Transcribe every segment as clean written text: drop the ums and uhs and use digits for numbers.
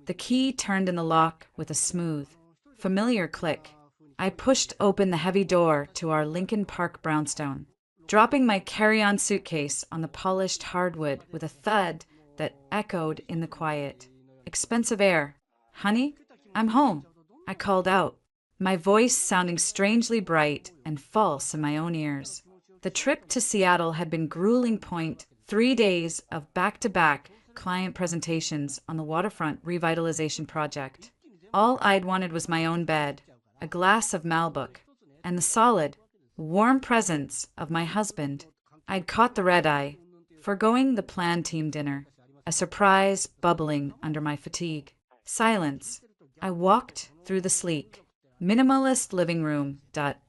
The key turned in the lock with a smooth, familiar click. I pushed open the heavy door to our Lincoln Park brownstone, dropping my carry-on suitcase on the polished hardwood with a thud that echoed in the quiet. Expensive air. Honey, I'm home, I called out, my voice sounding strangely bright and false in my own ears. The trip to Seattle had been grueling. 3 days of back-to-back client presentations on the waterfront revitalization project. All I'd wanted was my own bed, a glass of Malbec, and the solid, warm presence of my husband. I'd caught the red eye, foregoing the planned team dinner, a surprise bubbling under my fatigue. Silence. I walked through the sleek, minimalist living room.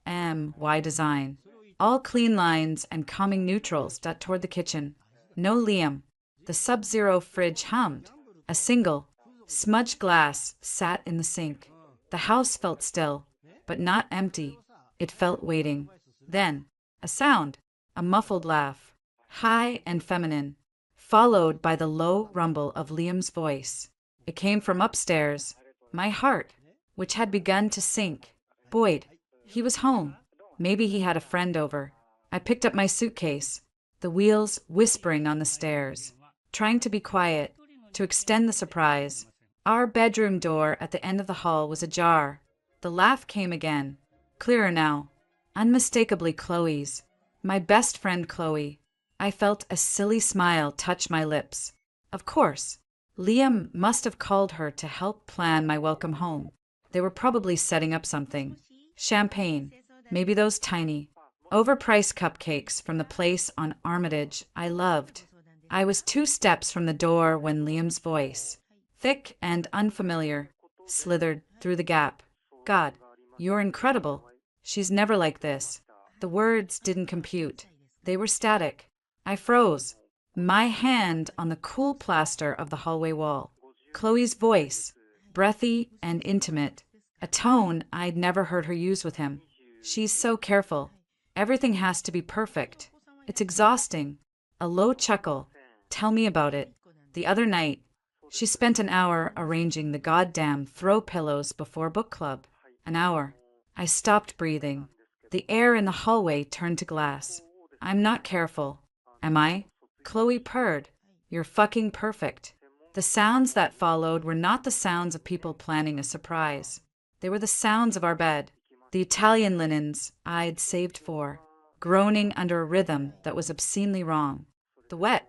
My design. All clean lines and calming neutrals. Toward the kitchen. No Liam. The Sub-Zero fridge hummed. A single, smudged glass sat in the sink. The house felt still, but not empty. It felt waiting. Then, a sound, a muffled laugh, high and feminine, followed by the low rumble of Liam's voice. It came from upstairs. My heart, which had begun to sink, buoyed. He was home. Maybe he had a friend over. I picked up my suitcase, the wheels whispering on the stairs, trying to be quiet, to extend the surprise. Our bedroom door at the end of the hall was ajar. The laugh came again, clearer now, unmistakably Chloe's, my best friend Chloe. I felt a silly smile touch my lips. Of course, Liam must have called her to help plan my welcome home. They were probably setting up something. Champagne, maybe those tiny, overpriced cupcakes from the place on Armitage I loved. I was 2 steps from the door when Liam's voice, thick and unfamiliar, slithered through the gap. God, you're incredible. She's never like this. The words didn't compute. They were static. I froze, my hand on the cool plaster of the hallway wall. Chloe's voice, breathy and intimate, a tone I'd never heard her use with him. She's so careful. Everything has to be perfect. It's exhausting. A low chuckle. Tell me about it. The other night, she spent an hour arranging the goddamn throw pillows before book club. An hour. I stopped breathing. The air in the hallway turned to glass. I'm not careful. Am I? Chloe purred. You're fucking perfect. The sounds that followed were not the sounds of people planning a surprise. They were the sounds of our bed, the Italian linens I'd saved for, groaning under a rhythm that was obscenely wrong. The wet,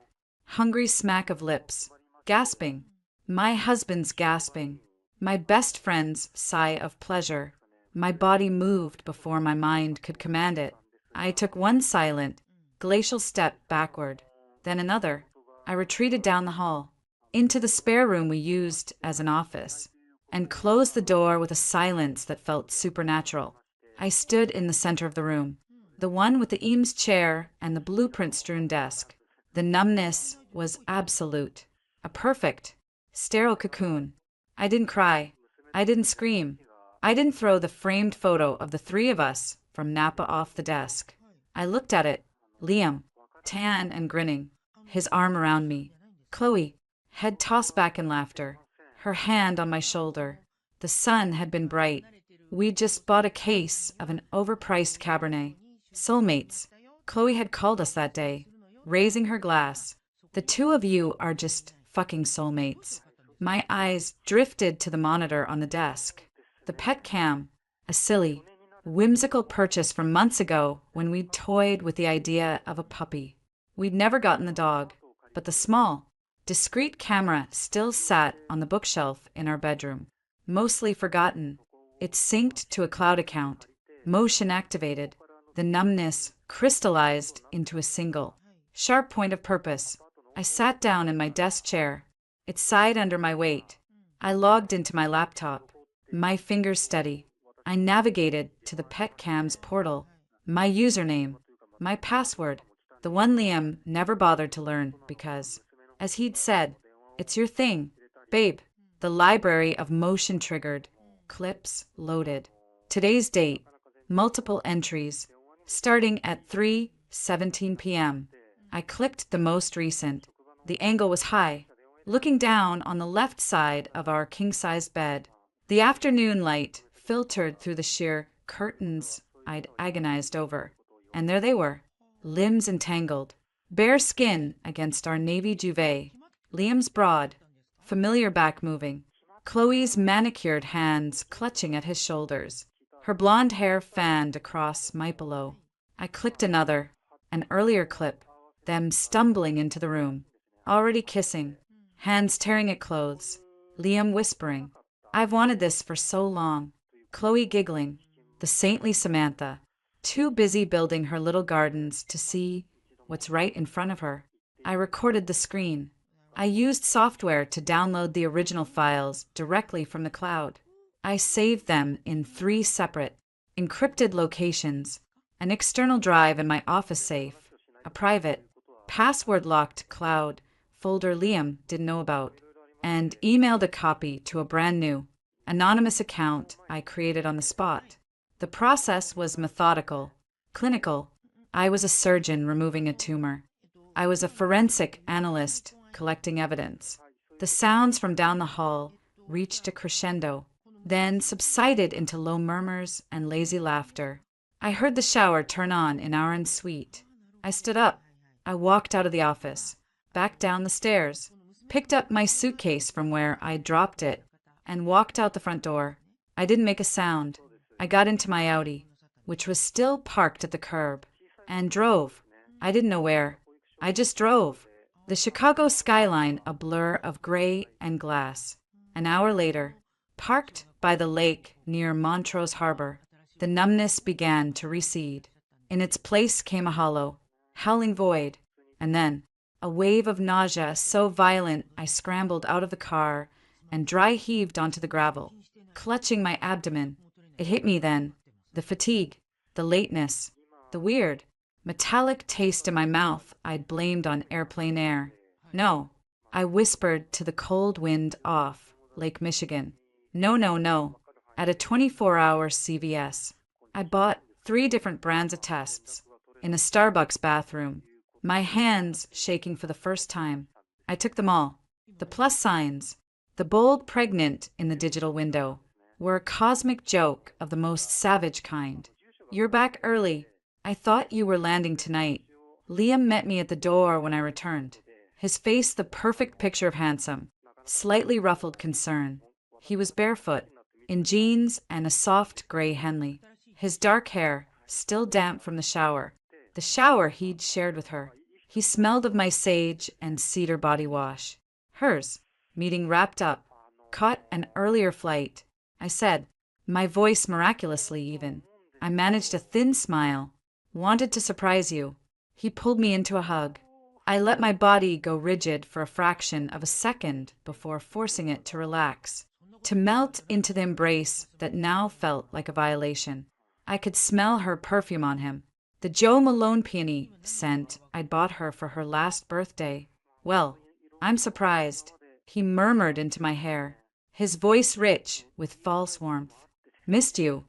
hungry smack of lips, gasping, my husband's gasping, my best friend's sigh of pleasure. My body moved before my mind could command it. I took one silent, glacial step backward, then another. I retreated down the hall, into the spare room we used as an office, and closed the door with a silence that felt supernatural. I stood in the center of the room, the one with the Eames chair and the blueprint-strewn desk. The numbness was absolute, a perfect, sterile cocoon. I didn't cry. I didn't scream. I didn't throw the framed photo of the 3 of us from Napa off the desk. I looked at it. Liam, tan and grinning, his arm around me. Chloe, head tossed back in laughter, her hand on my shoulder. The sun had been bright. We'd just bought a case of an overpriced Cabernet. Soulmates. Chloe had called us that day, raising her glass. The 2 of you are just fucking soulmates. My eyes drifted to the monitor on the desk. The pet cam, a silly, whimsical purchase from months ago when we'd toyed with the idea of a puppy. We'd never gotten the dog, but the small, discreet camera still sat on the bookshelf in our bedroom, mostly forgotten. It synced to a cloud account, motion activated. The numbness crystallized into a single, sharp point of purpose. I sat down in my desk chair. It sighed under my weight. I logged into my laptop, my fingers steady. I navigated to the PetCam's portal. My username, my password, the one Liam never bothered to learn because, as he'd said, it's your thing, babe. The library of motion-triggered, clips loaded. Today's date, multiple entries, starting at 3:17 p.m. I clicked the most recent. The angle was high, looking down on the left side of our king-sized bed. The afternoon light filtered through the sheer curtains I'd agonized over. And there they were, limbs entangled, bare skin against our navy duvet, Liam's broad, familiar back moving, Chloe's manicured hands clutching at his shoulders, her blonde hair fanned across my pillow. I clicked another, an earlier clip, them stumbling into the room, already kissing, hands tearing at clothes, Liam whispering, "I've wanted this for so long," Chloe giggling, the saintly Samantha, too busy building her little gardens to see what's right in front of her. I recorded the screen. I used software to download the original files directly from the cloud. I saved them in 3 separate, encrypted locations, an external drive in my office safe, a private, password-locked cloud folder Liam didn't know about, and emailed a copy to a brand new, anonymous account I created on the spot. The process was methodical, clinical. I was a surgeon removing a tumor. I was a forensic analyst collecting evidence. The sounds from down the hall reached a crescendo, then subsided into low murmurs and lazy laughter. I heard the shower turn on in our ensuite. I stood up. I walked out of the office, back down the stairs, picked up my suitcase from where I dropped it, and walked out the front door. I didn't make a sound. I got into my Audi, which was still parked at the curb, and drove. I didn't know where. I just drove. The Chicago skyline a blur of gray and glass. An hour later, parked by the lake near Montrose Harbor, the numbness began to recede. In its place came a hollow, howling void, and then a wave of nausea so violent I scrambled out of the car and dry heaved onto the gravel, clutching my abdomen. It hit me then, the fatigue, the lateness, the weird, metallic taste in my mouth I'd blamed on airplane air. No, I whispered to the cold wind off Lake Michigan. No, no, no. At a 24-hour CVS, I bought 3 different brands of tests in a Starbucks bathroom, my hands shaking for the first time. I took them all. The plus signs, the bold pregnant in the digital window, were a cosmic joke of the most savage kind. "You're back early. I thought you were landing tonight." Liam met me at the door when I returned, his face the perfect picture of handsome, slightly ruffled concern. He was barefoot, in jeans and a soft gray Henley, his dark hair still damp from the shower he'd shared with her. He smelled of my sage and cedar body wash. Hers, meeting wrapped up, caught an earlier flight. I said, my voice miraculously even. I managed a thin smile. "Wanted to surprise you." He pulled me into a hug. I let my body go rigid for a fraction of a second before forcing it to relax, to melt into the embrace that now felt like a violation. I could smell her perfume on him, the Joe Malone peony scent I'd bought her for her last birthday. "Well, I'm surprised," he murmured into my hair, his voice rich with false warmth. Missed you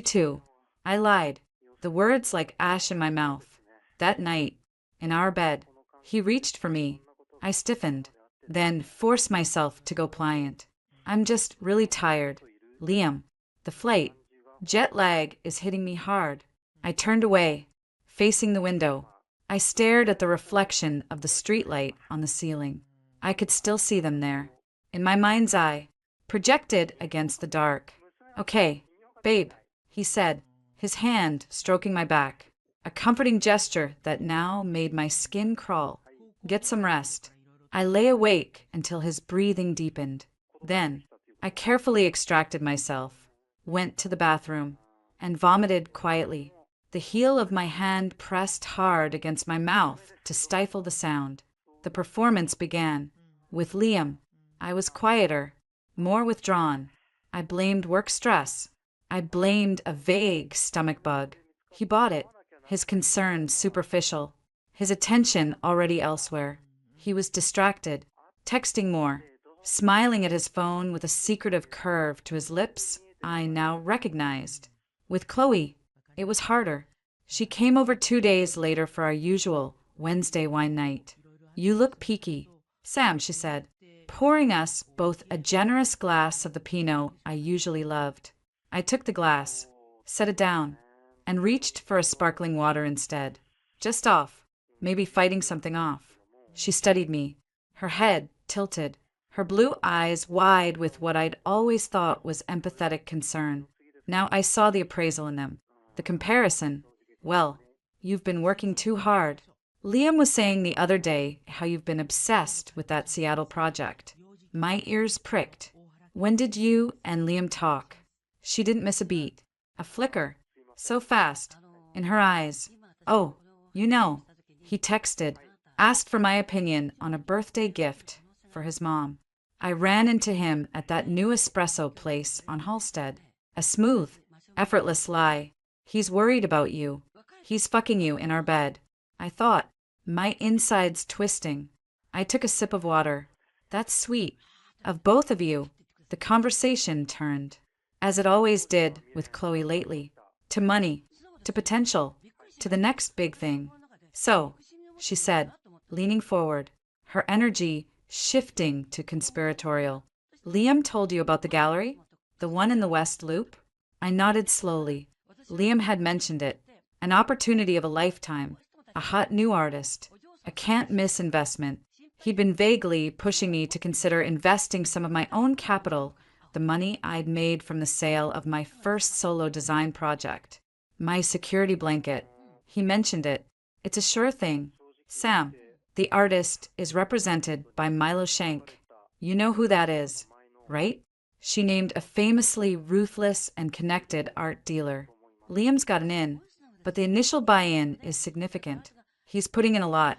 too." I lied, the words like ash in my mouth. That night, in our bed, he reached for me. I stiffened, then forced myself to go pliant. "I'm just really tired, Liam. The flight, jet lag is hitting me hard." I turned away, facing the window. I stared at the reflection of the streetlight on the ceiling. I could still see them there, in my mind's eye, projected against the dark. "Okay, babe," he said, his hand stroking my back, a comforting gesture that now made my skin crawl. "Get some rest." I lay awake until his breathing deepened. Then, I carefully extracted myself, went to the bathroom, and vomited quietly, the heel of my hand pressed hard against my mouth to stifle the sound. The performance began. With Liam, I was quieter, more withdrawn. I blamed work stress. I blamed a vague stomach bug. He bought it, his concern superficial, his attention already elsewhere. He was distracted, texting more, smiling at his phone with a secretive curve to his lips I now recognized. With Chloe, it was harder. She came over 2 days later for our usual Wednesday wine night. "You look peaky," Sam, she said, pouring us both a generous glass of the Pinot I usually loved. I took the glass, set it down, and reached for a sparkling water instead. Just off, maybe fighting something off. She studied me, her head tilted, her blue eyes wide with what I'd always thought was empathetic concern. Now I saw the appraisal in them. The comparison. Well, you've been working too hard. Liam was saying the other day how you've been obsessed with that Seattle project. My ears pricked. When did you and Liam talk? She didn't miss a beat. A flicker. So fast. In her eyes. Oh, you know. He texted, asked for my opinion on a birthday gift for his mom. I ran into him at that new espresso place on Halsted. A smooth, effortless lie. He's worried about you. He's fucking you in our bed. I thought, my insides twisting. I took a sip of water. That's sweet. Of both of you. The conversation turned, as it always did with Chloe lately, to money, to potential, to the next big thing. So, she said, leaning forward, her energy shifting to conspiratorial. Liam told you about the gallery? The one in the West Loop? I nodded slowly. Liam had mentioned it. An opportunity of a lifetime. A hot new artist. A can't-miss investment. He'd been vaguely pushing me to consider investing some of my own capital, the money I'd made from the sale of my first solo design project. My security blanket. He mentioned it. It's a sure thing. Sam, the artist, is represented by Milo Shank. You know who that is, right? She named a famously ruthless and connected art dealer. Liam's got an in, but the initial buy-in is significant. He's putting in a lot.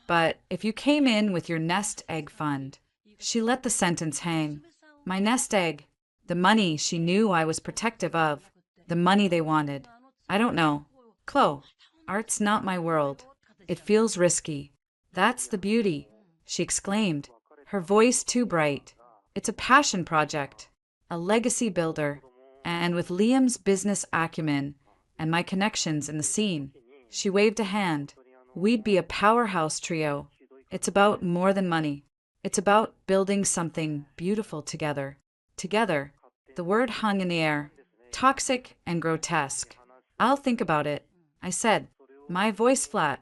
But if you came in with your nest egg fund, she let the sentence hang. My nest egg, the money she knew I was protective of, the money they wanted. I don't know. Chloe, art's not my world. It feels risky. That's the beauty, she exclaimed, her voice too bright. It's a passion project, a legacy builder, and with Liam's business acumen and my connections in the scene, she waved a hand. We'd be a powerhouse trio. It's about more than money. It's about building something beautiful together. Together. The word hung in the air, toxic and grotesque. I'll think about it, I said, my voice flat.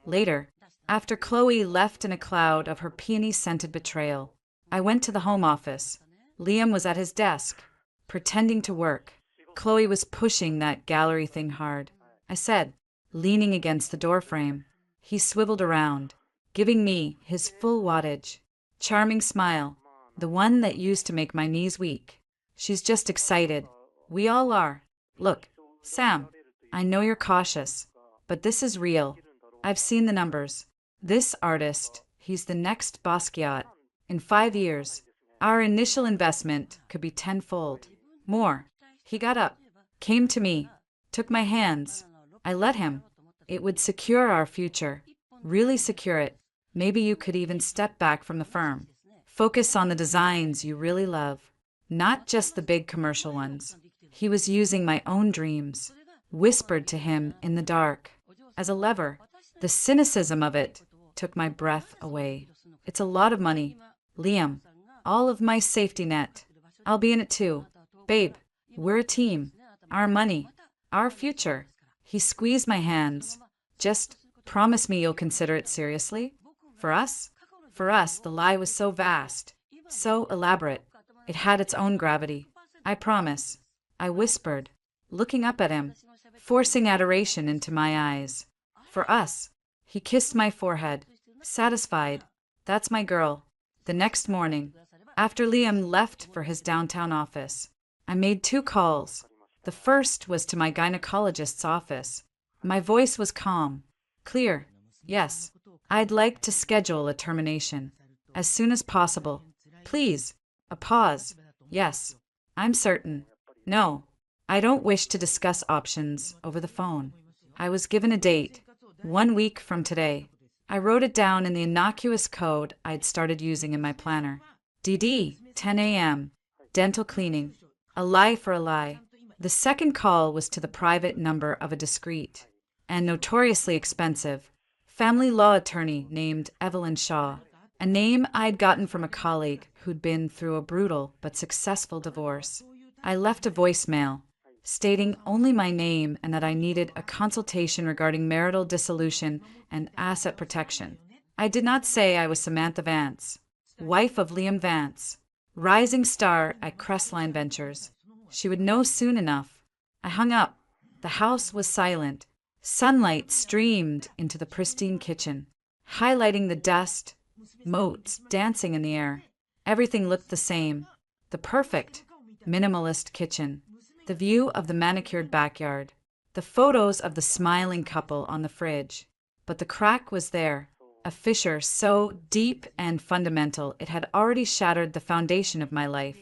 Later, after Chloe left in a cloud of her peony-scented betrayal, I went to the home office. Liam was at his desk, pretending to work. Chloe was pushing that gallery thing hard. I said, leaning against the doorframe. He swiveled around, giving me his full wattage. Charming smile, the one that used to make my knees weak. She's just excited. We all are. Look, Sam, I know you're cautious, but this is real. I've seen the numbers. This artist, he's the next Basquiat. In 5 years, our initial investment could be tenfold. More. He got up, came to me, took my hands. I let him. It would secure our future. Really secure it. Maybe you could even step back from the firm. Focus on the designs you really love, not just the big commercial ones. He was using my own dreams, whispered to him in the dark, as a lever. The cynicism of it took my breath away. It's a lot of money. Liam, all of my safety net. I'll be in it too. Babe, we're a team. Our money, our future. He squeezed my hands. Just promise me you'll consider it seriously. For us? For us, the lie was so vast, so elaborate. It had its own gravity. I promise. I whispered, looking up at him, forcing adoration into my eyes. For us. He kissed my forehead, satisfied. That's my girl. The next morning, after Liam left for his downtown office, I made 2 calls. The first was to my gynecologist's office. My voice was calm, clear. Yes, I'd like to schedule a termination. As soon as possible. Please. A pause. Yes, I'm certain. No, I don't wish to discuss options over the phone. I was given a date, 1 week from today. I wrote it down in the innocuous code I'd started using in my planner. DD, 10 a.m. Dental cleaning. A lie for a lie. The second call was to the private number of a discreet and notoriously expensive family law attorney named Evelyn Shaw. a name I'd gotten from a colleague who'd been through a brutal but successful divorce. I left a voicemail stating only my name and that I needed a consultation regarding marital dissolution and asset protection. I did not say I was Samantha Vance, wife of Liam Vance, rising star at Crestline Ventures. She would know soon enough. I hung up. The house was silent. Sunlight streamed into the pristine kitchen, highlighting the dust, motes dancing in the air. Everything looked the same. The perfect, minimalist kitchen. The view of the manicured backyard. The photos of the smiling couple on the fridge. But the crack was there. A fissure so deep and fundamental it had already shattered the foundation of my life.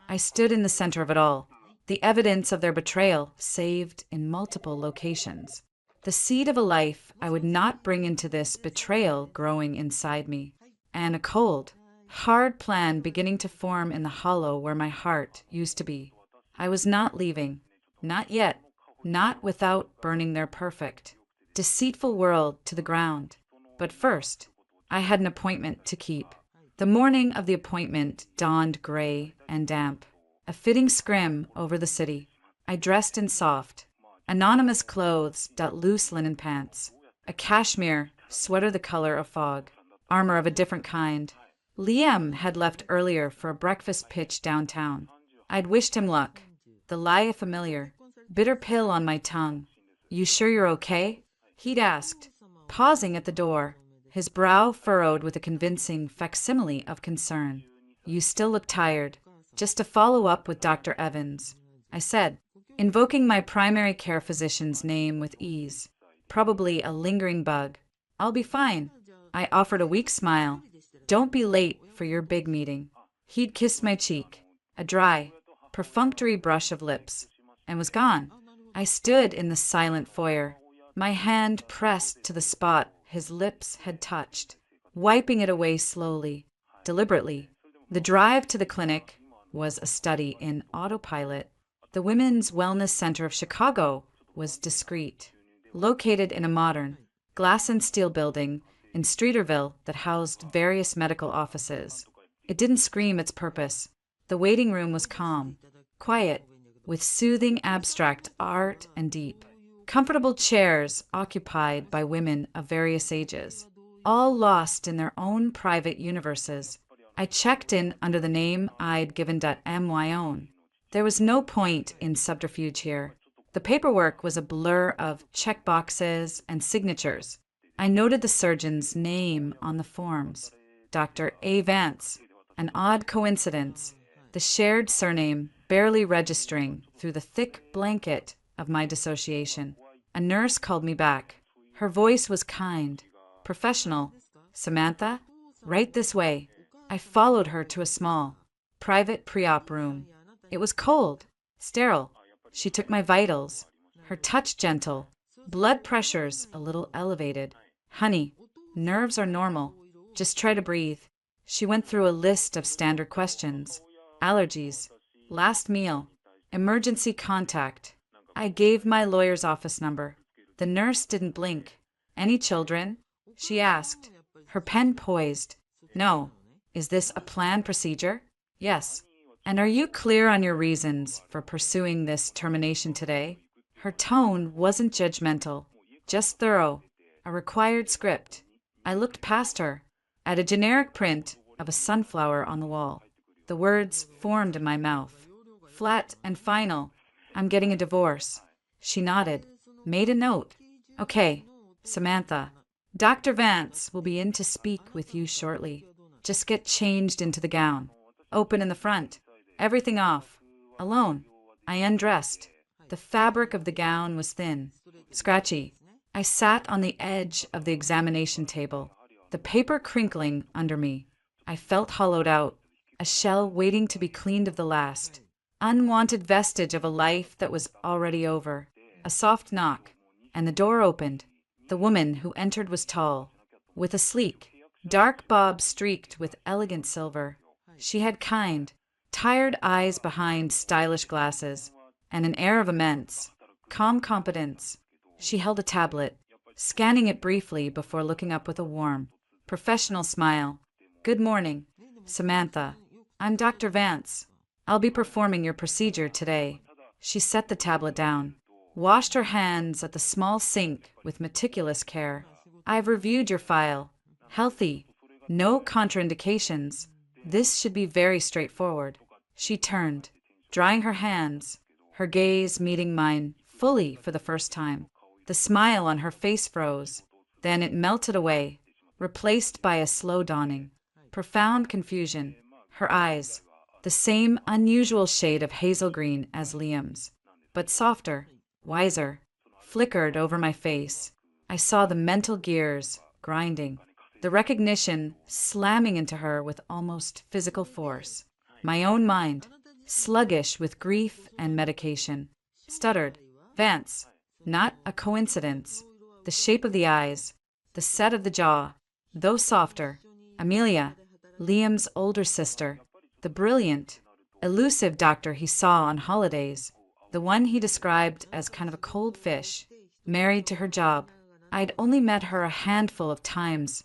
I stood in the center of it all. The evidence of their betrayal saved in multiple locations. The seed of a life I would not bring into this betrayal growing inside me. And a cold, hard plan beginning to form in the hollow where my heart used to be. I was not leaving. Not yet. Not without burning their perfect, deceitful world to the ground. But first, I had an appointment to keep. The morning of the appointment dawned gray and damp, a fitting scrim over the city. I dressed in soft, anonymous clothes, loose linen pants, a cashmere sweater the color of fog, armor of a different kind. Liam had left earlier for a breakfast pitch downtown. I'd wished him luck. The lie familiar, bitter pill on my tongue. "You sure you're okay?" he'd asked, pausing at the door, his brow furrowed with a convincing facsimile of concern. "You still look tired. Just to follow up with Dr. Evans," I said, invoking my primary care physician's name with ease. "Probably a lingering bug. I'll be fine." I offered a weak smile. "Don't be late for your big meeting." He'd kissed my cheek, a dry, perfunctory brush of lips, and was gone. I stood in the silent foyer, my hand pressed to the spot his lips had touched, wiping it away slowly, deliberately. The drive to the clinic was a study in autopilot. The Women's Wellness Center of Chicago was discreet, located in a modern, glass and steel building in Streeterville that housed various medical offices. It didn't scream its purpose. The waiting room was calm, quiet, with soothing abstract art and deep. Comfortable chairs occupied by women of various ages, all lost in their own private universes. I checked in under the name I'd given my own. There was no point in subterfuge here. The paperwork was a blur of checkboxes and signatures. I noted the surgeon's name on the forms, Dr. A. Vance, an odd coincidence, the shared surname barely registering through the thick blanket of my dissociation. A nurse called me back. Her voice was kind, professional. "Samantha, right this way." I followed her to a small, private pre-op room. It was cold, sterile. She took my vitals, her touch gentle, blood pressures a little elevated. "Honey, nerves are normal. Just try to breathe." She went through a list of standard questions. Allergies, last meal, emergency contact. I gave my lawyer's office number. The nurse didn't blink. "Any children?" she asked, her pen poised. "No." "Is this a planned procedure?" "Yes." "And are you clear on your reasons for pursuing this termination today?" Her tone wasn't judgmental, just thorough, a required script. I looked past her, at a generic print of a sunflower on the wall. The words formed in my mouth. Flat and final. "I'm getting a divorce." She nodded, made a note. "Okay, Samantha, Dr. Vance will be in to speak with you shortly. Just get changed into the gown. Open in the front. Everything off. Alone." I undressed. The fabric of the gown was thin, scratchy. I sat on the edge of the examination table, the paper crinkling under me. I felt hollowed out, a shell waiting to be cleaned of the last, unwanted vestige of a life that was already over. A soft knock, and the door opened. The woman who entered was tall, with a sleek, dark bob streaked with elegant silver. She had kind, tired eyes behind stylish glasses, and an air of immense, calm competence. She held a tablet, scanning it briefly before looking up with a warm, professional smile. Good morning, Samantha. I'm Dr. Vance. I'll be performing your procedure today. She set the tablet down, washed her hands at the small sink with meticulous care. I've reviewed your file. Healthy. No contraindications. This should be very straightforward. She turned, drying her hands, her gaze meeting mine fully for the first time. The smile on her face froze. Then it melted away, replaced by a slow dawning. Profound confusion. Her eyes, the same unusual shade of hazel green as Liam's, but softer, wiser, flickered over my face. I saw the mental gears grinding, the recognition slamming into her with almost physical force. My own mind, sluggish with grief and medication, stuttered. Vance, not a coincidence. The shape of the eyes, the set of the jaw, though softer. Amelia, Liam's older sister, the brilliant, elusive doctor he saw on holidays, the one he described as kind of a cold fish, married to her job. I'd only met her a handful of times,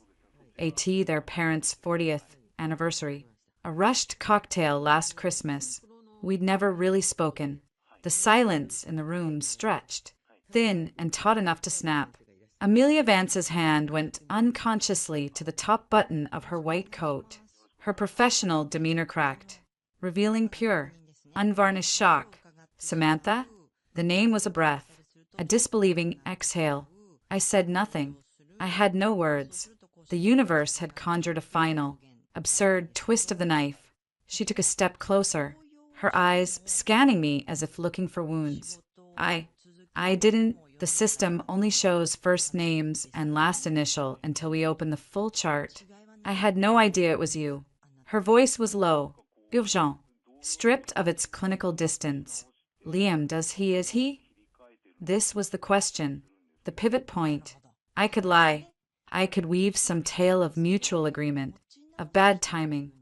their parents' 40th anniversary, a rushed cocktail last Christmas. We'd never really spoken. The silence in the room stretched, thin and taut enough to snap. Amelia Vance's hand went unconsciously to the top button of her white coat. Her professional demeanor cracked, revealing pure, unvarnished shock. Samantha? The name was a breath, a disbelieving exhale. I said nothing. I had no words. The universe had conjured a final, absurd twist of the knife. She took a step closer, her eyes scanning me as if looking for wounds. I didn't. The system only shows first names and last initial until we open the full chart. I had no idea it was you. Her voice was low, urgent, stripped of its clinical distance. Liam, is he? This was the question, the pivot point. I could lie. I could weave some tale of mutual agreement, of bad timing.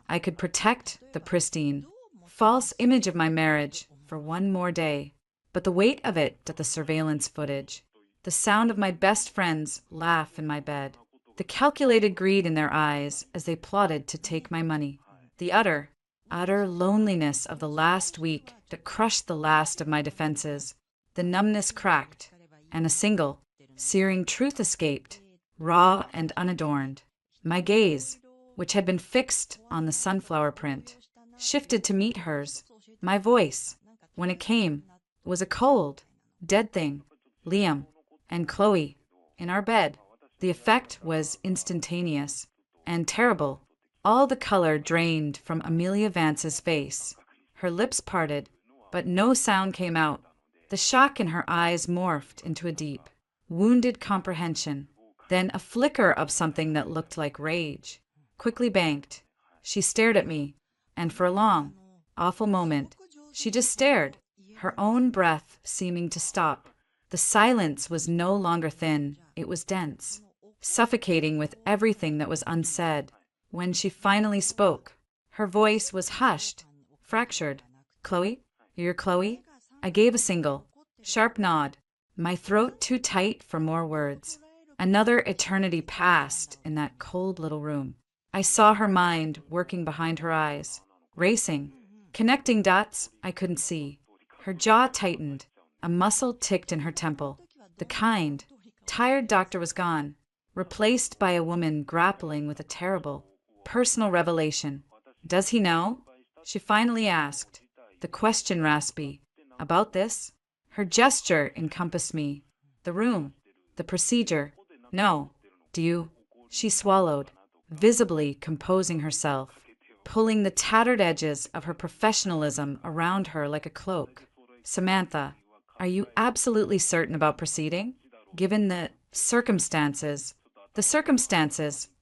I could protect the pristine, false image of my marriage for one more day. But the weight of it at the surveillance footage, the sound of my best friends laugh in my bed, the calculated greed in their eyes as they plotted to take my money, the utter loneliness of the last week that crushed the last of my defenses, the numbness cracked, and a single, searing truth escaped, raw and unadorned. My gaze, which had been fixed on the sunflower print, shifted to meet hers. My voice, when it came, was a cold, dead thing. Liam and Chloe in our bed. The effect was instantaneous and terrible. All the color drained from Amelia Vance's face. Her lips parted, but no sound came out. The shock in her eyes morphed into a deep, wounded comprehension. Then a flicker of something that looked like rage, quickly banked. She stared at me, and for a long, awful moment, she just stared, her own breath seeming to stop. The silence was no longer thin, it was dense, suffocating with everything that was unsaid. When she finally spoke, her voice was hushed, fractured. Chloe? You're Chloe? I gave a single, sharp nod, my throat too tight for more words. Another eternity passed in that cold little room. I saw her mind working behind her eyes, racing, connecting dots I couldn't see. Her jaw tightened, a muscle ticked in her temple. The kind, tired doctor was gone, replaced by a woman grappling with a terrible, personal revelation. Does he know? She finally asked, the question raspy. About this? Her gesture encompassed me. The room, the procedure. No. Do you? She swallowed, visibly composing herself, pulling the tattered edges of her professionalism around her like a cloak. Samantha, are you absolutely certain about proceeding? Given the circumstances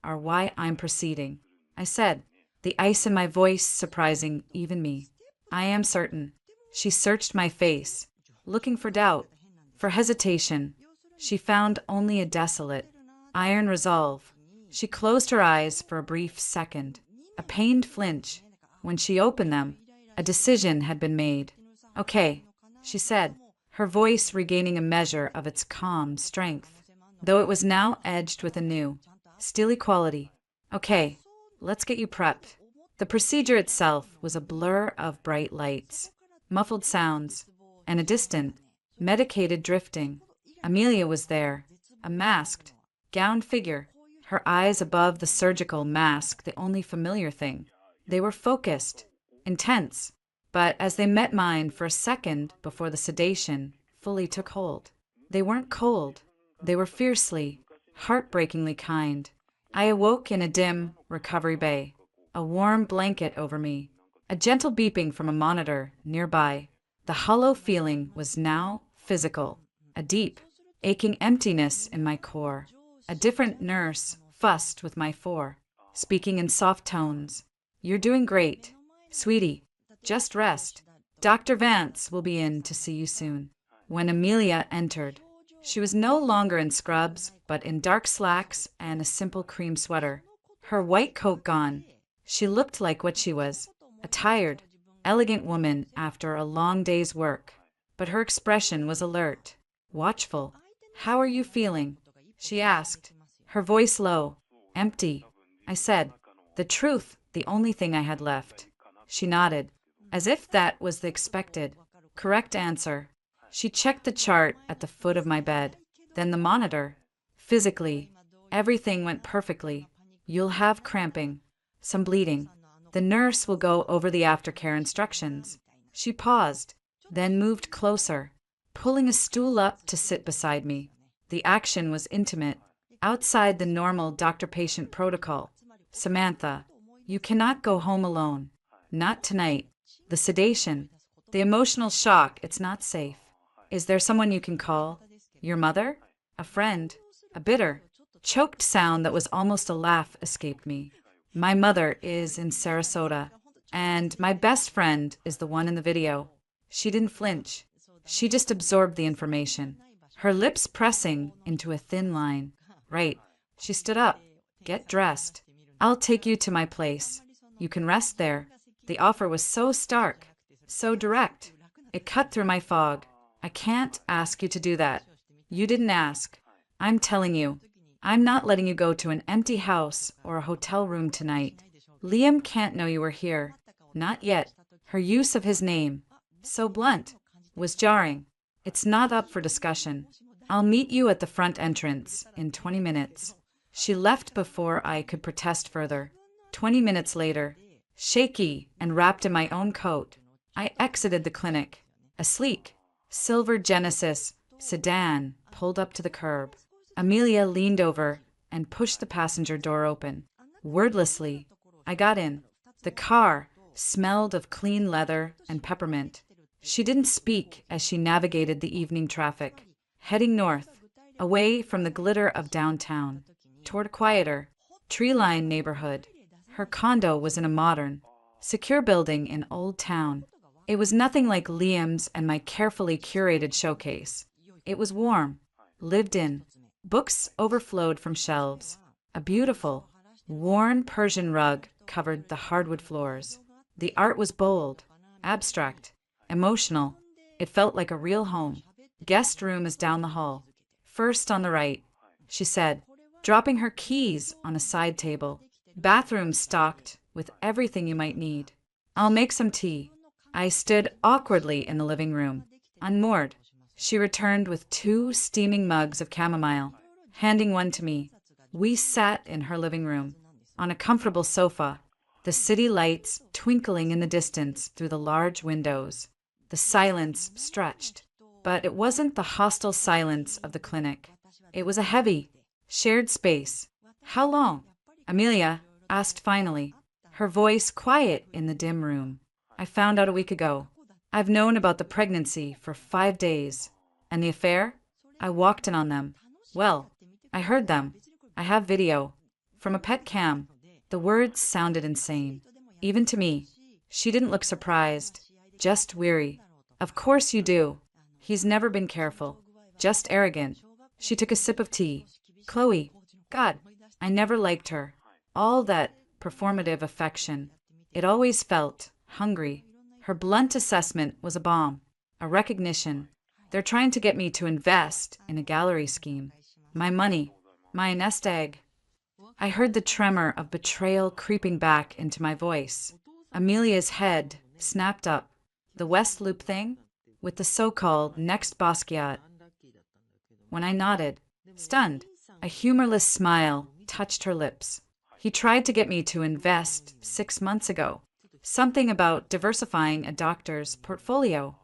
are why I'm proceeding. I said, the ice in my voice surprising even me. I am certain. She searched my face, looking for doubt, for hesitation. She found only a desolate, iron resolve. She closed her eyes for a brief second, a pained flinch. When she opened them, a decision had been made. Okay, she said, her voice regaining a measure of its calm strength, though it was now edged with a new, steely quality. Okay, let's get you prepped. The procedure itself was a blur of bright lights, muffled sounds, and a distant, medicated drifting. Amelia was there, a masked, gowned figure, her eyes above the surgical mask, the only familiar thing. They were focused, intense, but as they met mine for a second before the sedation fully took hold, they weren't cold. They were fiercely, heartbreakingly kind. I awoke in a dim recovery bay, a warm blanket over me, a gentle beeping from a monitor nearby. The hollow feeling was now physical, a deep, aching emptiness in my core. A different nurse fussed with my speaking in soft tones. You're doing great, sweetie. Just rest. Dr. Vance will be in to see you soon. When Amelia entered, she was no longer in scrubs, but in dark slacks and a simple cream sweater. Her white coat gone, she looked like what she was, a tired, elegant woman after a long day's work. But her expression was alert, watchful. How are you feeling? She asked, her voice low. Empty, I said. The truth, the only thing I had left. She nodded, as if that was the expected, correct answer. She checked the chart at the foot of my bed, then the monitor. Physically, everything went perfectly. You'll have cramping, some bleeding. The nurse will go over the aftercare instructions. She paused, then moved closer, pulling a stool up to sit beside me. The action was intimate, outside the normal doctor-patient protocol. Samantha, you cannot go home alone. Not tonight. The sedation, the emotional shock, it's not safe. Is there someone you can call? Your mother? A friend? A bitter, choked sound that was almost a laugh escaped me. My mother is in Sarasota, and my best friend is the one in the video. She didn't flinch. She just absorbed the information, her lips pressing into a thin line. Right. She stood up. Get dressed. I'll take you to my place. You can rest there. The offer was so stark, so direct. It cut through my fog. I can't ask you to do that. You didn't ask. I'm telling you, I'm not letting you go to an empty house or a hotel room tonight. Liam can't know you were here. Not yet. Her use of his name, so blunt, was jarring. It's not up for discussion. I'll meet you at the front entrance in 20 minutes. She left before I could protest further. 20 minutes later, shaky and wrapped in my own coat, I exited the clinic. A sleek, silver Genesis sedan pulled up to the curb. Amelia leaned over and pushed the passenger door open. Wordlessly, I got in. The car smelled of clean leather and peppermint. She didn't speak as she navigated the evening traffic, heading north, away from the glitter of downtown, toward a quieter, tree-lined neighborhood. Her condo was in a modern, secure building in Old Town. It was nothing like Liam's and my carefully curated showcase. It was warm, lived in. Books overflowed from shelves. A beautiful, worn Persian rug covered the hardwood floors. The art was bold, abstract, emotional. It felt like a real home. Guest room is down the hall. First on the right, she said, dropping her keys on a side table. Bathroom stocked with everything you might need. I'll make some tea. I stood awkwardly in the living room, unmoored. She returned with 2 steaming mugs of chamomile, handing one to me. We sat in her living room, on a comfortable sofa, the city lights twinkling in the distance through the large windows. The silence stretched, but it wasn't the hostile silence of the clinic. It was a heavy, shared space. How long? Amelia asked finally, her voice quiet in the dim room. I found out a week ago. I've known about the pregnancy for 5 days. And the affair? I walked in on them. Well, I heard them. I have video. From a pet cam. The words sounded insane. Even to me. She didn't look surprised. Just weary. Of course you do. He's never been careful. Just arrogant. She took a sip of tea. Chloe. God, I never liked her. All that performative affection. It always felt hungry. Her blunt assessment was a bomb. A recognition. They're trying to get me to invest in a gallery scheme. My money. My nest egg. I heard the tremor of betrayal creeping back into my voice. Amelia's head snapped up. The West Loop thing? With the so-called next Basquiat. When I nodded, stunned, a humorless smile touched her lips. He tried to get me to invest 6 months ago. Something about diversifying a doctor's portfolio.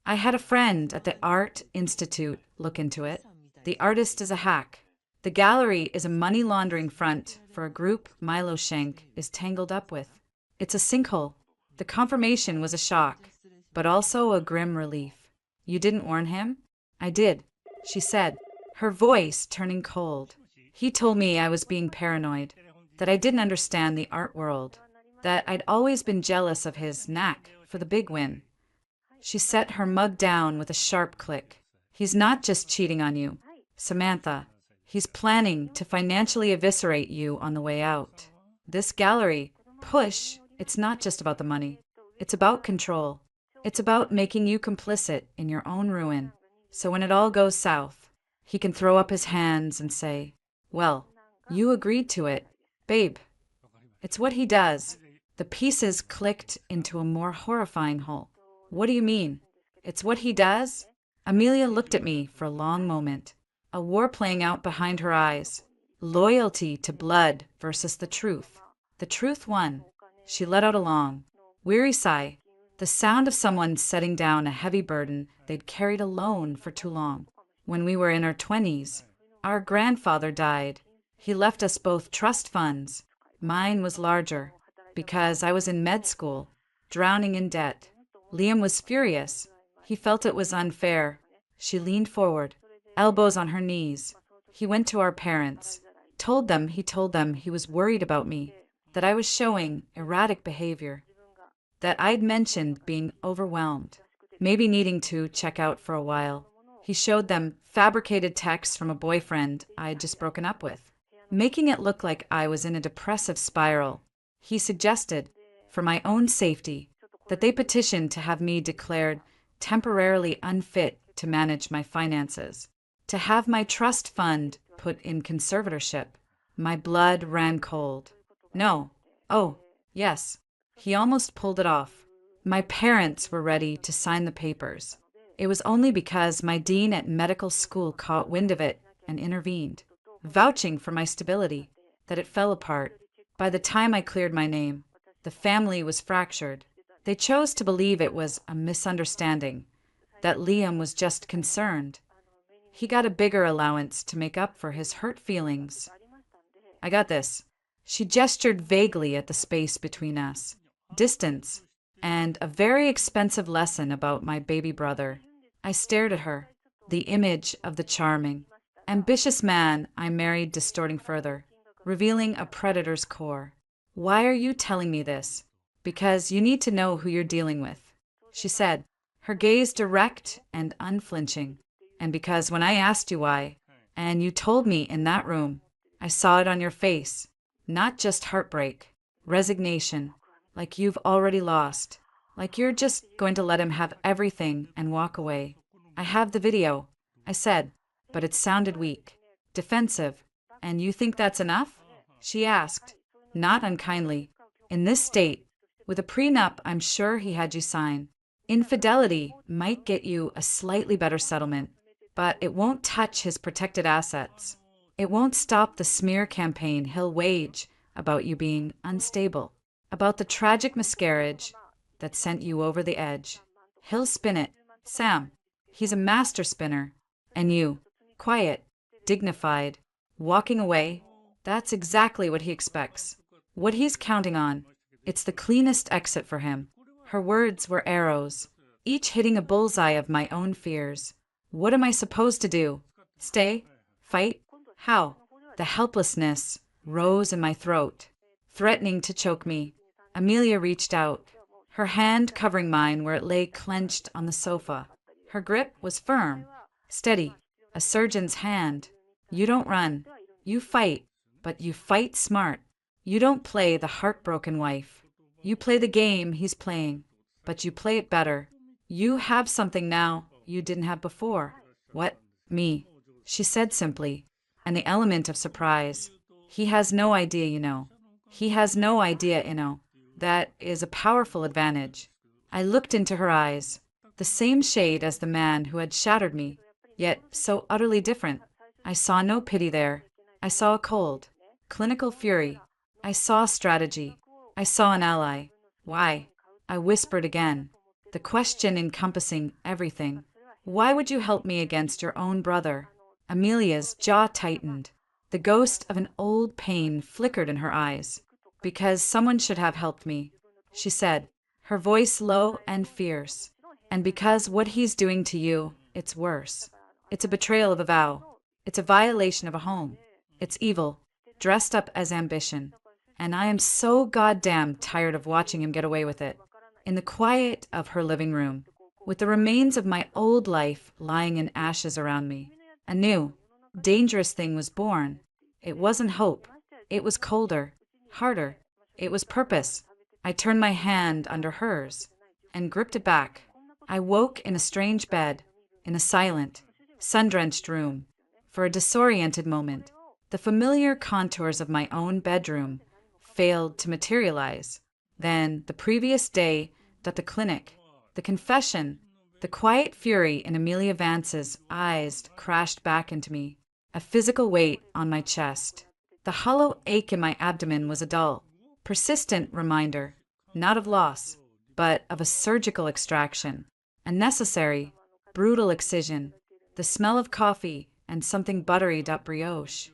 I had a friend at the Art Institute look into it. The artist is a hack. The gallery is a money laundering front for a group Milo Schenk is tangled up with. It's a sinkhole. The confirmation was a shock, but also a grim relief. You didn't warn him? I did, she said, her voice turning cold. He told me I was being paranoid, that I didn't understand the art world, that I'd always been jealous of his knack for the big win. She set her mug down with a sharp click. He's not just cheating on you, Samantha. He's planning to financially eviscerate you on the way out. This gallery, push, it's not just about the money. It's about control. It's about making you complicit in your own ruin. So when it all goes south, he can throw up his hands and say, well, you agreed to it, babe. It's what he does. The pieces clicked into a more horrifying whole. What do you mean? It's what he does? Amelia looked at me for a long moment, a war playing out behind her eyes. Loyalty to blood versus the truth. The truth won. She let out a long, weary sigh, the sound of someone setting down a heavy burden they'd carried alone for too long. When we were in our 20s, our grandfather died. He left us both trust funds. Mine was larger, because I was in med school, drowning in debt. Liam was furious. He felt it was unfair. She leaned forward, elbows on her knees. He went to our parents, told them he was worried about me, that I was showing erratic behavior, that I'd mentioned being overwhelmed, maybe needing to check out for a while. He showed them fabricated texts from a boyfriend I'd just broken up with, making it look like I was in a depressive spiral. He suggested, for my own safety, that they petitioned to have me declared temporarily unfit to manage my finances, to have my trust fund put in conservatorship. My blood ran cold. No. Oh, yes. He almost pulled it off. My parents were ready to sign the papers. It was only because my dean at medical school caught wind of it and intervened, vouching for my stability, that it fell apart. By the time I cleared my name, the family was fractured. They chose to believe it was a misunderstanding, that Liam was just concerned. He got a bigger allowance to make up for his hurt feelings. I got this. She gestured vaguely at the space between us. Distance, and a very expensive lesson about my baby brother. I stared at her, the image of the charming, ambitious man I married distorting further, revealing a predator's core. Why are you telling me this? Because you need to know who you're dealing with, she said, her gaze direct and unflinching. And because when I asked you why, and you told me in that room, I saw it on your face, not just heartbreak, resignation, like you've already lost, like you're just going to let him have everything and walk away. I have the video, I said, but it sounded weak, defensive. And you think that's enough? She asked, not unkindly. In this state, with a prenup I'm sure he had you sign, infidelity might get you a slightly better settlement, but it won't touch his protected assets. It won't stop the smear campaign he'll wage about you being unstable, about the tragic miscarriage that sent you over the edge. He'll spin it. Sam, he's a master spinner. And you, quiet, dignified, walking away, that's exactly what he expects, what he's counting on. It's the cleanest exit for him. Her words were arrows, each hitting a bullseye of my own fears. What am I supposed to do? Stay? Fight? How? The helplessness rose in my throat, threatening to choke me. Amelia reached out, her hand covering mine where it lay clenched on the sofa. Her grip was firm, steady, a surgeon's hand. You don't run. You fight, but you fight smart. You don't play the heartbroken wife. You play the game he's playing, but you play it better. You have something now you didn't have before. What? Me, she said simply, and the element of surprise. He has no idea, you know. He has no idea, you know. That is a powerful advantage. I looked into her eyes, the same shade as the man who had shattered me, yet so utterly different. I saw no pity there. I saw a cold, clinical fury. I saw strategy. I saw an ally. Why? I whispered again, the question encompassing everything. Why would you help me against your own brother? Amelia's jaw tightened. The ghost of an old pain flickered in her eyes. Because someone should have helped me, she said, her voice low and fierce. And because what he's doing to you, it's worse. It's a betrayal of a vow. It's a violation of a home. It's evil, dressed up as ambition. And I am so goddamn tired of watching him get away with it. In the quiet of her living room, with the remains of my old life lying in ashes around me, a new, dangerous thing was born. It wasn't hope. It was colder, harder. It was purpose. I turned my hand under hers and gripped it back. I woke in a strange bed, in a silent, sun-drenched room. For a disoriented moment, the familiar contours of my own bedroom failed to materialize. Then, the previous day, that the clinic, the confession, the quiet fury in Amelia Vance's eyes crashed back into me, a physical weight on my chest. The hollow ache in my abdomen was a dull, persistent reminder, not of loss, but of a surgical extraction, a necessary, brutal excision. The smell of coffee and something buttery brioche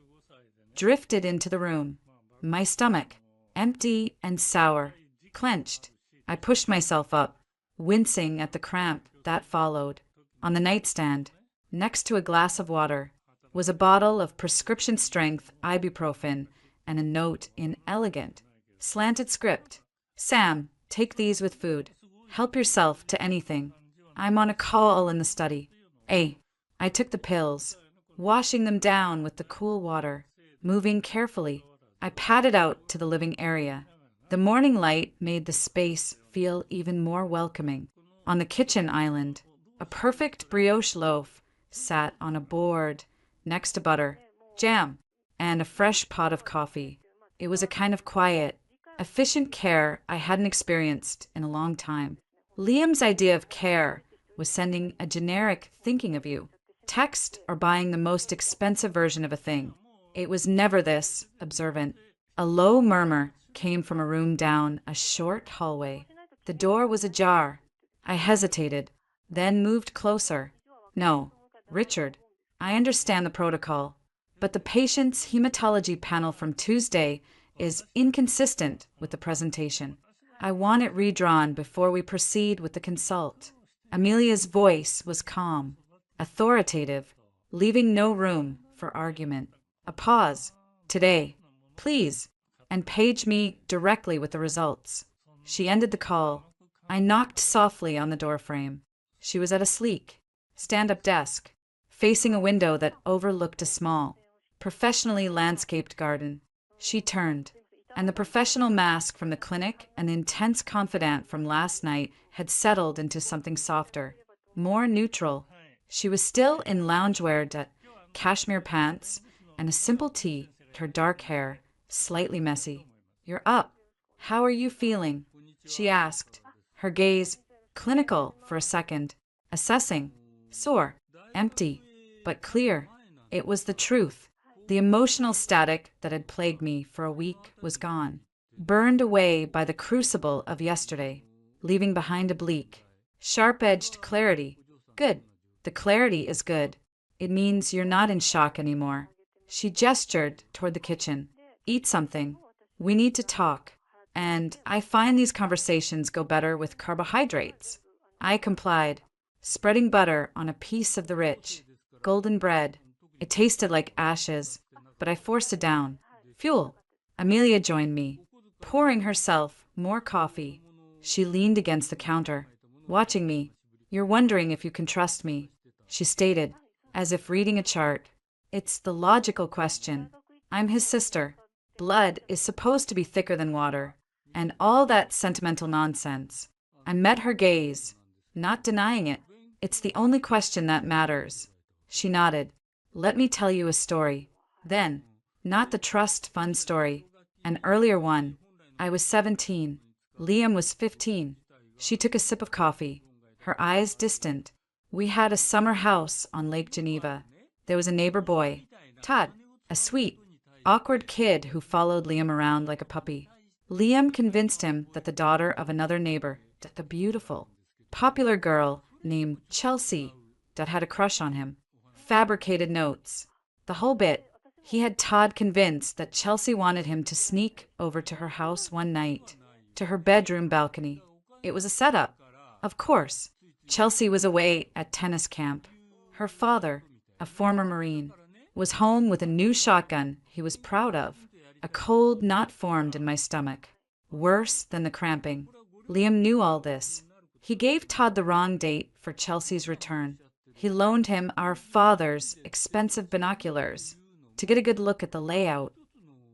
drifted into the room. My stomach, empty and sour, clenched. I pushed myself up, wincing at the cramp that followed. On the nightstand, next to a glass of water, was a bottle of prescription-strength ibuprofen and a note in elegant, slanted script. Sam, take these with food. Help yourself to anything. I'm on a call in the study. I took the pills, washing them down with the cool water. Moving carefully, I padded out to the living area. The morning light made the space feel even more welcoming. On the kitchen island, a perfect brioche loaf sat on a board next to butter, jam, and a fresh pot of coffee. It was a kind of quiet, efficient care I hadn't experienced in a long time. Liam's idea of care was sending a generic thinking of you, text or buying the most expensive version of a thing. It was never this, observant. A low murmur came from a room down a short hallway. The door was ajar. I hesitated, then moved closer. No, Richard, I understand the protocol, but the patient's hematology panel from Tuesday is inconsistent with the presentation. I want it redrawn before we proceed with the consult. Amelia's voice was calm, authoritative, leaving no room for argument. A pause. Today, please, and page me directly with the results. She ended the call. I knocked softly on the doorframe. She was at a sleek, stand-up desk, facing a window that overlooked a small, professionally landscaped garden. She turned, and the professional mask from the clinic and the intense confidant from last night had settled into something softer, more neutral. She was still in loungewear, cashmere pants, and a simple tee, her dark hair, slightly messy. You're up. How are you feeling? She asked, her gaze clinical for a second, assessing, sore, empty, but clear. It was the truth. The emotional static that had plagued me for a week was gone, burned away by the crucible of yesterday, leaving behind a bleak, sharp-edged clarity. Good. The clarity is good. It means you're not in shock anymore. She gestured toward the kitchen. Eat something. We need to talk. And I find these conversations go better with carbohydrates. I complied, spreading butter on a piece of the rich, golden bread. It tasted like ashes, but I forced it down. Fuel. Amelia joined me, pouring herself more coffee. She leaned against the counter, watching me. You're wondering if you can trust me, she stated, as if reading a chart. It's the logical question. I'm his sister. Blood is supposed to be thicker than water, and all that sentimental nonsense. I met her gaze, not denying it. It's the only question that matters. She nodded. Let me tell you a story. Then, Not the trust fund story. An earlier one. I was 17. Liam was 15. She took a sip of coffee, her eyes distant. We had a summer house on Lake Geneva. There was a neighbor boy, Todd, a sweet, awkward kid who followed Liam around like a puppy. Liam convinced him that the daughter of another neighbor, that the beautiful, popular girl named Chelsea, that had a crush on him, fabricated notes. The whole bit. He had Todd convinced that Chelsea wanted him to sneak over to her house one night, to her bedroom balcony. It was a setup. Of course, Chelsea was away at tennis camp. Her father, a former Marine, was home with a new shotgun he was proud of. A cold knot formed in my stomach, worse than the cramping. Liam knew all this. He gave Todd the wrong date for Chelsea's return. He loaned him our father's expensive binoculars to get a good look at the layout.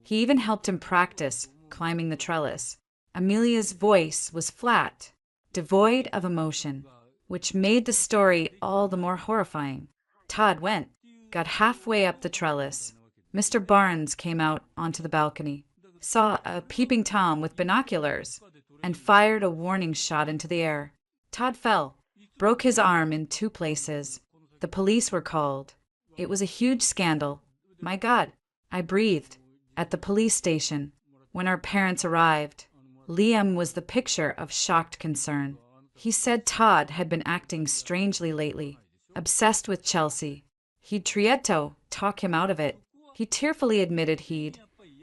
He even helped him practice climbing the trellis. Amelia's voice was flat, devoid of emotion, which made the story all the more horrifying. Todd went, got halfway up the trellis. Mr. Barnes came out onto the balcony, saw a peeping Tom with binoculars, and fired a warning shot into the air. Todd fell, broke his arm in 2 places. The police were called. It was a huge scandal. My God, I breathed. At the police station, when our parents arrived, Liam was the picture of shocked concern. He said Todd had been acting strangely lately, obsessed with Chelsea. He'd Trieto talk him out of it. He tearfully admitted he'd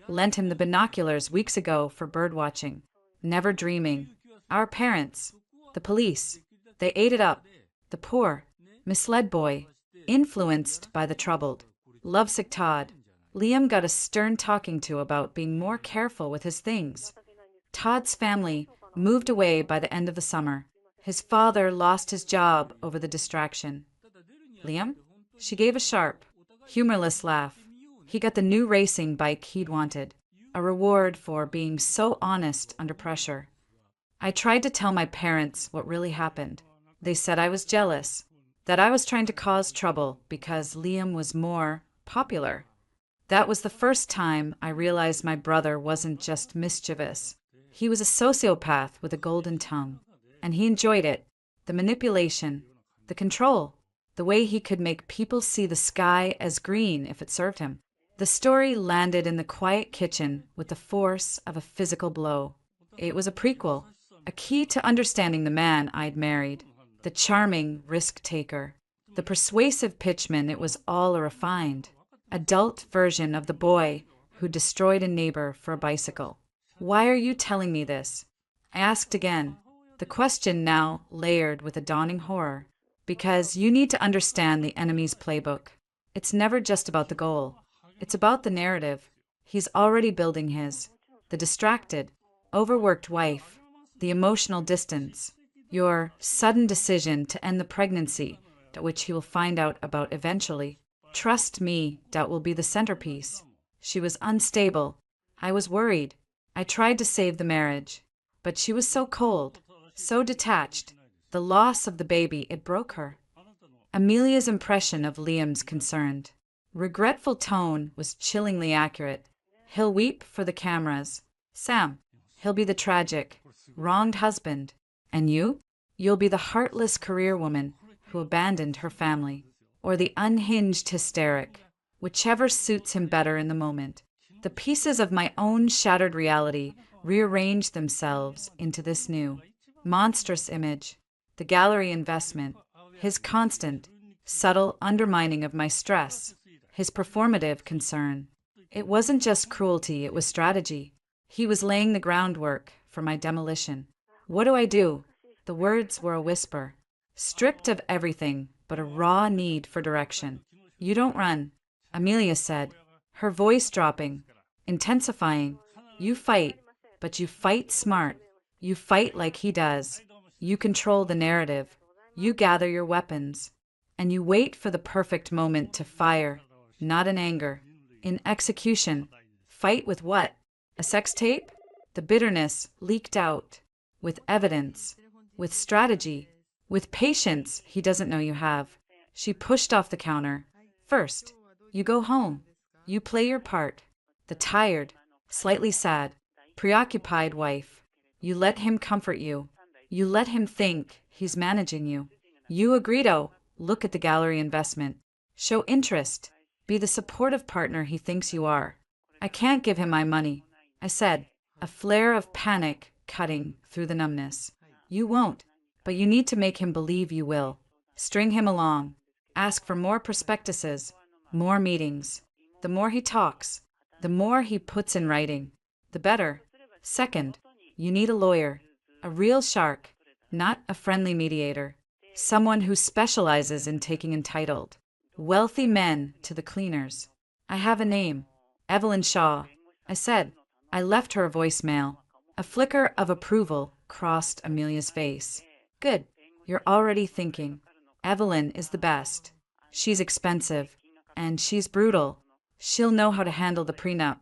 lent him the binoculars weeks ago for birdwatching, never dreaming. Our parents, the police, they ate it up. The poor, misled boy, influenced by the troubled, lovesick Todd. Liam got a stern talking to about being more careful with his things. Todd's family moved away by the end of the summer. His father lost his job over the distraction. Liam? She gave a sharp, humorless laugh. He got the new racing bike he'd wanted, a reward for being so honest under pressure. I tried to tell my parents what really happened. They said I was jealous, that I was trying to cause trouble because Liam was more popular. That was the first time I realized my brother wasn't just mischievous. He was a sociopath with a golden tongue, and he enjoyed it. The manipulation, the control, the way he could make people see the sky as green if it served him. The story landed in the quiet kitchen with the force of a physical blow. It was a prequel, a key to understanding the man I'd married, the charming risk-taker, the persuasive pitchman. It was all a refined, adult version of the boy who destroyed a neighbor for a bicycle. Why are you telling me this? I asked again, the question now layered with a dawning horror. Because you need to understand the enemy's playbook. It's never just about the goal. It's about the narrative. He's already building his. The distracted, overworked wife, the emotional distance, your sudden decision to end the pregnancy, which he will find out about eventually. Trust me, that will be the centerpiece. She was unstable. I was worried. I tried to save the marriage, but she was so cold, so detached. The loss of the baby, it broke her. Amelia's impression of Liam's concerned, regretful tone was chillingly accurate. He'll weep for the cameras. Sam, he'll be the tragic, wronged husband. And you? You'll be the heartless career woman who abandoned her family, or the unhinged hysteric, whichever suits him better in the moment. The pieces of my own shattered reality rearranged themselves into this new, monstrous image. The gallery investment, his constant, subtle undermining of my stress, his performative concern. It wasn't just cruelty, it was strategy. He was laying the groundwork for my demolition. What do I do? The words were a whisper, stripped of everything but a raw need for direction. You don't run, Amelia said, her voice dropping, intensifying. You fight, but you fight smart. You fight like he does. You control the narrative. You gather your weapons. And you wait for the perfect moment to fire, not in anger, in execution. Fight with what? A sex tape? The bitterness leaked out. With evidence. With strategy. With patience he doesn't know you have. She pushed off the counter. First, you go home. You play your part. The tired, slightly sad, preoccupied wife. You let him comfort you. You let him think he's managing you. You agree to look at the gallery investment. Show interest. Be the supportive partner he thinks you are. I can't give him my money, I said, a flare of panic cutting through the numbness. You won't, but you need to make him believe you will. String him along. Ask for more prospectuses, more meetings. The more he talks, the more he puts in writing, the better. Second, you need a lawyer, a real shark, not a friendly mediator, someone who specializes in taking entitled, wealthy men to the cleaners. I have a name, Evelyn Shaw, I said. I left her a voicemail. A flicker of approval crossed Amelia's face. Good, you're already thinking. Evelyn is the best. She's expensive, and she's brutal. She'll know how to handle the prenup,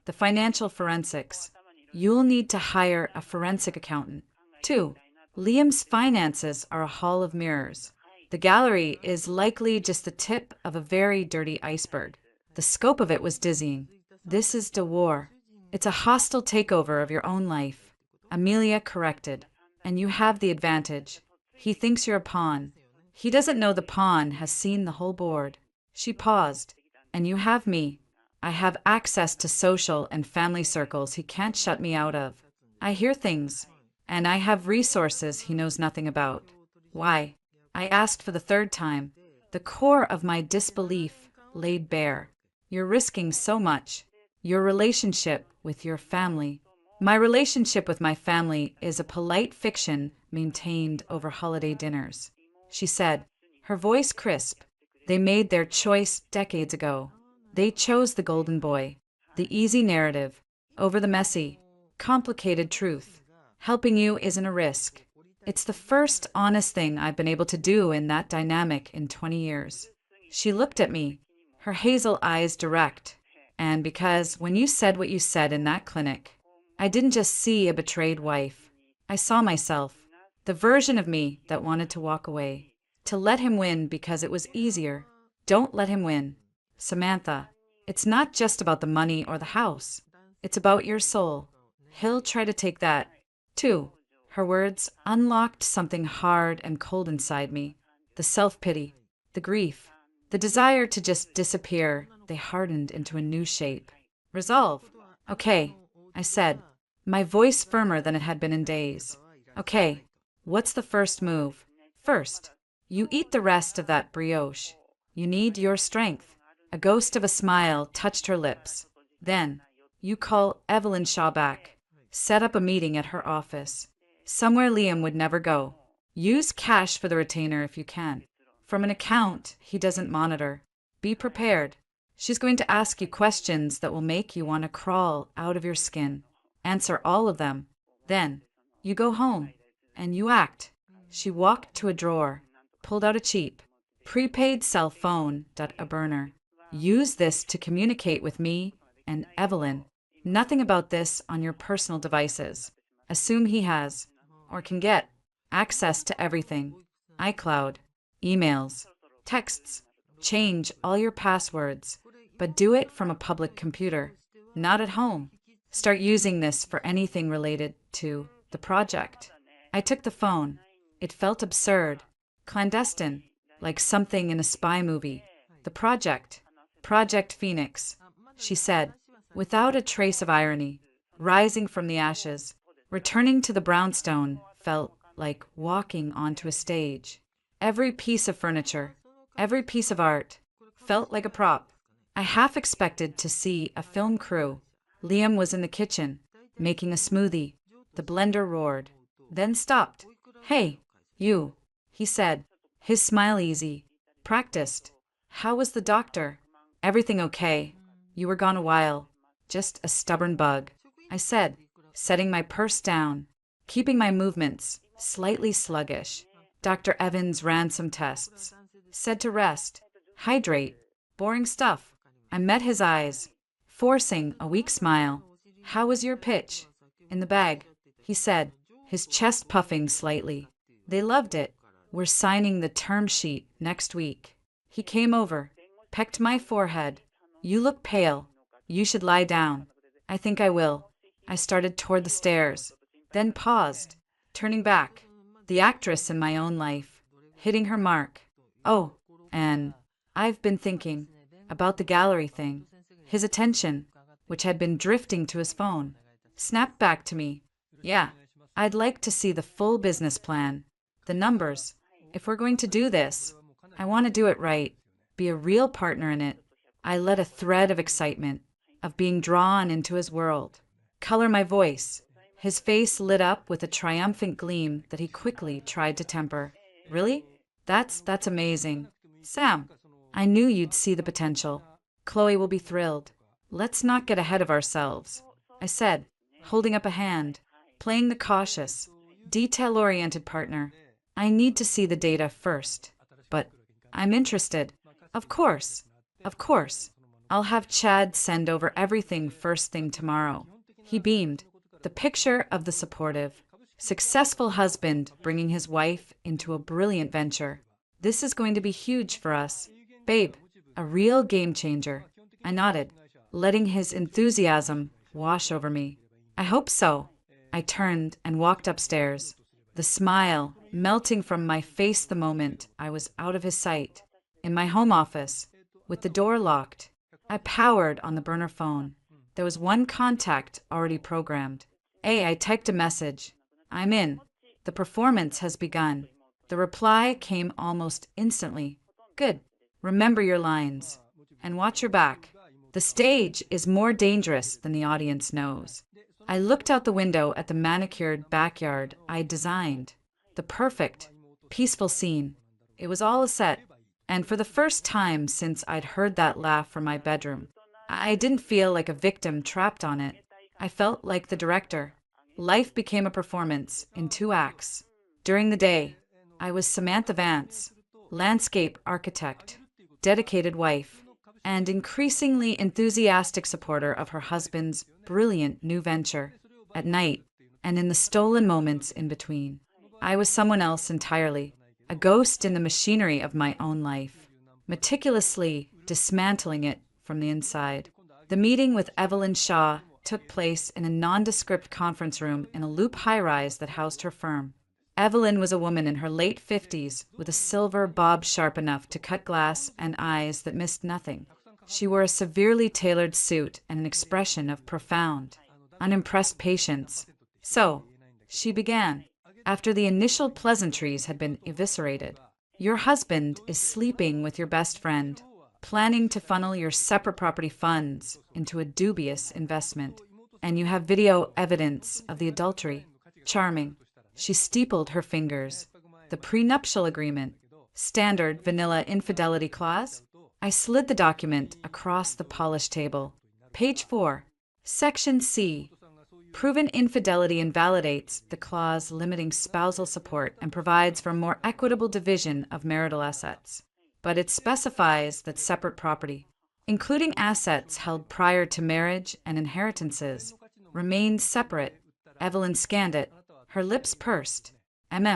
the financial forensics. You'll need to hire a forensic accountant. 2. Liam's finances are a hall of mirrors. The gallery is likely just the tip of a very dirty iceberg. The scope of it was dizzying. This is de war. It's a hostile takeover of your own life. Amelia corrected. And you have the advantage. He thinks you're a pawn. He doesn't know the pawn has seen the whole board. She paused. And you have me. I have access to social and family circles he can't shut me out of. I hear things, and I have resources he knows nothing about. Why? I asked for the third time. The core of my disbelief laid bare. You're risking so much. Your relationship with your family. My relationship with my family is a polite fiction maintained over holiday dinners, she said, her voice crisp. They made their choice decades ago. They chose the golden boy, the easy narrative, over the messy, complicated truth. Helping you isn't a risk. It's the first honest thing I've been able to do in that dynamic in 20 years. She looked at me, her hazel eyes direct. And because when you said what you said in that clinic, I didn't just see a betrayed wife. I saw myself, the version of me that wanted to walk away, to let him win because it was easier. Don't let him win. Samantha, it's not just about the money or the house. It's about your soul. He'll try to take that, too. Her words unlocked something hard and cold inside me. The self-pity, the grief, the desire to just disappear, they hardened into a new shape. Resolve. Okay, I said, my voice firmer than it had been in days. Okay, what's the first move? First, you eat the rest of that brioche. You need your strength. A ghost of a smile touched her lips. Then, you call Evelyn Shaw back. Set up a meeting at her office. Somewhere Liam would never go. Use cash for the retainer if you can. From an account he doesn't monitor. Be prepared. She's going to ask you questions that will make you want to crawl out of your skin. Answer all of them. Then, you go home, and you act. She walked to a drawer, pulled out a cheap, prepaid cell phone, a burner. Use this to communicate with me and Evelyn. Nothing about this on your personal devices. Assume he has, or can get, access to everything. iCloud, emails, texts. Change all your passwords, but do it from a public computer, not at home. Start using this for anything related to the project. I took the phone. It felt absurd, clandestine, like something in a spy movie. The project, Project Phoenix, she said, without a trace of irony, rising from the ashes. Returning to the brownstone felt like walking onto a stage. Every piece of furniture, every piece of art, felt like a prop. I half expected to see a film crew. Liam was in the kitchen, making a smoothie. The blender roared, then stopped. Hey, you, he said, his smile easy. Practiced. How was the doctor? Everything okay. You were gone a while. Just a stubborn bug, I said, setting my purse down, keeping my movements slightly sluggish. Dr. Evans ran some tests. Said to rest. Hydrate. Boring stuff. I met his eyes, forcing a weak smile. How was your pitch? In the bag, he said, his chest puffing slightly. They loved it. We're signing the term sheet next week. He came over, pecked my forehead. You look pale. You should lie down. I think I will. I started toward the stairs, then paused, turning back. The actress in my own life, hitting her mark. Oh, and I've been thinking about the gallery thing. His attention, which had been drifting to his phone, snapped back to me. Yeah, I'd like to see the full business plan, the numbers. If we're going to do this, I want to do it right, be a real partner in it. I let a thread of excitement, of being drawn into his world, color my voice. His face lit up with a triumphant gleam that he quickly tried to temper. Really? That's amazing. Sam, I knew you'd see the potential. Chloe will be thrilled. Let's not get ahead of ourselves, I said, holding up a hand, playing the cautious, detail-oriented partner. I need to see the data first, but I'm interested. Of course, of course. I'll have Chad send over everything first thing tomorrow. He beamed, the picture of the supportive, successful husband bringing his wife into a brilliant venture. This is going to be huge for us. Babe, a real game changer. I nodded, letting his enthusiasm wash over me. I hope so. I turned and walked upstairs, the smile melting from my face the moment I was out of his sight. In my home office, with the door locked, I powered on the burner phone. There was one contact already programmed. I typed a message. I'm in. The performance has begun. The reply came almost instantly. Good. Remember your lines. And watch your back. The stage is more dangerous than the audience knows. I looked out the window at the manicured backyard I'd designed. The perfect, peaceful scene. It was all a set. And for the first time since I'd heard that laugh from my bedroom, I didn't feel like a victim trapped on it. I felt like the director. Life became a performance in 2 acts. During the day, I was Samantha Vance, landscape architect, dedicated wife, and increasingly enthusiastic supporter of her husband's brilliant new venture. At night, and in the stolen moments in between, I was someone else entirely, a ghost in the machinery of my own life, meticulously dismantling it from the inside. The meeting with Evelyn Shaw took place in a nondescript conference room in a loop high-rise that housed her firm. Evelyn was a woman in her late 50s with a silver bob sharp enough to cut glass and eyes that missed nothing. She wore a severely tailored suit and an expression of profound, unimpressed patience. So, she began, after the initial pleasantries had been eviscerated. Your husband is sleeping with your best friend, planning to funnel your separate property funds into a dubious investment. And you have video evidence of the adultery. Charming. She steepled her fingers. The prenuptial agreement. Standard vanilla infidelity clause? I slid the document across the polished table. Page 4. Section C. Proven infidelity invalidates the clause limiting spousal support and provides for a more equitable division of marital assets. But it specifies that separate property, including assets held prior to marriage and inheritances, remain separate. Evelyn scanned it, her lips pursed.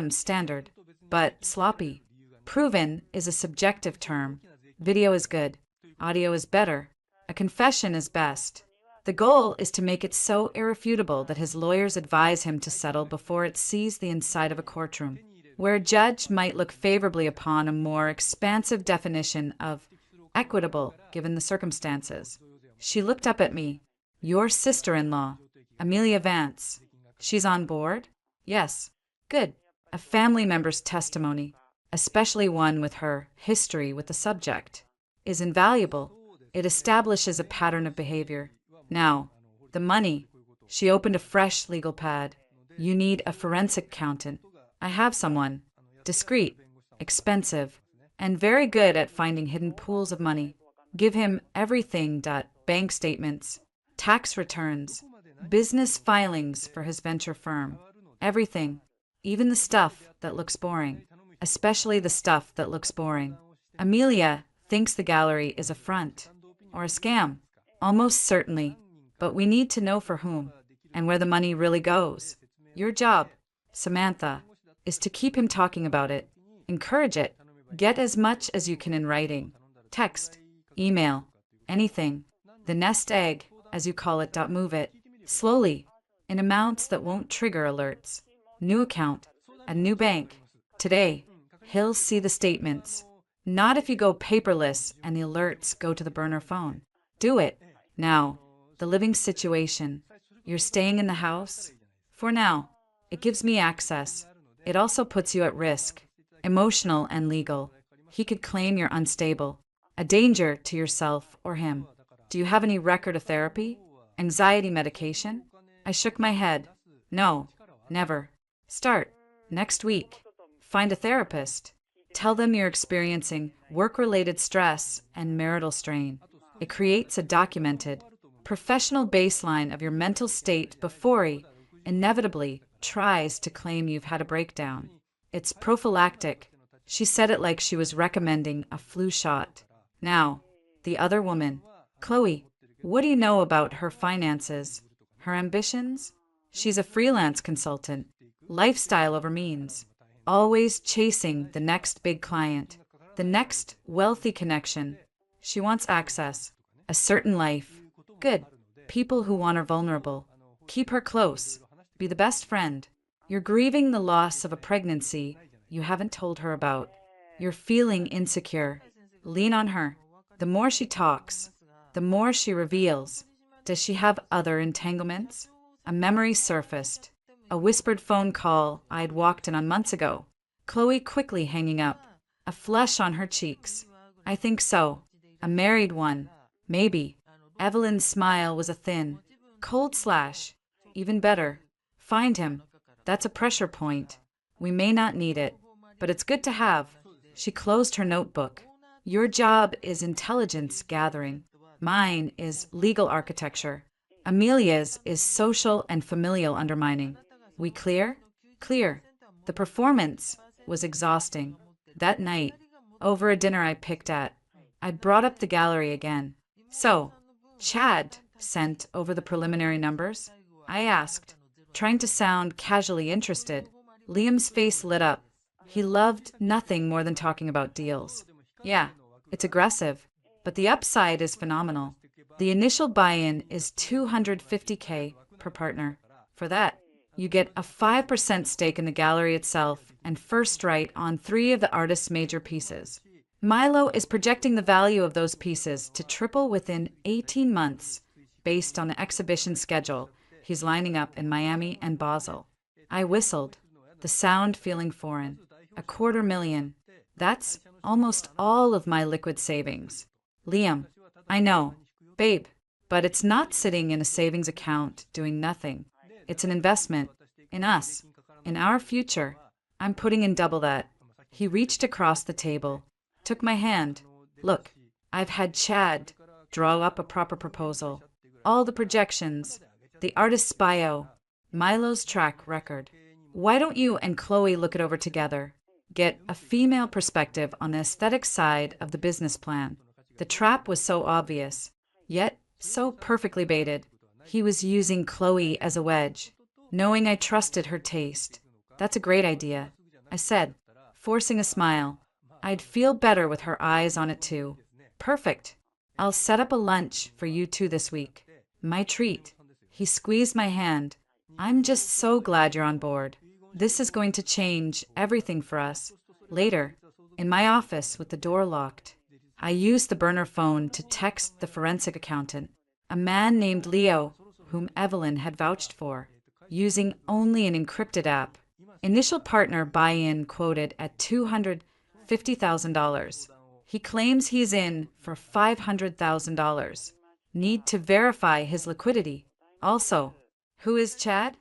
Standard, but sloppy. Proven is a subjective term. Video is good. Audio is better. A confession is best. The goal is to make it so irrefutable that his lawyers advise him to settle before it sees the inside of a courtroom, where a judge might look favorably upon a more expansive definition of equitable given the circumstances. She looked up at me. Your sister-in-law, Amelia Vance. She's on board? Yes. Good. A family member's testimony, especially one with her history with the subject, is invaluable. It establishes a pattern of behavior. Now, the money. She opened a fresh legal pad. You need a forensic accountant. I have someone. Discreet, expensive, and very good at finding hidden pools of money. Give him everything. Bank statements, tax returns, business filings for his venture firm. Everything. Even the stuff that looks boring. Especially the stuff that looks boring. Amelia thinks the gallery is a front. Or a scam. Almost certainly. But we need to know for whom. And where the money really goes. Your job, Samantha, is to keep him talking about it. Encourage it. Get as much as you can in writing. Text. Email. Anything. The nest egg, as you call it, move it slowly in amounts that won't trigger alerts. New account, a new bank. Today, he'll see the statements. Not if you go paperless and the alerts go to the burner phone. Do it. Now, the living situation. You're staying in the house? For now. It gives me access. It also puts you at risk, emotional and legal. He could claim you're unstable, a danger to yourself or him. Do you have any record of therapy? Anxiety medication? I shook my head. No, never. Start. Next week. Find a therapist. Tell them you're experiencing work-related stress and marital strain. It creates a documented, professional baseline of your mental state before he, inevitably, tries to claim you've had a breakdown. It's prophylactic. She said it like she was recommending a flu shot. Now, the other woman, Chloe, what do you know about her finances? Her ambitions? She's a freelance consultant, lifestyle over means, always chasing the next big client, the next wealthy connection. She wants access, a certain life. Good. People who want her vulnerable. Keep her close. Be the best friend. You're grieving the loss of a pregnancy you haven't told her about. You're feeling insecure. Lean on her. The more she talks, the more she reveals. Does she have other entanglements? A memory surfaced. A whispered phone call I'd walked in on months ago. Chloe quickly hanging up. A flush on her cheeks. I think so. A married one. Maybe. Evelyn's smile was a thin, cold slash. Even better. Find him. That's a pressure point. We may not need it, but it's good to have. She closed her notebook. Your job is intelligence gathering. Mine is legal architecture. Amelia's is social and familial undermining. We clear? Clear. The performance was exhausting. That night, over a dinner I picked at, I brought up the gallery again. So, Chad sent over the preliminary numbers? I asked, trying to sound casually interested. Liam's face lit up. He loved nothing more than talking about deals. Yeah, it's aggressive, but the upside is phenomenal. The initial buy-in is $250K per partner. For that, you get a 5% stake in the gallery itself and first right on 3 of the artist's major pieces. Milo is projecting the value of those pieces to triple within 18 months, based on the exhibition schedule he's lining up in Miami and Basel. I whistled, the sound feeling foreign. $250,000. That's almost all of my liquid savings. Liam, I know, babe, but it's not sitting in a savings account doing nothing. It's an investment in us, in our future. I'm putting in double that. He reached across the table, took my hand. Look, I've had Chad draw up a proper proposal. All the projections, the artist's bio, Milo's track record. Why don't you and Chloe look it over together? Get a female perspective on the aesthetic side of the business plan. The trap was so obvious, yet so perfectly baited. He was using Chloe as a wedge, knowing I trusted her taste. That's a great idea, I said, forcing a smile. I'd feel better with her eyes on it too. Perfect. I'll set up a lunch for you two this week. My treat. He squeezed my hand. I'm just so glad you're on board. This is going to change everything for us. Later, in my office with the door locked, I used the burner phone to text the forensic accountant, a man named Leo, whom Evelyn had vouched for, using only an encrypted app. Initial partner buy-in quoted at $250,000. He claims he's in for $500,000. Need to verify his liquidity. Also, who is Chad?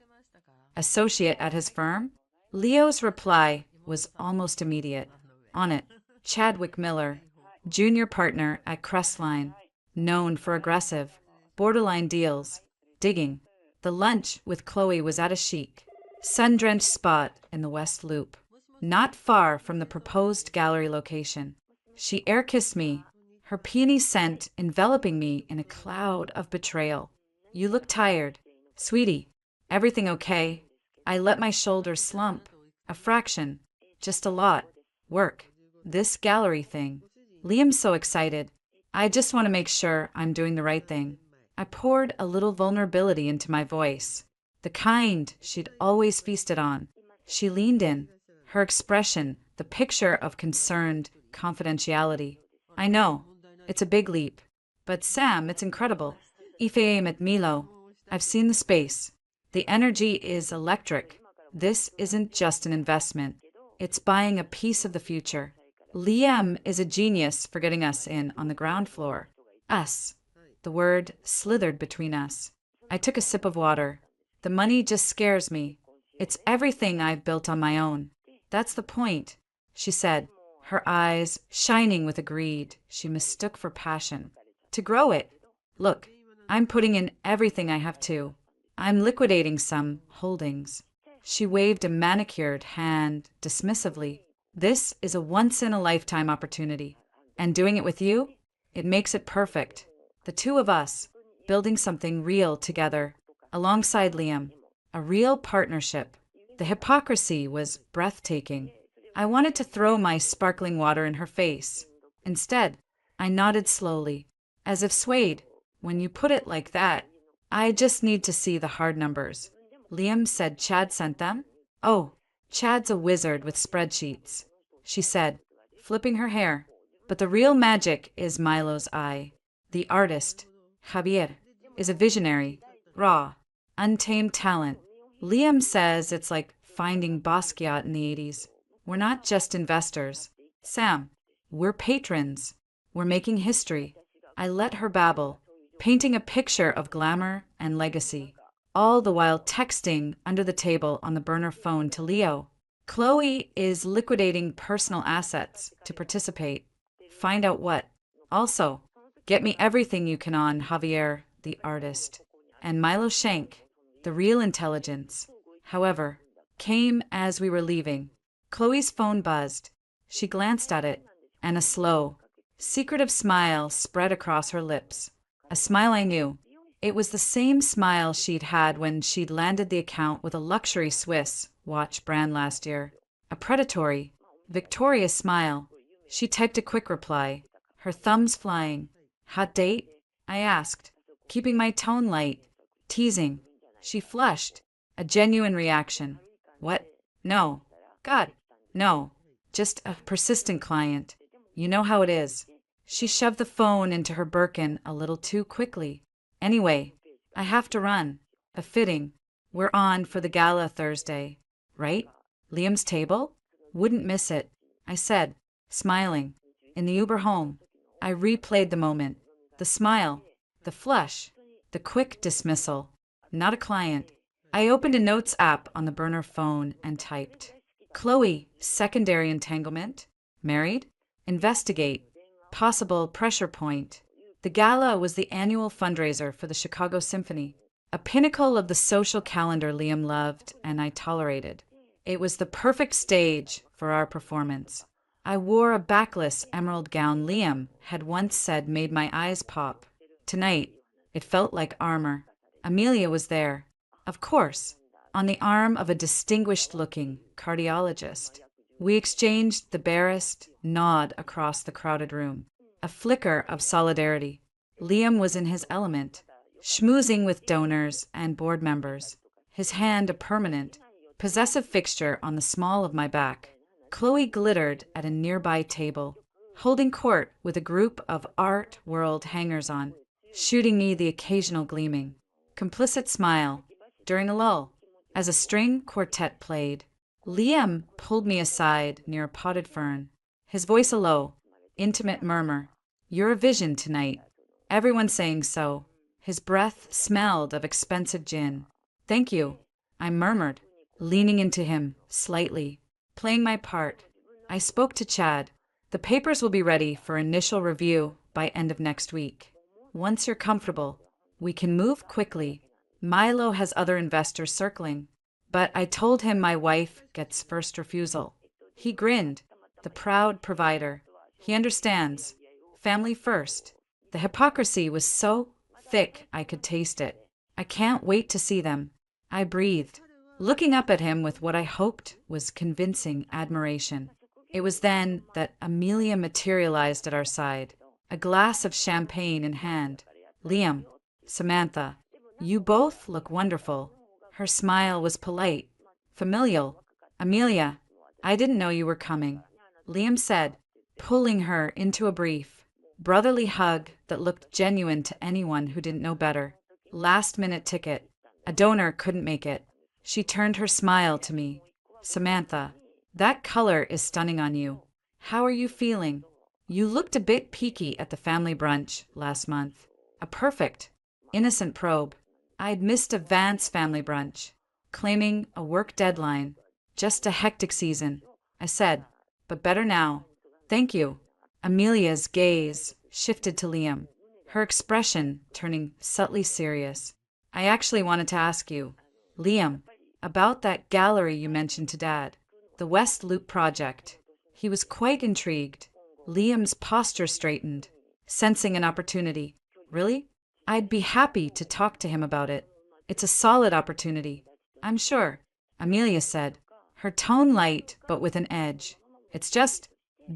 Associate at his firm? Leo's reply was almost immediate. On it, Chadwick Miller, junior partner at Crestline, known for aggressive, borderline deals, digging. The lunch with Chloe was at a chic, sun-drenched spot in the West Loop, not far from the proposed gallery location. She air-kissed me, her peony scent enveloping me in a cloud of betrayal. You look tired. Sweetie, everything okay? I let my shoulders slump. A fraction. Just a lot. Work. This gallery thing. Liam's so excited. I just want to make sure I'm doing the right thing. I poured a little vulnerability into my voice, the kind she'd always feasted on. She leaned in, her expression, the picture of concerned confidentiality. I know, it's a big leap. But Sam, it's incredible. Ife at Milo. I've seen the space. The energy is electric. This isn't just an investment. It's buying a piece of the future. Liam is a genius for getting us in on the ground floor. Us. The word slithered between us. I took a sip of water. The money just scares me. It's everything I've built on my own. That's the point, she said, her eyes shining with a greed she mistook for passion. To grow it. Look, I'm putting in everything I have too. I'm liquidating some holdings. She waved a manicured hand dismissively. This is a once-in-a-lifetime opportunity. And doing it with you, it makes it perfect. The two of us, building something real together, alongside Liam. A real partnership. The hypocrisy was breathtaking. I wanted to throw my sparkling water in her face. Instead, I nodded slowly, as if swayed. When you put it like that, I just need to see the hard numbers. Liam said Chad sent them? Oh, Chad's a wizard with spreadsheets, she said, flipping her hair. But the real magic is Milo's eye. The artist, Javier, is a visionary, raw, untamed talent. Liam says it's like finding Basquiat in the 80s. We're not just investors. Sam, we're patrons. We're making history. I let her babble, painting a picture of glamour and legacy, all the while texting under the table on the burner phone to Leo. Chloe is liquidating personal assets to participate. Find out what. Also, get me everything you can on Javier, the artist, and Milo Shank, the real intelligence. However, came as we were leaving. Chloe's phone buzzed. She glanced at it, and a slow, secretive smile spread across her lips. A smile I knew. It was the same smile she'd had when she'd landed the account with a luxury Swiss watch brand last year. A predatory, victorious smile. She typed a quick reply, her thumbs flying. Hot date? I asked, keeping my tone light, teasing. She flushed, a genuine reaction. What? No. God, no. Just a persistent client. You know how it is. She shoved the phone into her Birkin a little too quickly. Anyway, I have to run. A fitting. We're on for the gala Thursday, right? Liam's table? Wouldn't miss it, I said, smiling. In the Uber home, I replayed the moment. The smile, the flush, the quick dismissal. Not a client. I opened a notes app on the burner phone and typed. Chloe, secondary entanglement. Married? Investigate. Possible pressure point. The gala was the annual fundraiser for the Chicago Symphony, a pinnacle of the social calendar Liam loved and I tolerated. It was the perfect stage for our performance. I wore a backless emerald gown Liam had once said made my eyes pop. Tonight, it felt like armor. Amelia was there, of course, on the arm of a distinguished-looking cardiologist. We exchanged the barest nod across the crowded room. A flicker of solidarity. Liam was in his element, schmoozing with donors and board members, his hand a permanent, possessive fixture on the small of my back. Chloe glittered at a nearby table, holding court with a group of art world hangers-on, shooting me the occasional gleaming, complicit smile. During a lull, as a string quartet played, Liam pulled me aside near a potted fern, his voice a low, intimate murmur. You're a vision tonight. Everyone saying so. His breath smelled of expensive gin. Thank you, I murmured, leaning into him, slightly, playing my part. I spoke to Chad. The papers will be ready for initial review by end of next week. Once you're comfortable, we can move quickly. Milo has other investors circling, but I told him my wife gets first refusal. He grinned, the proud provider. He understands. Family first. The hypocrisy was so thick I could taste it. I can't wait to see them. I breathed, looking up at him with what I hoped was convincing admiration. It was then that Amelia materialized at our side, a glass of champagne in hand. Liam, Samantha, you both look wonderful. Her smile was polite, familial. Amelia, I didn't know you were coming, Liam said, pulling her into a brief, brotherly hug that looked genuine to anyone who didn't know better. Last-minute ticket. A donor couldn't make it. She turned her smile to me. Samantha, that color is stunning on you. How are you feeling? You looked a bit peaky at the family brunch last month. A perfect, innocent probe. I'd missed a Vance family brunch, claiming a work deadline. Just a hectic season, I said, but better now. Thank you. Amelia's gaze shifted to Liam, her expression turning subtly serious. I actually wanted to ask you, Liam, about that gallery you mentioned to Dad, the West Loop project. He was quite intrigued. Liam's posture straightened, sensing an opportunity. Really? I'd be happy to talk to him about it. It's a solid opportunity, I'm sure, Amelia said, her tone light but with an edge. It's just,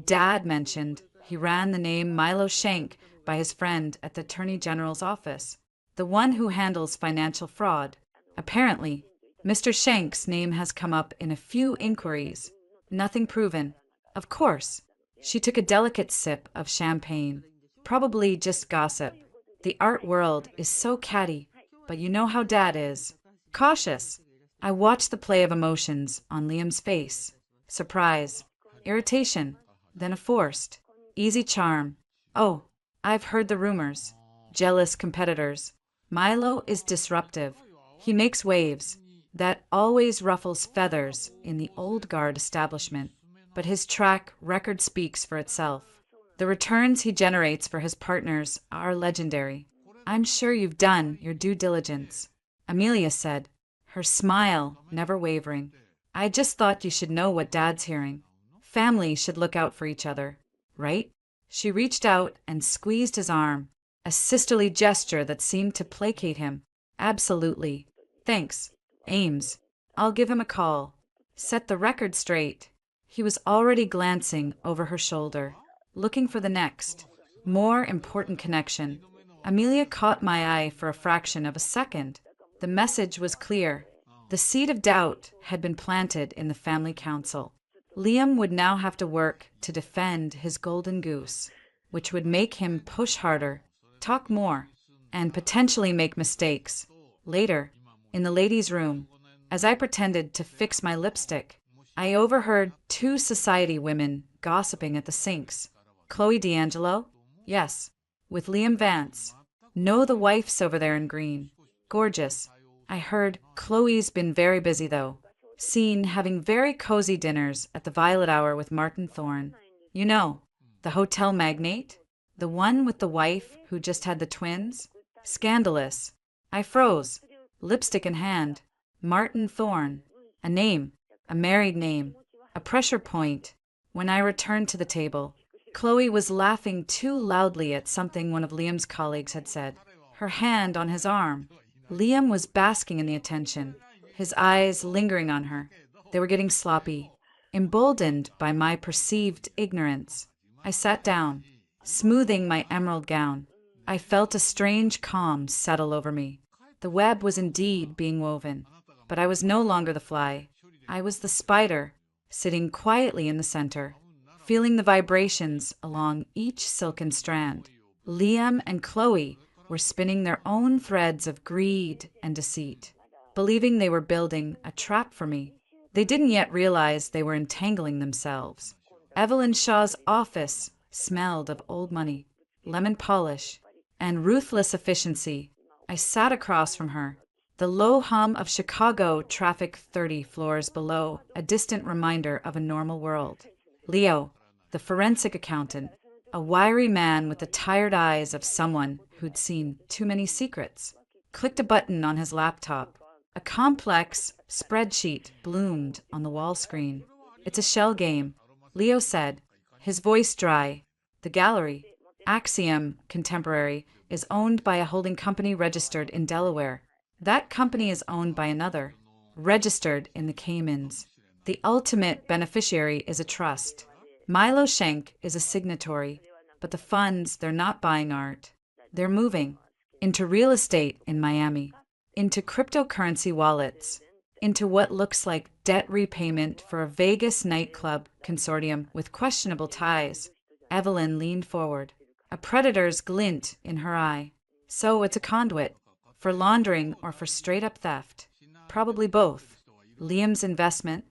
Dad mentioned he ran the name Milo Schenk by his friend at the Attorney General's office, the one who handles financial fraud. Apparently, Mr. Schenk's name has come up in a few inquiries. Nothing proven. Of course. She took a delicate sip of champagne. Probably just gossip. The art world is so catty, but you know how Dad is. Cautious. I watched the play of emotions on Liam's face. Surprise, irritation, then a forced, easy charm. Oh, I've heard the rumors. Jealous competitors. Milo is disruptive. He makes waves. That always ruffles feathers in the old guard establishment. But his track record speaks for itself. The returns he generates for his partners are legendary. I'm sure you've done your due diligence, Amelia said, her smile never wavering. I just thought you should know what Dad's hearing. Family should look out for each other, right? She reached out and squeezed his arm, a sisterly gesture that seemed to placate him. Absolutely. Thanks, Ames. I'll give him a call. Set the record straight. He was already glancing over her shoulder, looking for the next, more important connection. Amelia caught my eye for a fraction of a second. The message was clear. The seed of doubt had been planted in the family council. Liam would now have to work to defend his golden goose, which would make him push harder, talk more, and potentially make mistakes. Later, in the ladies' room, as I pretended to fix my lipstick, I overheard two society women gossiping at the sinks. Chloe D'Angelo? Yes. With Liam Vance. No, the wife's over there in green. Gorgeous. I heard Chloe's been very busy, though. Seen having very cozy dinners at the Violet Hour with Martin Thorne. You know, the hotel magnate? The one with the wife who just had the twins? Scandalous. I froze, lipstick in hand. Martin Thorne. A name. A married name. A pressure point. When I returned to the table, Chloe was laughing too loudly at something one of Liam's colleagues had said, her hand on his arm. Liam was basking in the attention, his eyes lingering on her. They were getting sloppy, emboldened by my perceived ignorance. I sat down, smoothing my emerald gown. I felt a strange calm settle over me. The web was indeed being woven, but I was no longer the fly. I was the spider, sitting quietly in the center, feeling the vibrations along each silken strand. Liam and Chloe were spinning their own threads of greed and deceit, believing they were building a trap for me. They didn't yet realize they were entangling themselves. Evelyn Shaw's office smelled of old money, lemon polish, and ruthless efficiency. I sat across from her, the low hum of Chicago traffic 30 floors below, a distant reminder of a normal world. Leo, the forensic accountant, a wiry man with the tired eyes of someone who'd seen too many secrets, clicked a button on his laptop. A complex spreadsheet bloomed on the wall screen. It's a shell game, Leo said, his voice dry. The gallery, Axiom Contemporary, is owned by a holding company registered in Delaware. That company is owned by another, registered in the Caymans. The ultimate beneficiary is a trust. Milo Schenk is a signatory, But the funds, they're not buying art. They're moving into real estate in Miami, into cryptocurrency wallets, into what looks like debt repayment for a Vegas nightclub consortium with questionable ties. Evelyn leaned forward, a predator's glint in her eye. So it's a conduit, for laundering or for straight-up theft. Probably both. Liam's investment,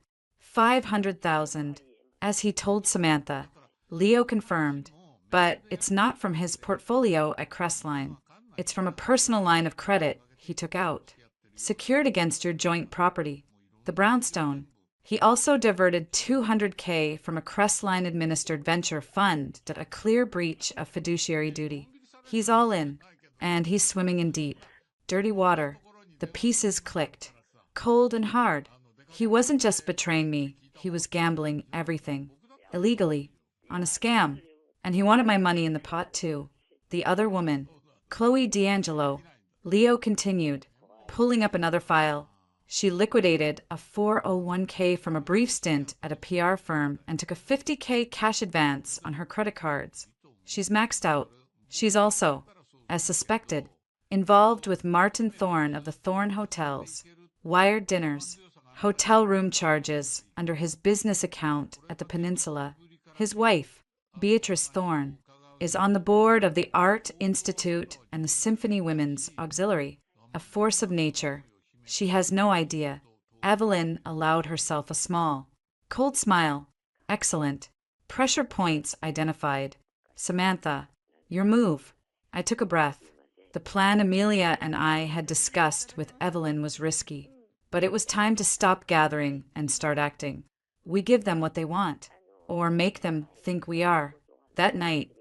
$500,000, as he told Samantha. Leo confirmed, but it's not from his portfolio at Crestline. It's from a personal line of credit he took out, secured against your joint property, the Brownstone. He also diverted $200K from a Crestline-administered venture fund that a clear breach of fiduciary duty. He's all in, and he's swimming in deep, dirty water. The pieces clicked, cold and hard. He wasn't just betraying me, he was gambling everything, illegally, on a scam. And he wanted my money in the pot too. The other woman, Chloe D'Angelo. Leo continued, pulling up another file. She liquidated a 401k from a brief stint at a PR firm and took a $50K cash advance on her credit cards. She's maxed out. She's also, as suspected, involved with Martin Thorne of the Thorne Hotels, wired dinners, hotel room charges under his business account at the Peninsula. His wife, Beatrice Thorne, is on the board of the Art Institute and the Symphony Women's Auxiliary, a force of nature. She has no idea. Evelyn allowed herself a small, cold smile. Excellent. Pressure points identified. Samantha, your move. I took a breath. The plan Amelia and I had discussed with Evelyn was risky, but it was time to stop gathering and start acting. We give them what they want, or make them think we are. That night,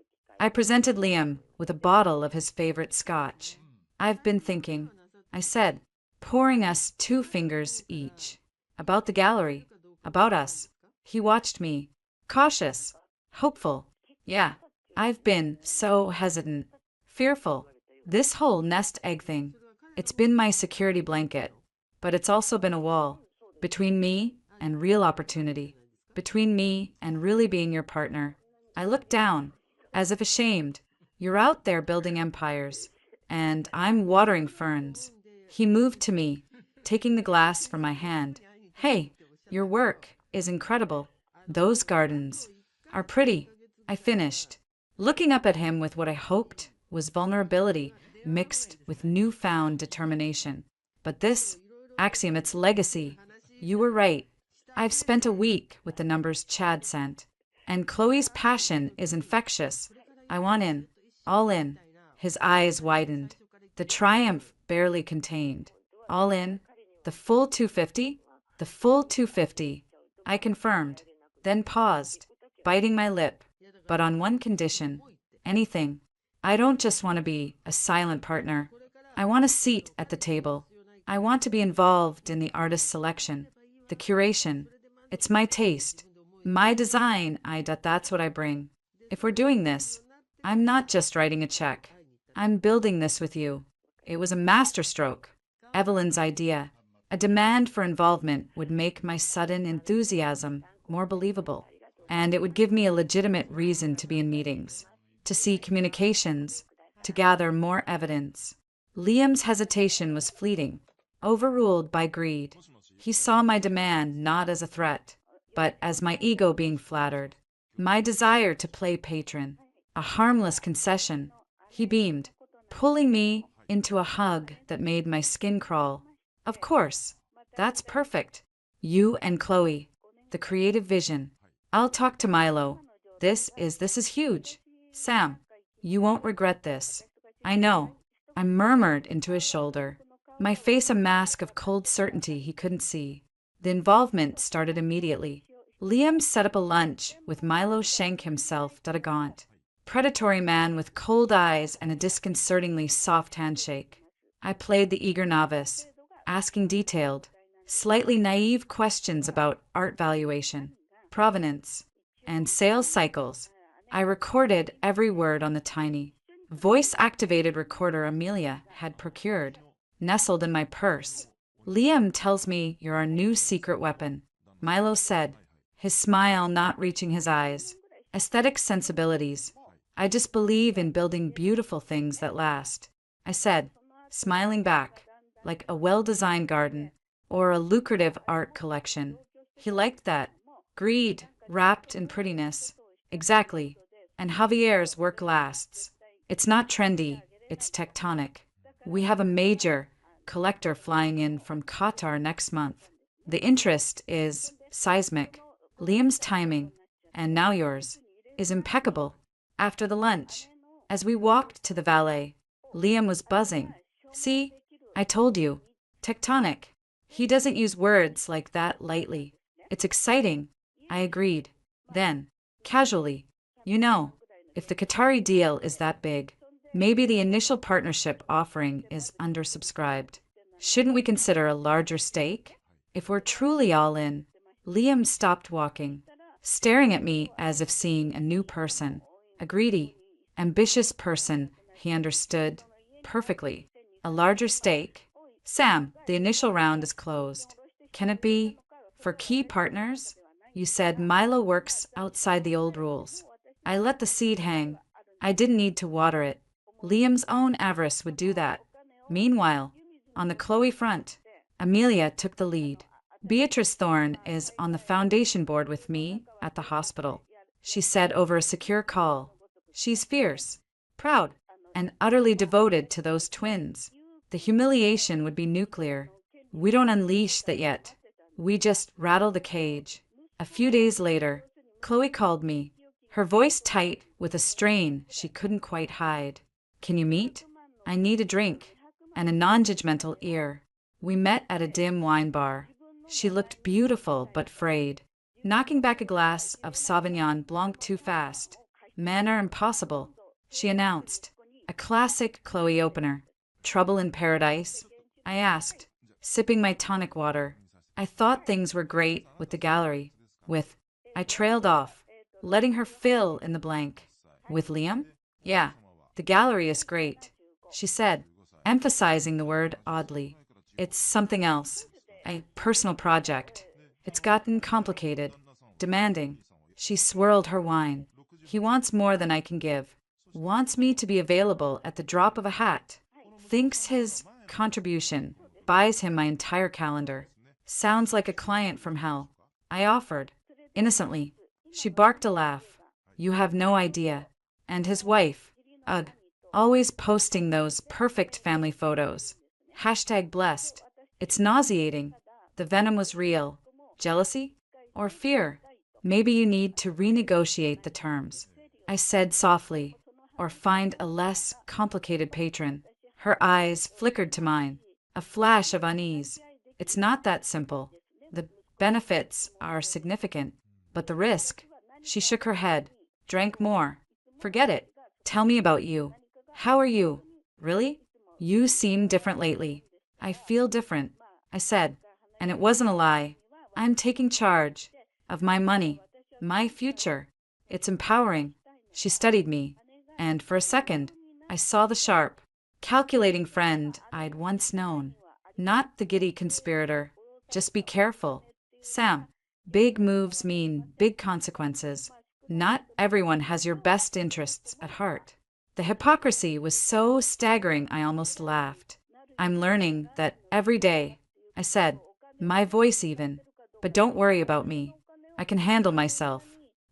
I presented Liam with a bottle of his favorite scotch. I've been thinking, I said, pouring us 2 fingers each. About the gallery, about us. He watched me, cautious, hopeful. Yeah, I've been so hesitant, fearful. This whole nest egg thing, it's been my security blanket, but it's also been a wall between me and real opportunity, between me and really being your partner. I looked down, as if ashamed. You're out there building empires, and I'm watering ferns. He moved to me, taking the glass from my hand. Hey, your work is incredible. Those gardens are pretty. I finished, looking up at him with what I hoped was vulnerability mixed with newfound determination. But this, Axiom, it's legacy. You were right. I've spent a week with the numbers Chad sent, and Chloe's passion is infectious. I want in, all in. His eyes widened, the triumph barely contained. All in? The full 250? The full 250. I confirmed, then paused, biting my lip, but on one condition. Anything. I don't just want to be a silent partner. I want a seat at the table. I want to be involved in the artist selection, the curation. It's my taste, my design. That's what I bring. If we're doing this, I'm not just writing a check. I'm building this with you. It was a masterstroke. Evelyn's idea. A demand for involvement would make my sudden enthusiasm more believable, and it would give me a legitimate reason to be in meetings, to see communications, to gather more evidence. Liam's hesitation was fleeting, overruled by greed. He saw my demand not as a threat, but as my ego being flattered, my desire to play patron, a harmless concession. He beamed, pulling me into a hug that made my skin crawl. Of course, that's perfect. You and Chloe, the creative vision. I'll talk to Milo. This is huge. Sam, you won't regret this. I know. I murmured into his shoulder, my face a mask of cold certainty he couldn't see. The involvement started immediately. Liam set up a lunch with Milo Schenk himself at a gaunt, predatory man with cold eyes and a disconcertingly soft handshake. I played the eager novice, asking detailed, slightly naive questions about art valuation, provenance, and sales cycles. I recorded every word on the tiny, voice-activated recorder Amelia had procured, nestled in my purse. Liam tells me you're our new secret weapon, Milo said, his smile not reaching his eyes. Aesthetic sensibilities. I just believe in building beautiful things that last, I said, smiling back, like a well-designed garden or a lucrative art collection. He liked that. Greed, wrapped in prettiness. Exactly. And Javier's work lasts. It's not trendy, it's tectonic. We have a major collector flying in from Qatar next month. The interest is seismic. Liam's timing, and now yours, is impeccable. After the lunch, as we walked to the valet, Liam was buzzing. See, I told you. Tectonic. He doesn't use words like that lightly. It's exciting. I agreed. Then, casually, if the Qatari deal is that big, maybe the initial partnership offering is undersubscribed. Shouldn't we consider a larger stake? If we're truly all in. Liam stopped walking, staring at me as if seeing a new person. A greedy, ambitious person, he understood perfectly. A larger stake. Sam, the initial round is closed. Can it be? For key partners? You said Milo works outside the old rules. I let the seed hang. I didn't need to water it. Liam's own avarice would do that. Meanwhile, on the Chloe front, Amelia took the lead. Beatrice Thorne is on the foundation board with me at the hospital, she said over a secure call. She's fierce, proud, and utterly devoted to those twins. The humiliation would be nuclear. We don't unleash that yet. We just rattle the cage. A few days later, Chloe called me, her voice tight with a strain she couldn't quite hide. Can you meet? I need a drink and a non-judgmental ear. We met at a dim wine bar. She looked beautiful but frayed, knocking back a glass of Sauvignon Blanc too fast. Manner impossible, she announced. A classic Chloe opener. Trouble in paradise? I asked, sipping my tonic water. I thought things were great with the gallery. I trailed off, letting her fill in the blank. With Liam? Yeah, the gallery is great, she said, emphasizing the word oddly. It's something else. A personal project. It's gotten complicated, demanding. She swirled her wine. He wants more than I can give. Wants me to be available at the drop of a hat. Thinks his contribution buys him my entire calendar. Sounds like a client from hell. I offered. Innocently. She barked a laugh. You have no idea. And his wife. Ugh. Always posting those perfect family photos. #blessed. It's nauseating. The venom was real. Jealousy? Or fear? Maybe you need to renegotiate the terms, I said softly, or find a less complicated patron. Her eyes flickered to mine, a flash of unease. It's not that simple. The benefits are significant, but the risk. She shook her head, drank more. Forget it. Tell me about you. How are you? Really? You seem different lately. I feel different, I said, and it wasn't a lie. I'm taking charge of my money, my future. It's empowering. She studied me, and for a second, I saw the sharp, calculating friend I'd once known. Not the giddy conspirator. Just be careful. Sam, big moves mean big consequences. Not everyone has your best interests at heart. The hypocrisy was so staggering I almost laughed. I'm learning that every day, I said, my voice even. But don't worry about me. I can handle myself.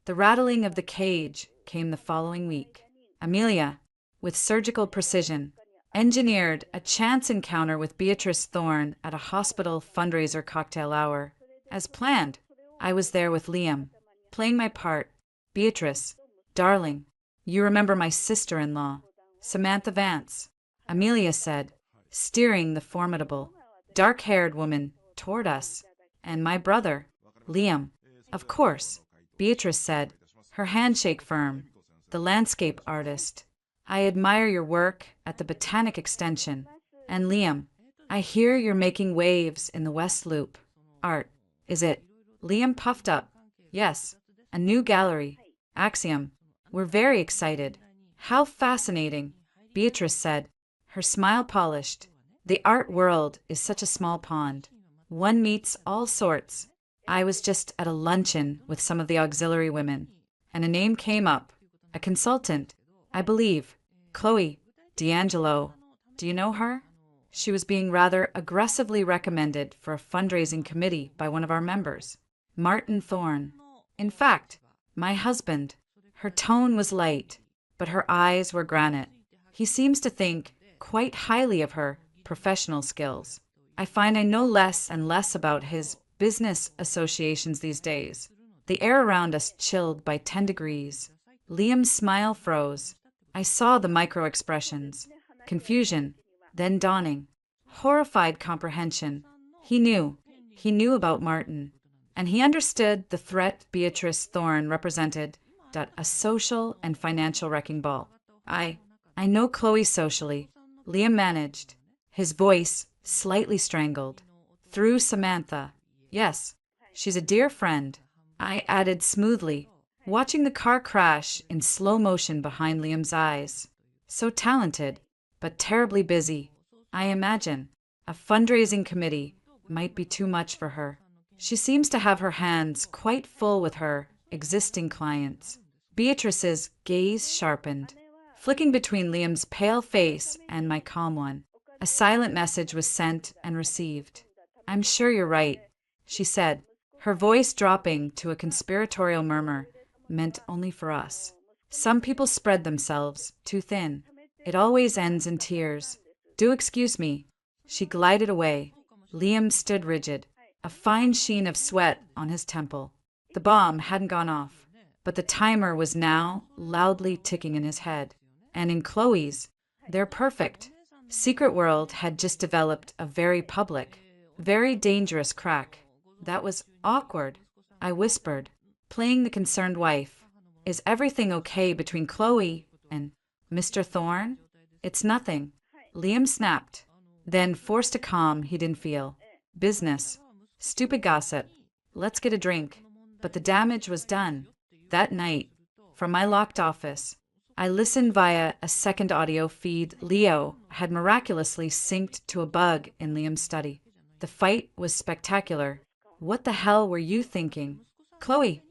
The rattling of the cage came the following week. Amelia, with surgical precision, engineered a chance encounter with Beatrice Thorne at a hospital fundraiser cocktail hour. As planned, I was there with Liam, playing my part. Beatrice, darling, you remember my sister-in-law, Samantha Vance, Amelia said, steering the formidable, dark-haired woman toward us. And my brother, Liam. Of course, Beatrice said, her handshake firm. The landscape artist. I admire your work at the Botanic Extension. And Liam, I hear you're making waves in the West Loop. Art, is it? Liam puffed up. Yes, a new gallery. Axiom. We're very excited. How fascinating, Beatrice said, her smile polished. The art world is such a small pond. One meets all sorts. I was just at a luncheon with some of the auxiliary women, and a name came up. A consultant. I believe. Chloe, D'Angelo. Do you know her? She was being rather aggressively recommended for a fundraising committee by one of our members, Martin Thorne. In fact, my husband. Her tone was light, but her eyes were granite. He seems to think quite highly of her professional skills. I find I know less and less about his business associations these days. The air around us chilled by 10 degrees. Liam's smile froze. I saw the micro expressions. Confusion, then dawning. Horrified comprehension. He knew. He knew about Martin. And he understood the threat Beatrice Thorne represented, that a social and financial wrecking ball. I know Chloe socially. Liam managed. His voice slightly strangled. Through Samantha. Yes, she's a dear friend. I added smoothly, watching the car crash in slow motion behind Liam's eyes. So talented, but terribly busy. I imagine a fundraising committee might be too much for her. She seems to have her hands quite full with her existing clients. Beatrice's gaze sharpened, flicking between Liam's pale face and my calm one. A silent message was sent and received. I'm sure you're right, she said, her voice dropping to a conspiratorial murmur meant only for us. Some people spread themselves too thin. It always ends in tears. Do excuse me. She glided away. Liam stood rigid, a fine sheen of sweat on his temple. The bomb hadn't gone off, but the timer was now loudly ticking in his head. And in Chloe's, they're perfect. Secret World had just developed a very public, very dangerous crack. That was awkward. I whispered, playing the concerned wife. Is everything okay between Chloe and Mr. Thorne? It's nothing. Liam snapped, then forced a calm he didn't feel. Business. Stupid gossip. Let's get a drink. But the damage was done. That night, from my locked office, I listened via a second audio feed Leo had miraculously synced to a bug in Liam's study. The fight was spectacular. What the hell were you thinking? Chloe.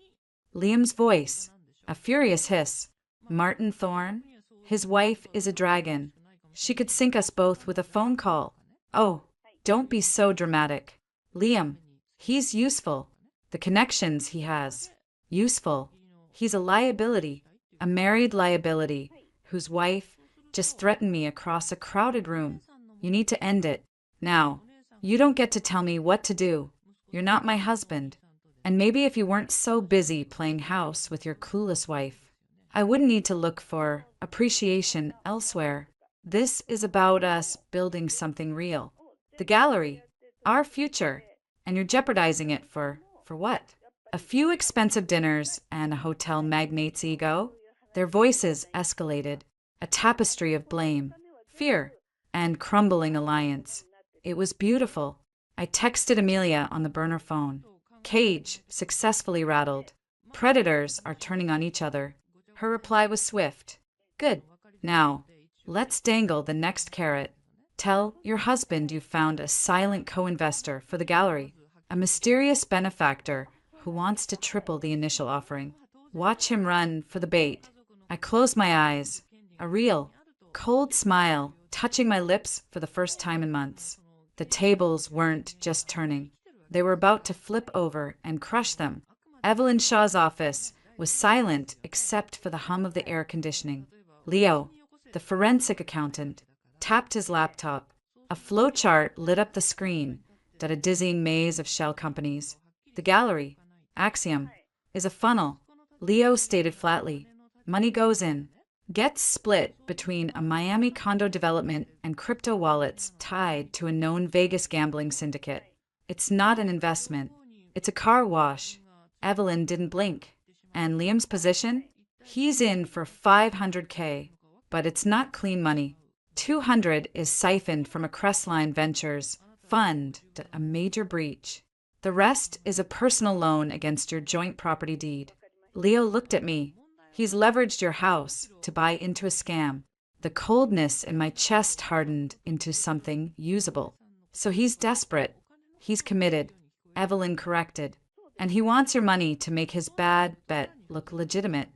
Liam's voice. A furious hiss. Martin Thorne. His wife is a dragon. She could sink us both with a phone call. Oh, don't be so dramatic. Liam. He's useful. The connections he has. Useful. He's a liability. A married liability, whose wife just threatened me across a crowded room. You need to end it. Now. You don't get to tell me what to do. You're not my husband. And maybe if you weren't so busy playing house with your clueless wife, I wouldn't need to look for appreciation elsewhere. This is about us building something real. The gallery. Our future. And you're jeopardizing it for what? A few expensive dinners and a hotel magnate's ego? Their voices escalated, a tapestry of blame, fear, and crumbling alliance. It was beautiful. I texted Amelia on the burner phone. Cage successfully rattled. Predators are turning on each other. Her reply was swift. Good. Now, let's dangle the next carrot. Tell your husband you found a silent co-investor for the gallery, a mysterious benefactor who wants to triple the initial offering. Watch him run for the bait. I closed my eyes, a real, cold smile touching my lips for the first time in months. The tables weren't just turning. They were about to flip over and crush them. Evelyn Shaw's office was silent except for the hum of the air conditioning. Leo, the forensic accountant, tapped his laptop. A flowchart lit up the screen, that a dizzying maze of shell companies. The gallery, Axiom, is a funnel. Leo stated flatly. Money goes in, gets split between a Miami condo development and crypto wallets tied to a known Vegas gambling syndicate. It's not an investment. It's a car wash. Evelyn didn't blink. And Liam's position? He's in for $500K. But it's not clean money. 200 is siphoned from a Crestline Ventures fund, a major breach. The rest is a personal loan against your joint property deed. Leo looked at me. He's leveraged your house to buy into a scam. The coldness in my chest hardened into something usable. So he's desperate. He's committed. Evelyn corrected. And he wants your money to make his bad bet look legitimate.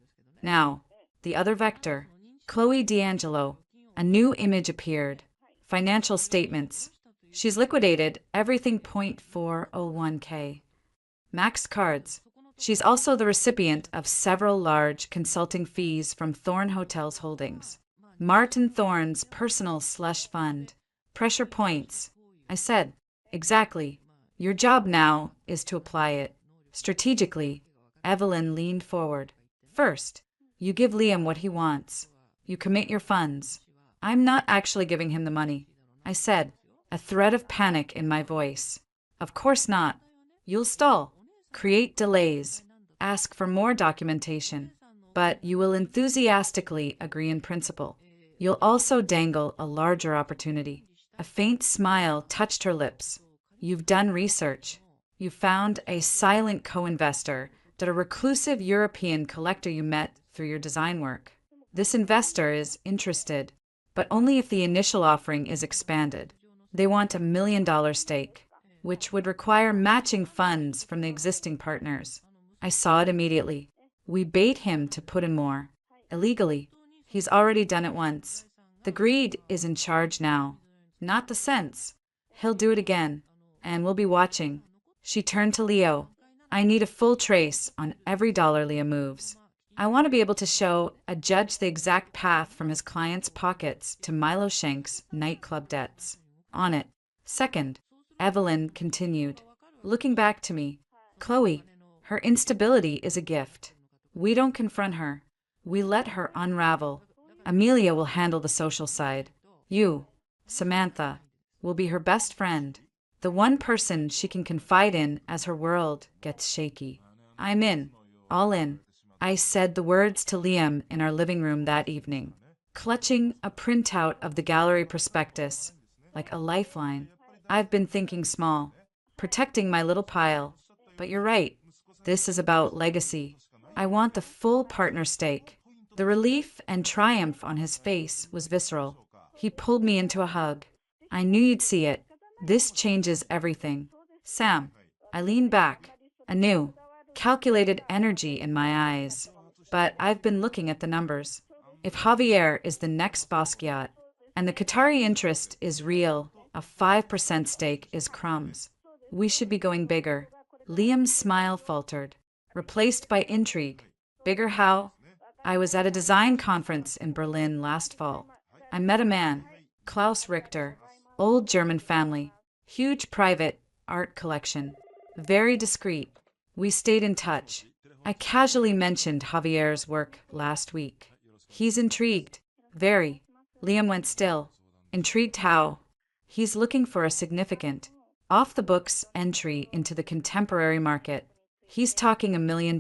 Now, the other vector. Chloe D'Angelo. A new image appeared. Financial statements. She's liquidated everything. 401k. Max cards. She's also the recipient of several large consulting fees from Thorn Hotels Holdings. Martin Thorn's personal slush fund. Pressure points. I said, exactly. Your job now is to apply it. Strategically, Evelyn leaned forward. First, you give Liam what he wants. You commit your funds. I'm not actually giving him the money, I said, a threat of panic in my voice. Of course not. You'll stall, create delays, ask for more documentation, but you will enthusiastically agree in principle. You'll also dangle a larger opportunity. A faint smile touched her lips. You've done research. You found a silent co-investor, that a reclusive European collector you met through your design work. This investor is interested, but only if the initial offering is expanded. They want $1 million stake, which would require matching funds from the existing partners. I saw it immediately. We bait him to put in more. Illegally. He's already done it once. The greed is in charge now, not the sense. He'll do it again, and we'll be watching. She turned to Leo. I need a full trace on every dollar Leo moves. I want to be able to show a judge the exact path from his client's pockets to Milo Shank's nightclub debts. On it. Second, Evelyn continued, looking back to me. Chloe, her instability is a gift. We don't confront her. We let her unravel. Amelia will handle the social side. You, Samantha, will be her best friend. The one person she can confide in as her world gets shaky. I'm in. All in. I said the words to Liam in our living room that evening, clutching a printout of the gallery prospectus, like a lifeline. I've been thinking small, protecting my little pile. But you're right. This is about legacy. I want the full partner stake. The relief and triumph on his face was visceral. He pulled me into a hug. I knew you'd see it. This changes everything. Sam. I leaned back, a new, calculated energy in my eyes. But I've been looking at the numbers. If Javier is the next Basquiat, and the Qatari interest is real, a 5% stake is crumbs. We should be going bigger. Liam's smile faltered, replaced by intrigue. Bigger how? I was at a design conference in Berlin last fall. I met a man, Klaus Richter, old German family, huge private art collection, very discreet. We stayed in touch. I casually mentioned Javier's work last week. He's intrigued. Very. Liam went still. Intrigued how? He's looking for a significant, off-the-books entry into the contemporary market. He's talking $1 million,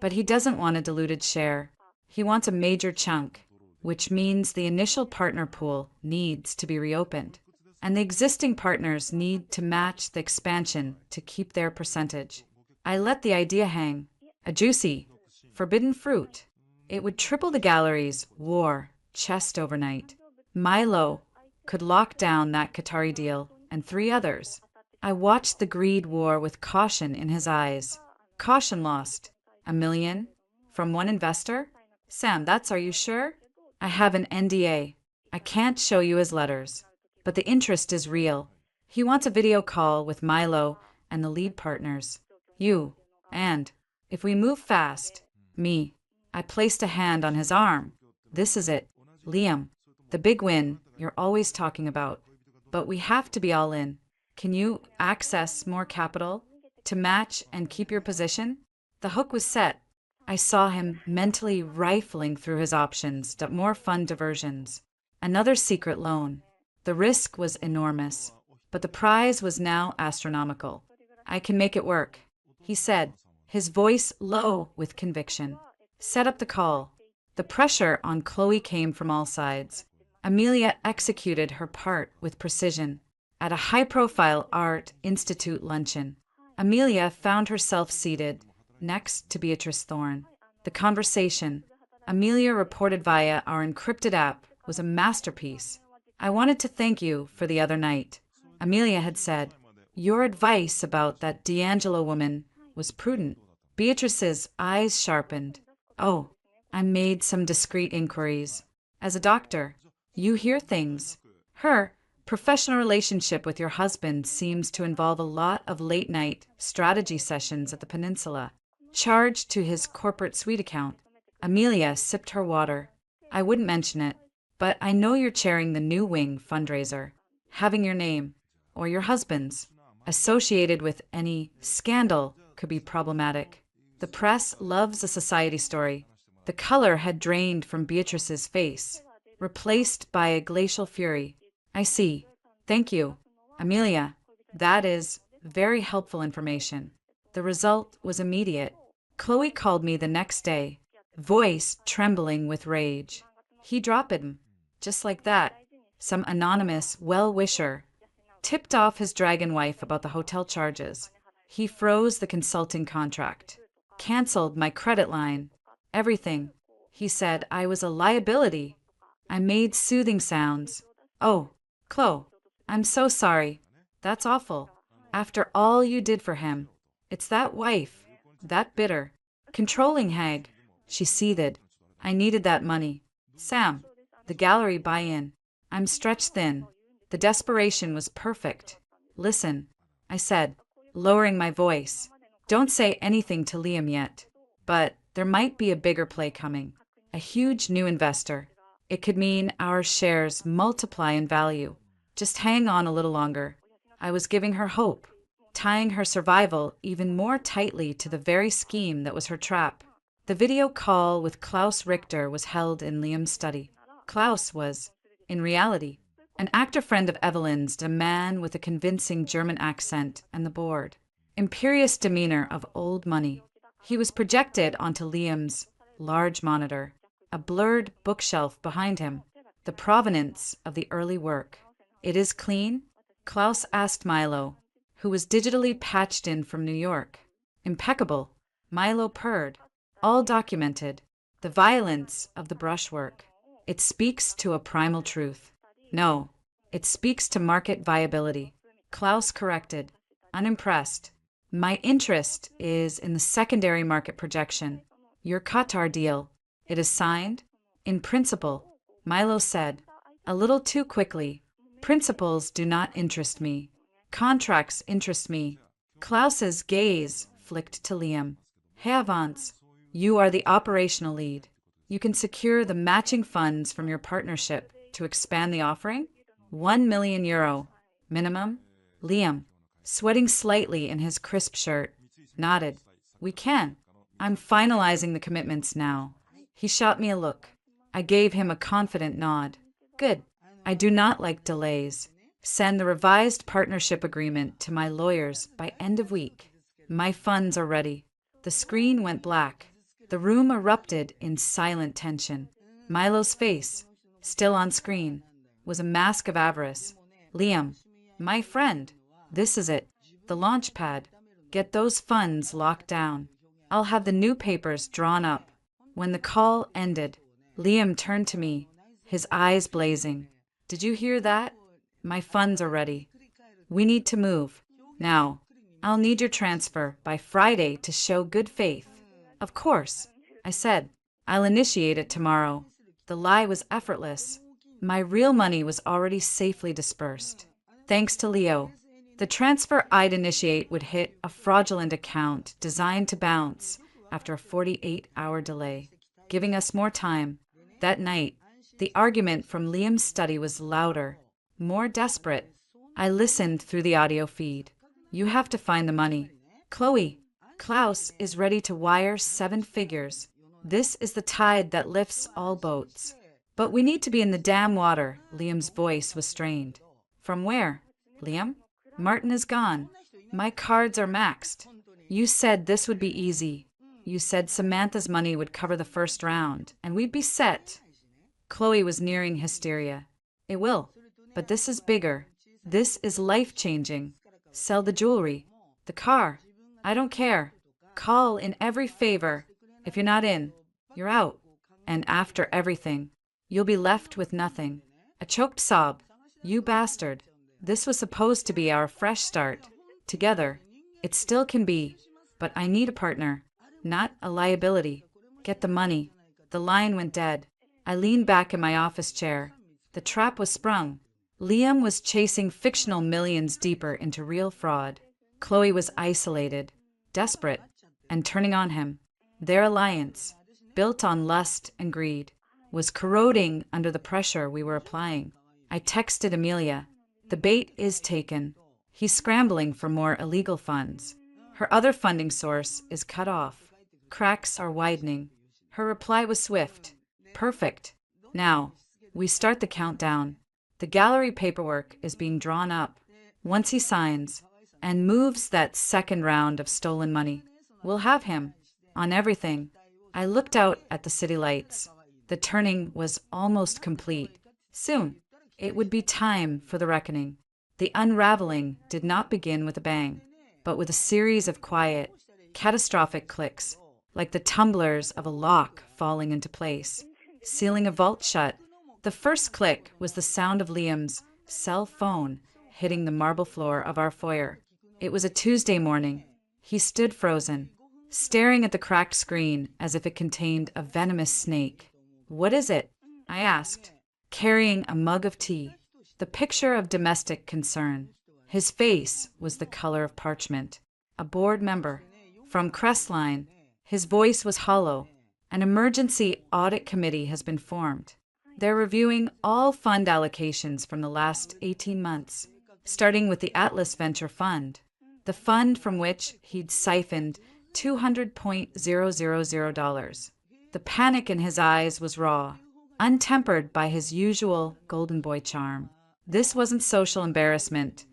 but he doesn't want a diluted share. He wants a major chunk, which means the initial partner pool needs to be reopened, and the existing partners need to match the expansion to keep their percentage. I let the idea hang. A juicy, forbidden fruit. It would triple the gallery's war chest overnight. Milo could lock down that Qatari deal and 3 others. I watched the greed war with caution in his eyes. Caution lost. $1 million? From one investor? Sam, are you sure? I have an NDA. I can't show you his letters. But the interest is real. He wants a video call with Milo and the lead partners. You. And, if we move fast, me. I placed a hand on his arm. This is it. Liam. The big win you're always talking about. But we have to be all in. Can you access more capital to match and keep your position? The hook was set. I saw him mentally rifling through his options to more fund diversions. Another secret loan. The risk was enormous, but the prize was now astronomical. I can make it work, he said, his voice low with conviction. Set up the call. The pressure on Chloe came from all sides. Amelia executed her part with precision. At a high-profile Art Institute luncheon, Amelia found herself seated next to Beatrice Thorn. The conversation, Amelia reported via our encrypted app, was a masterpiece. I wanted to thank you for the other night. Amelia had said, your advice about that D'Angelo woman was prudent. Beatrice's eyes sharpened. Oh, I made some discreet inquiries. As a doctor, you hear things. Her professional relationship with your husband seems to involve a lot of late-night strategy sessions at the peninsula, charged to his corporate suite account. Amelia sipped her water. I wouldn't mention it, but I know you're chairing the New Wing fundraiser. Having your name, or your husband's, associated with any scandal could be problematic. The press loves a society story. The color had drained from Beatrice's face, replaced by a glacial fury. I see. Thank you, Amelia. That is very helpful information. The result was immediate. Chloe called me the next day, voice trembling with rage. He dropped him, just like that. Some anonymous well-wisher tipped off his dragon wife about the hotel charges. He froze the consulting contract, canceled my credit line, everything. He said I was a liability. I made soothing sounds. Oh, Chloe, I'm so sorry. That's awful. After all you did for him. It's that wife, that bitter, controlling hag. She seethed. I needed that money. Sam, the gallery buy-in. I'm stretched thin. The desperation was perfect. Listen, I said, lowering my voice. Don't say anything to Liam yet. But there might be a bigger play coming. A huge new investor. It could mean our shares multiply in value. Just hang on a little longer. I was giving her hope, tying her survival even more tightly to the very scheme that was her trap. The video call with Klaus Richter was held in Liam's study. Klaus was, in reality, an actor friend of Evelyn's, a man with a convincing German accent and the bored, imperious demeanor of old money. He was projected onto Liam's large monitor, a blurred bookshelf behind him, the provenance of the early work. It is clean? Klaus asked Milo, who was digitally patched in from New York. Impeccable. Milo purred. All documented. The violence of the brushwork. It speaks to a primal truth. No, it speaks to market viability. Klaus corrected, unimpressed. My interest is in the secondary market projection. Your Qatar deal. It is signed? In principle, Milo said, a little too quickly. Principles do not interest me. Contracts interest me. Klaus's gaze flicked to Liam. Hey Avance, you are the operational lead. You can secure the matching funds from your partnership to expand the offering? €1 million. Minimum? Liam, sweating slightly in his crisp shirt, nodded. We can. I'm finalizing the commitments now. He shot me a look. I gave him a confident nod. Good. I do not like delays. Send the revised partnership agreement to my lawyers by end of week. My funds are ready. The screen went black. The room erupted in silent tension. Milo's face, still on screen, was a mask of avarice. Liam, my friend, this is it. The launch pad. Get those funds locked down. I'll have the new papers drawn up. When the call ended, Liam turned to me, his eyes blazing. Did you hear that? My funds are ready. We need to move. Now, I'll need your transfer by Friday to show good faith. Of course, I said. I'll initiate it tomorrow. The lie was effortless. My real money was already safely dispersed. Thanks to Leo. The transfer I'd initiate would hit a fraudulent account designed to bounce after a 48-hour delay, giving us more time. That night, the argument from Liam's study was louder, more desperate. I listened through the audio feed. You have to find the money. Chloe, Klaus is ready to wire 7 figures. This is the tide that lifts all boats. But we need to be in the damn water. Liam's voice was strained. From where? Liam? Martin is gone. My cards are maxed. You said this would be easy. You said Samantha's money would cover the first round, and we'd be set. Chloe was nearing hysteria. It will. But this is bigger. This is life-changing. Sell the jewelry. The car. I don't care. Call in every favor. If you're not in, you're out. And after everything, you'll be left with nothing. A choked sob. You bastard. This was supposed to be our fresh start. Together. It still can be. But I need a partner. Not a liability. Get the money. The line went dead. I leaned back in my office chair. The trap was sprung. Liam was chasing fictional millions deeper into real fraud. Chloe was isolated, desperate, and turning on him. Their alliance, built on lust and greed, was corroding under the pressure we were applying. I texted Amelia. The bait is taken. He's scrambling for more illegal funds. Her other funding source is cut off. Cracks are widening. Her reply was swift. Perfect. Now, we start the countdown. The gallery paperwork is being drawn up. Once he signs and moves that second round of stolen money, we'll have him on everything. I looked out at the city lights. The turning was almost complete. Soon, it would be time for the reckoning. The unraveling did not begin with a bang, but with a series of quiet, catastrophic clicks, like the tumblers of a lock falling into place, sealing a vault shut. The first click was the sound of Liam's cell phone hitting the marble floor of our foyer. It was a Tuesday morning. He stood frozen, staring at the cracked screen as if it contained a venomous snake. "What is it?" I asked, carrying a mug of tea, the picture of domestic concern. His face was the color of parchment. A board member. From Crestline, his voice was hollow. An emergency audit committee has been formed. They're reviewing all fund allocations from the last 18 months, starting with the Atlas Venture Fund, the fund from which he'd siphoned $200,000. The panic in his eyes was raw, untempered by his usual golden boy charm. This wasn't social embarrassment.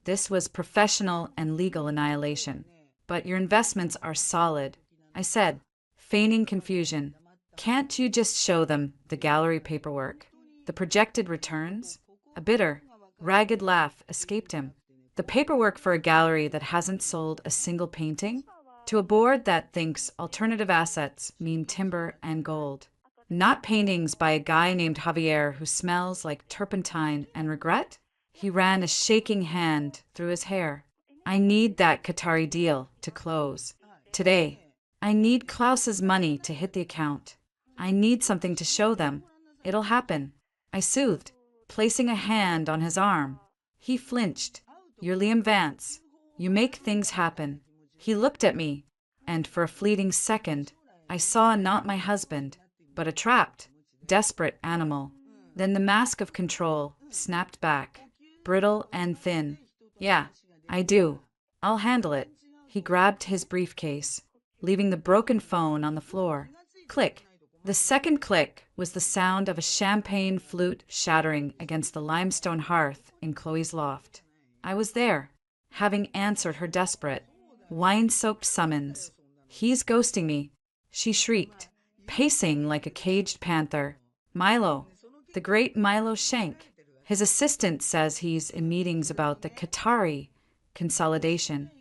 This was professional and legal annihilation. "But your investments are solid," I said, feigning confusion. "Can't you just show them the gallery paperwork? The projected returns?" A bitter, ragged laugh escaped him. "The paperwork for a gallery that hasn't sold a single painting? To a board that thinks alternative assets mean timber and gold. Not paintings by a guy named Javier who smells like turpentine and regret?" He ran a shaking hand through his hair. "I need that Qatari deal to close. Today. I need Klaus's money to hit the account. I need something to show them. It'll happen," I soothed, placing a hand on his arm. He flinched. "You're Liam Vance. You make things happen." He looked at me, and for a fleeting second, I saw not my husband, but a trapped, desperate animal. Then the mask of control snapped back, brittle and thin. "Yeah, I do. I'll handle it." He grabbed his briefcase, leaving the broken phone on the floor. Click. The second click was the sound of a champagne flute shattering against the limestone hearth in Chloe's loft. I was there, having answered her desperate, wine-soaked summons. "He's ghosting me," she shrieked, pacing like a caged panther. "Milo, the great Milo Schenk. His assistant says he's in meetings about the Qatari consolidation.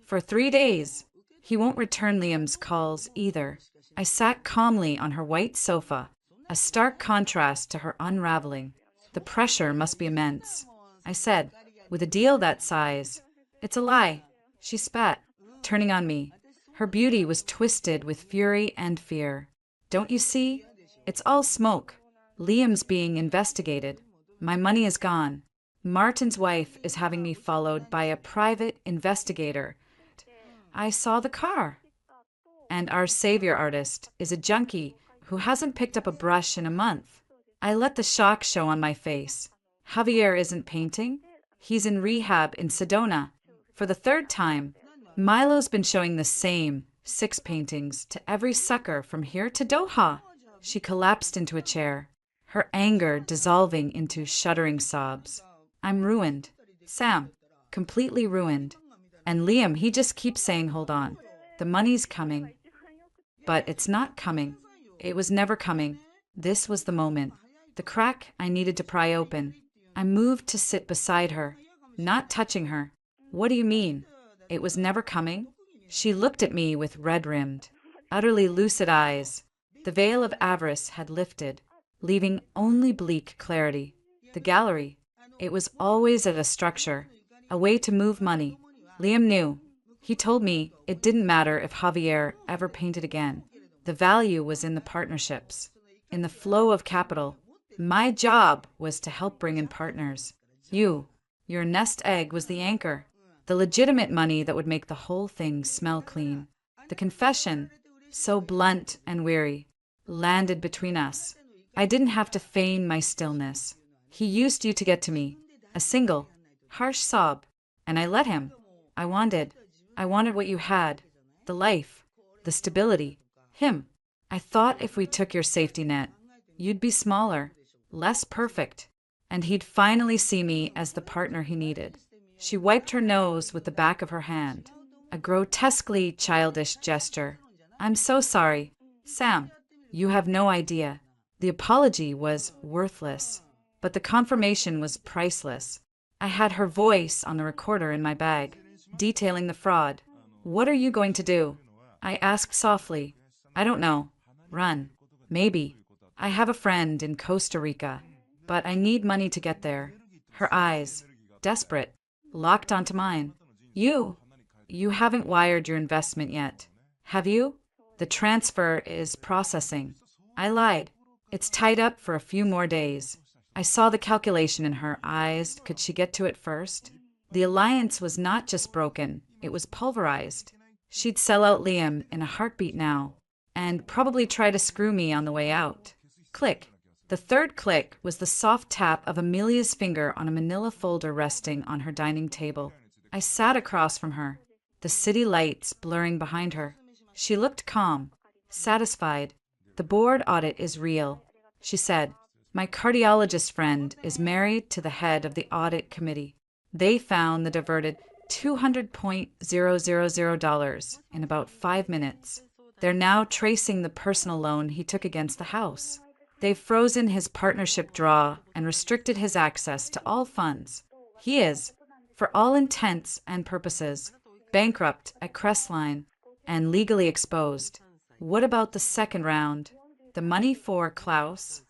For 3 days. He won't return Liam's calls either." I sat calmly on her white sofa, a stark contrast to her unraveling. "The pressure must be immense," I said, "with a deal that size." "It's a lie," she spat, turning on me. Her beauty was twisted with fury and fear. "Don't you see? It's all smoke. Liam's being investigated. My money is gone. Martin's wife is having me followed by a private investigator. I saw the car. And our savior artist is a junkie who hasn't picked up a brush in a month." I let the shock show on my face. "Javier isn't painting. He's in rehab in Sedona. For the 3rd time. Milo's been showing the same 6 paintings to every sucker from here to Doha." She collapsed into a chair, her anger dissolving into shuddering sobs. "I'm ruined, Sam, completely ruined. And Liam, he just keeps saying, 'Hold on. The money's coming.' But it's not coming. It was never coming. This was the moment. The crack I needed to pry open. I moved to sit beside her, not touching her. "What do you mean? It was never coming?" She looked at me with red-rimmed, utterly lucid eyes. The veil of avarice had lifted, leaving only bleak clarity. The gallery. It was always at a structure, a way to move money. Liam knew. He told me it didn't matter if Javier ever painted again. The value was in the partnerships, in the flow of capital. My job was to help bring in partners. Your nest egg was the anchor, the legitimate money that would make the whole thing smell clean. The confession, so blunt and weary, landed between us. I didn't have to feign my stillness. He used you to get to me, a single, harsh sob, and I let him. I wanted what you had, the life, the stability, him. I thought if we took your safety net, you'd be smaller, less perfect, and he'd finally see me as the partner he needed. She wiped her nose with the back of her hand, a grotesquely childish gesture. I'm so sorry, Sam. You have no idea. The apology was worthless, but the confirmation was priceless. I had her voice on the recorder in my bag, detailing the fraud. What are you going to do? I asked softly. I don't know. Run. Maybe. I have a friend in Costa Rica, but I need money to get there. Her eyes, desperate, locked onto mine. You haven't wired your investment yet, have you? The transfer is processing. I lied. It's tied up for a few more days. I saw the calculation in her eyes. Could she get to it first? The alliance was not just broken, it was pulverized. She'd sell out Liam in a heartbeat now, and probably try to screw me on the way out. Click. The third click was the soft tap of Amelia's finger on a manila folder resting on her dining table. I sat across from her, the city lights blurring behind her. She looked calm, satisfied. The board audit is real, she said. My cardiologist friend is married to the head of the audit committee. They found the diverted $200,000 in about 5 minutes. They're now tracing the personal loan he took against the house. They've frozen his partnership draw and restricted his access to all funds. He is, for all intents and purposes, bankrupt at Crestline and legally exposed. What about the second round? The money for Klaus?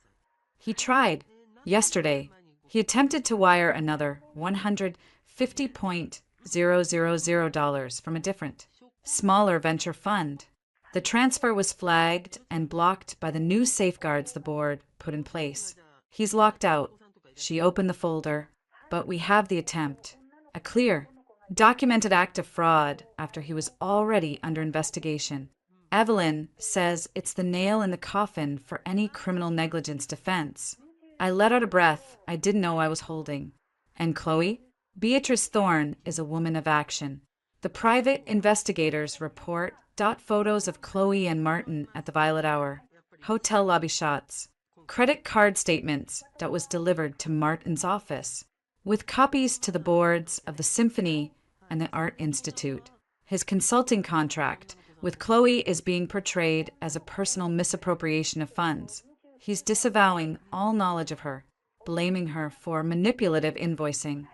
He tried. Yesterday, he attempted to wire another $150,000 from a different, smaller venture fund. The transfer was flagged and blocked by the new safeguards the board put in place. He's locked out. She opened the folder, but we have the attempt. A clear, documented act of fraud after he was already under investigation. Evelyn says it's the nail in the coffin for any criminal negligence defense. I let out a breath I didn't know I was holding. And Chloe? Beatrice Thorne is a woman of action. The private investigators report photos of Chloe and Martin at the Violet Hour, hotel lobby shots, credit card statements that was delivered to Martin's office, with copies to the boards of the Symphony and the Art Institute. His consulting contract with Chloe is being portrayed as a personal misappropriation of funds. He's disavowing all knowledge of her, blaming her for manipulative invoicing.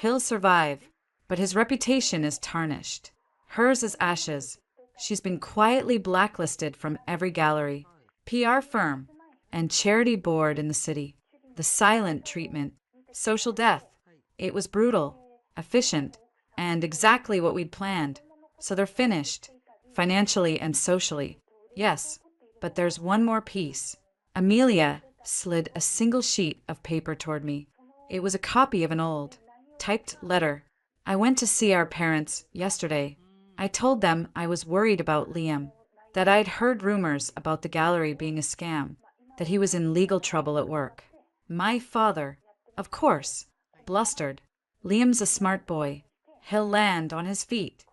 He'll survive, but his reputation is tarnished. Hers is ashes. She's been quietly blacklisted from every gallery, PR firm, and charity board in the city. The silent treatment, social death. It was brutal, efficient, and exactly what we'd planned. So they're finished, financially and socially. Yes, but there's one more piece. Amelia slid a single sheet of paper toward me. It was a copy of an old, typed letter. I went to see our parents yesterday. I told them I was worried about Liam, that I'd heard rumors about the gallery being a scam, that he was in legal trouble at work. My father, of course, blustered. Liam's a smart boy. He'll land on his feet.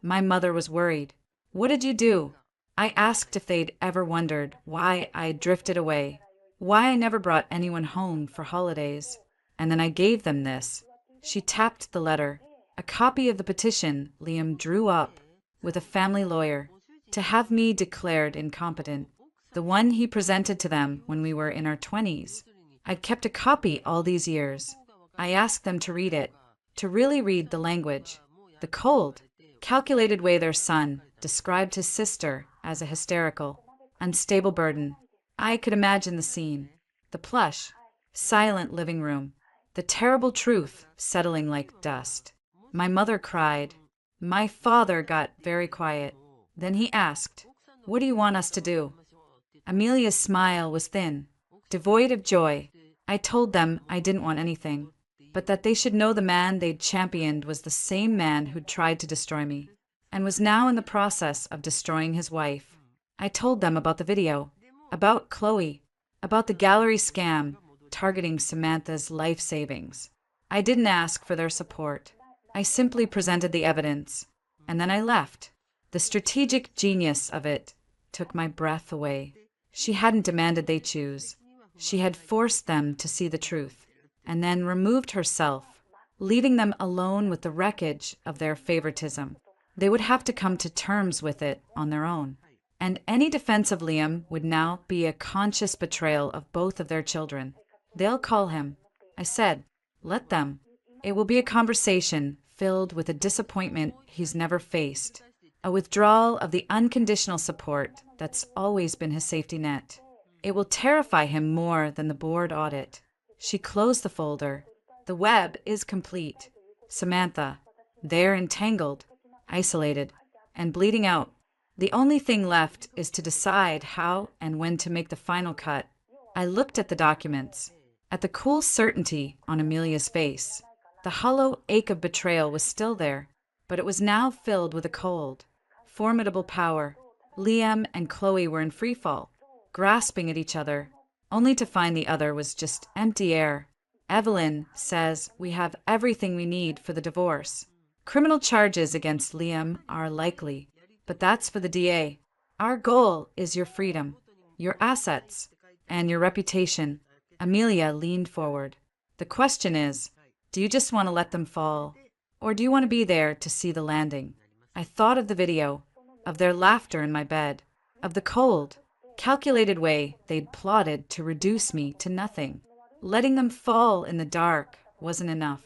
My mother was worried. What did you do? I asked if they'd ever wondered why I drifted away, why I never brought anyone home for holidays. And then I gave them this. She tapped the letter, a copy of the petition Liam drew up with a family lawyer to have me declared incompetent, the one he presented to them when we were in our 20s. I'd kept a copy all these years. I asked them to read it, to really read the language, the cold, calculated way their son described his sister as a hysterical, unstable burden. I could imagine the scene, the plush, silent living room, the terrible truth settling like dust. My mother cried. My father got very quiet. Then he asked, What do you want us to do? Amelia's smile was thin, devoid of joy. I told them I didn't want anything, but that they should know the man they'd championed was the same man who'd tried to destroy me, and was now in the process of destroying his wife. I told them about the video, about Chloe, about the gallery scam targeting Samantha's life savings. I didn't ask for their support. I simply presented the evidence, and then I left. The strategic genius of it took my breath away. She hadn't demanded they choose. She had forced them to see the truth, and then removed herself, leaving them alone with the wreckage of their favoritism. They would have to come to terms with it on their own. And any defense of Liam would now be a conscious betrayal of both of their children. They'll call him. I said, let them. It will be a conversation filled with a disappointment he's never faced, a withdrawal of the unconditional support that's always been his safety net. It will terrify him more than the board audit. She closed the folder. The web is complete. Samantha, they're entangled, isolated, and bleeding out. The only thing left is to decide how and when to make the final cut. I looked at the documents, at the cool certainty on Amelia's face. The hollow ache of betrayal was still there, but it was now filled with a cold, formidable power. Liam and Chloe were in freefall, grasping at each other, only to find the other was just empty air. Evelyn says we have everything we need for the divorce. Criminal charges against Liam are likely, but that's for the DA. Our goal is your freedom, your assets, and your reputation. Amelia leaned forward. The question is, do you just want to let them fall, or do you want to be there to see the landing? I thought of the video, of their laughter in my bed, of the cold, calculated way they'd plotted to reduce me to nothing. Letting them fall in the dark wasn't enough.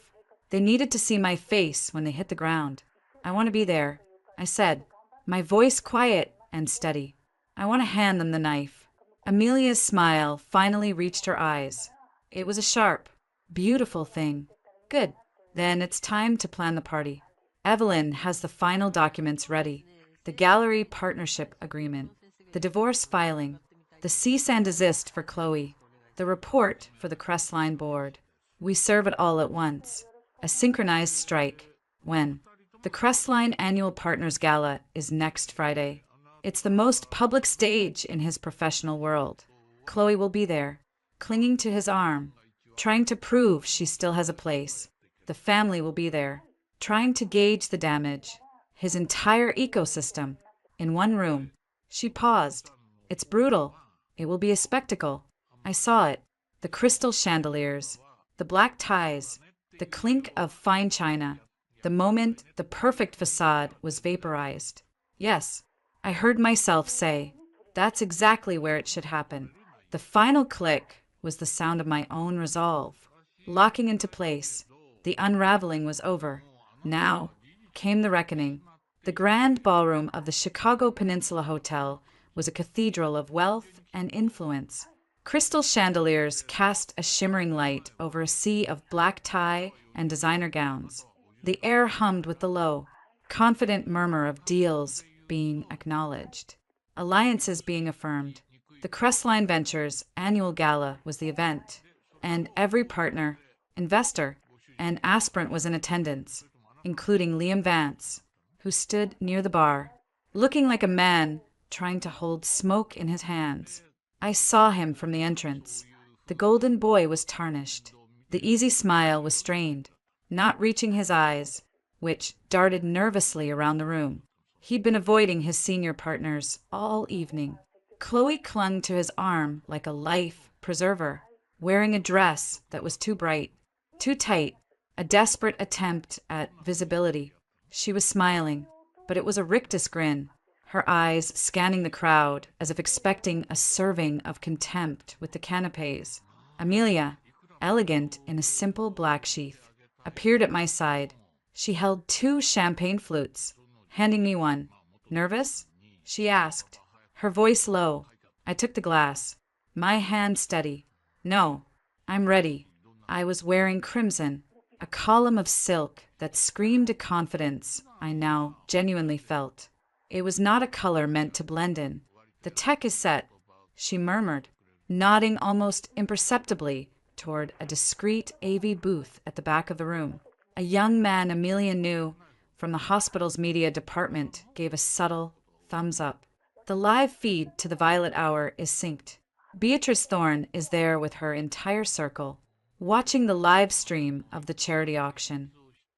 They needed to see my face when they hit the ground. I want to be there, I said, my voice quiet and steady. I want to hand them the knife. Amelia's smile finally reached her eyes. It was a sharp, beautiful thing. Good. Then it's time to plan the party. Evelyn has the final documents ready. The gallery partnership agreement, the divorce filing, the cease and desist for Chloe, the report for the Crestline board. We serve it all at once. A synchronized strike. When? The Crestline Annual Partners Gala is next Friday. It's the most public stage in his professional world. Chloe will be there, clinging to his arm, trying to prove she still has a place. The family will be there, trying to gauge the damage. His entire ecosystem, in one room. She paused. It's brutal. It will be a spectacle. I saw it. The crystal chandeliers, the black ties, the clink of fine china. The moment the perfect facade was vaporized. Yes, I heard myself say, that's exactly where it should happen. The final click was the sound of my own resolve. Locking into place, the unraveling was over. Now came the reckoning. The grand ballroom of the Chicago Peninsula Hotel was a cathedral of wealth and influence. Crystal chandeliers cast a shimmering light over a sea of black tie and designer gowns. The air hummed with the low, confident murmur of deals being acknowledged, alliances being affirmed. The Crestline Ventures annual gala was the event, and every partner, investor, and aspirant was in attendance, including Liam Vance, who stood near the bar, looking like a man trying to hold smoke in his hands. I saw him from the entrance. The golden boy was tarnished. The easy smile was strained, not reaching his eyes, which darted nervously around the room. He'd been avoiding his senior partners all evening. Chloe clung to his arm like a life preserver, wearing a dress that was too bright, too tight, a desperate attempt at visibility. She was smiling, but it was a rictus grin, her eyes scanning the crowd as if expecting a serving of contempt with the canapes. Amelia, elegant in a simple black sheath, appeared at my side. She held 2 champagne flutes, handing me one. Nervous? She asked, her voice low. I took the glass, my hand steady. No, I'm ready. I was wearing crimson, a column of silk that screamed a confidence I now genuinely felt. It was not a color meant to blend in. The tech is set, she murmured, nodding almost imperceptibly toward a discreet AV booth at the back of the room. A young man Amelia knew from the hospital's media department gave a subtle thumbs up. The live feed to the Violet Hour is synced. Beatrice Thorne is there with her entire circle, watching the live stream of the charity auction.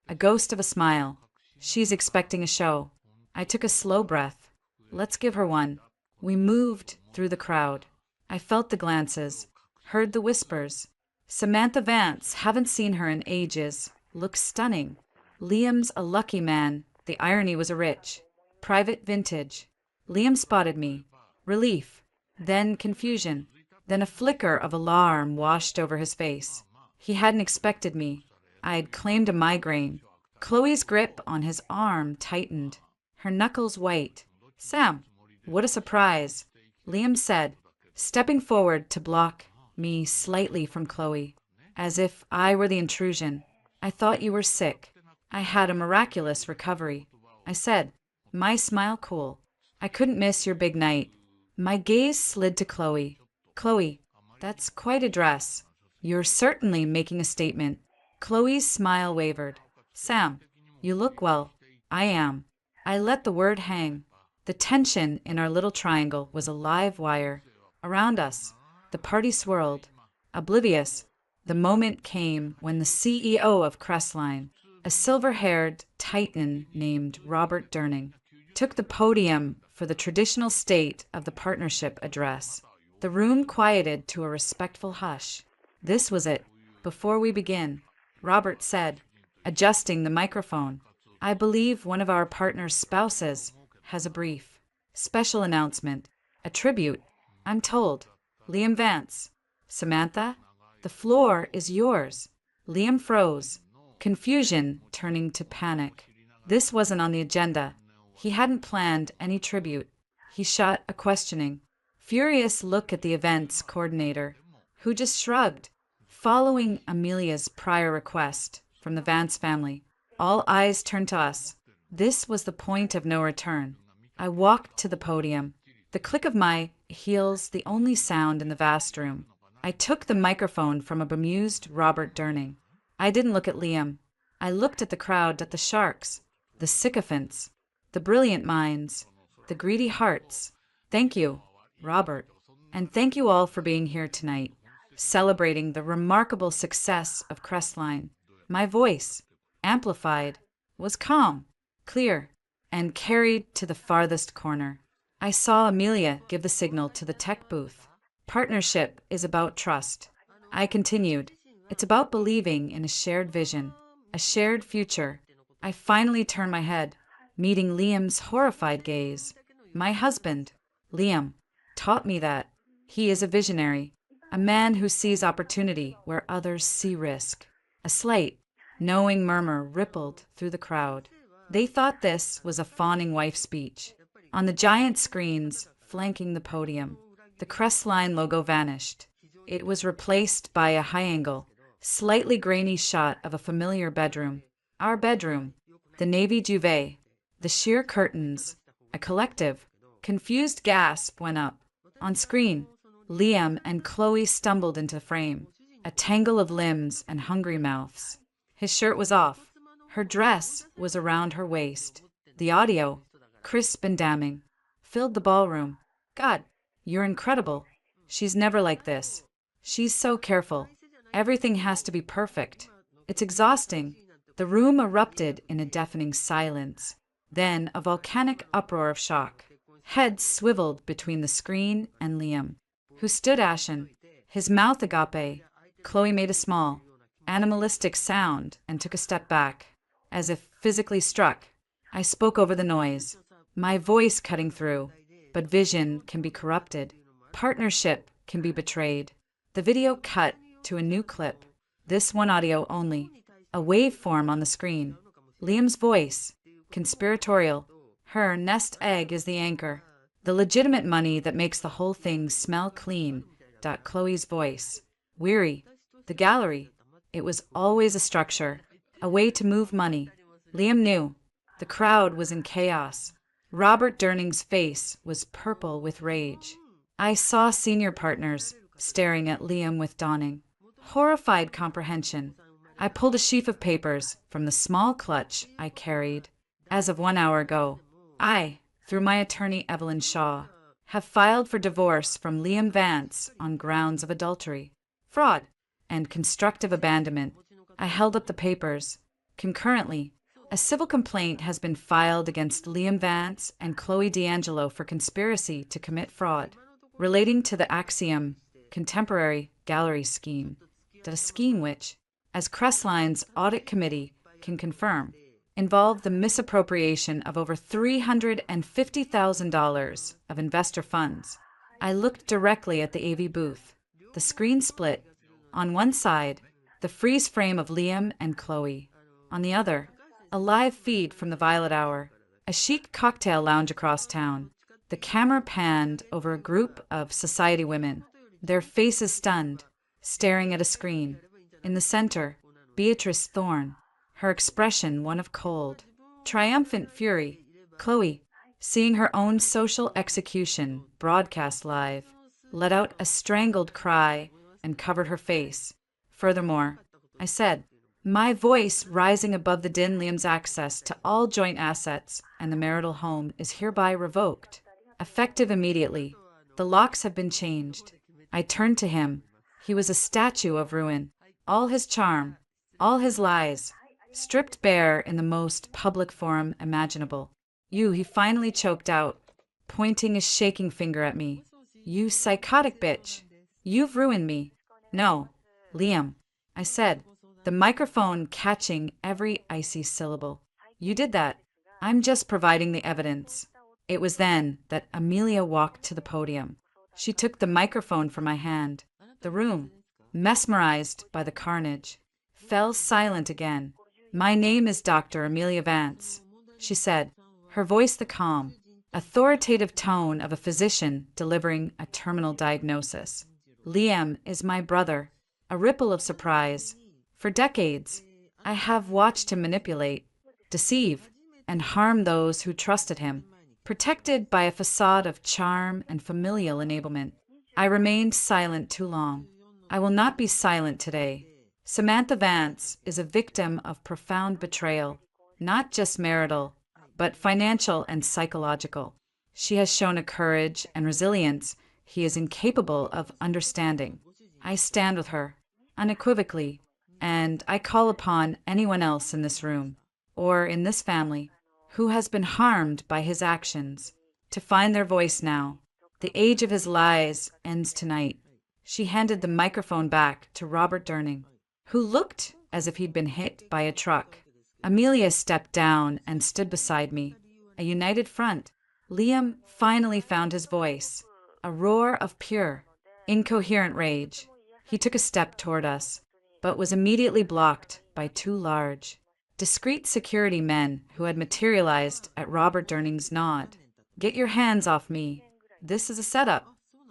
A ghost of a smile. She's expecting a show. I took a slow breath. Let's give her one. We moved through the crowd. I felt the glances, heard the whispers. Samantha Vance, haven't seen her in ages, looks stunning. Liam's a lucky man. The irony was a rich. Private vintage. Liam spotted me. Relief. Then confusion. Then a flicker of alarm washed over his face. He hadn't expected me. I had claimed a migraine. Chloe's grip on his arm tightened, her knuckles white. Sam, what a surprise, Liam said, stepping forward to block me slightly from Chloe, as if I were the intrusion. I thought you were sick. I had a miraculous recovery. I said, my smile cool. I couldn't miss your big night. My gaze slid to Chloe. Chloe, that's quite a dress. You're certainly making a statement. Chloe's smile wavered. Sam, you look well. I am. I let the word hang. The tension in our little triangle was a live wire. Around us, the party swirled. Oblivious, the moment came when the CEO of Crestline, a silver-haired titan named Robert Durning, took the podium for the traditional state of the partnership address. The room quieted to a respectful hush. This was it. Before we begin, Robert said, adjusting the microphone, I believe one of our partner's spouses has a brief, special announcement, a tribute, I'm told. Liam Vance. Samantha, the floor is yours. Liam froze, confusion turning to panic. This wasn't on the agenda. He hadn't planned any tribute. He shot a questioning, furious look at the events coordinator, who just shrugged, following Amelia's prior request from the Vance family. All eyes turned to us. This was the point of no return. I walked to the podium, the click of my heels the only sound in the vast room. I took the microphone from a bemused Robert Durning. I didn't look at Liam. I looked at the crowd, at the sharks, the sycophants, the brilliant minds, the greedy hearts. Thank you, Robert, and thank you all for being here tonight, celebrating the remarkable success of Crestline. My voice, amplified, was calm, clear, and carried to the farthest corner. I saw Amelia give the signal to the tech booth. Partnership is about trust. I continued. It's about believing in a shared vision, a shared future. I finally turned my head, meeting Liam's horrified gaze. My husband, Liam, taught me that. He is a visionary, a man who sees opportunity where others see risk. A slight, knowing murmur rippled through the crowd. They thought this was a fawning wife speech. On the giant screens flanking the podium, the Crestline logo vanished. It was replaced by a high-angle, slightly grainy shot of a familiar bedroom. Our bedroom, the navy duvet, the sheer curtains. A collective, confused gasp went up. On screen, Liam and Chloe stumbled into frame, a tangle of limbs and hungry mouths. His shirt was off. Her dress was around her waist. The audio, crisp and damning, filled the ballroom. God, you're incredible. She's never like this. She's so careful. Everything has to be perfect. It's exhausting. The room erupted in a deafening silence. Then a volcanic uproar of shock. Heads swiveled between the screen and Liam, who stood ashen, his mouth agape. Chloe made a small, animalistic sound and took a step back, as if physically struck. I spoke over the noise, my voice cutting through. But vision can be corrupted. Partnership can be betrayed. The video cut to a new clip. This one audio only. A waveform on the screen. Liam's voice, conspiratorial. Her nest egg is the anchor. The legitimate money that makes the whole thing smell clean. Chloe's voice. Weary. The gallery. It was always a structure. A way to move money. Liam knew. The crowd was in chaos. Robert Durning's face was purple with rage. I saw senior partners staring at Liam with dawning, horrified comprehension. I pulled a sheaf of papers from the small clutch I carried. As of 1 hour ago, I, through my attorney Evelyn Shaw, have filed for divorce from Liam Vance on grounds of adultery, fraud, and constructive abandonment. I held up the papers. Concurrently, a civil complaint has been filed against Liam Vance and Chloe D'Angelo for conspiracy to commit fraud, relating to the Axiom Contemporary Gallery scheme, a scheme which, as Crestline's audit committee can confirm, involved the misappropriation of over $350,000 of investor funds. I looked directly at the AV booth. The screen split. On one side, the freeze frame of Liam and Chloe. On the other, a live feed from the Violet Hour, a chic cocktail lounge across town. The camera panned over a group of society women, their faces stunned, staring at a screen. In the center, Beatrice Thorne, her expression one of cold, triumphant fury. Chloe, seeing her own social execution broadcast live, let out a strangled cry and covered her face. Furthermore, I said, my voice rising above the din, Liam's access to all joint assets and the marital home is hereby revoked. Effective immediately. The locks have been changed. I turned to him. He was a statue of ruin. All his charm, all his lies, stripped bare in the most public forum imaginable. You, he finally choked out, pointing his shaking finger at me. You psychotic bitch. You've ruined me. No, Liam, I said, the microphone catching every icy syllable. You did that. I'm just providing the evidence. It was then that Amelia walked to the podium. She took the microphone from my hand. The room, mesmerized by the carnage, fell silent again. My name is Dr. Amelia Vance, she said, her voice the calm, authoritative tone of a physician delivering a terminal diagnosis. Liam is my brother. A ripple of surprise. For decades, I have watched him manipulate, deceive, and harm those who trusted him, protected by a facade of charm and familial enablement. I remained silent too long. I will not be silent today. Samantha Vance is a victim of profound betrayal, not just marital, but financial and psychological. She has shown a courage and resilience he is incapable of understanding. I stand with her, unequivocally, and I call upon anyone else in this room, or in this family, who has been harmed by his actions, to find their voice now. The age of his lies ends tonight. She handed the microphone back to Robert Durning, who looked as if he'd been hit by a truck. Amelia stepped down and stood beside me. A united front. Liam finally found his voice, a roar of pure, incoherent rage. He took a step toward us, but was immediately blocked by two large, discreet security men who had materialized at Robert Durning's nod. Get your hands off me. This is a setup.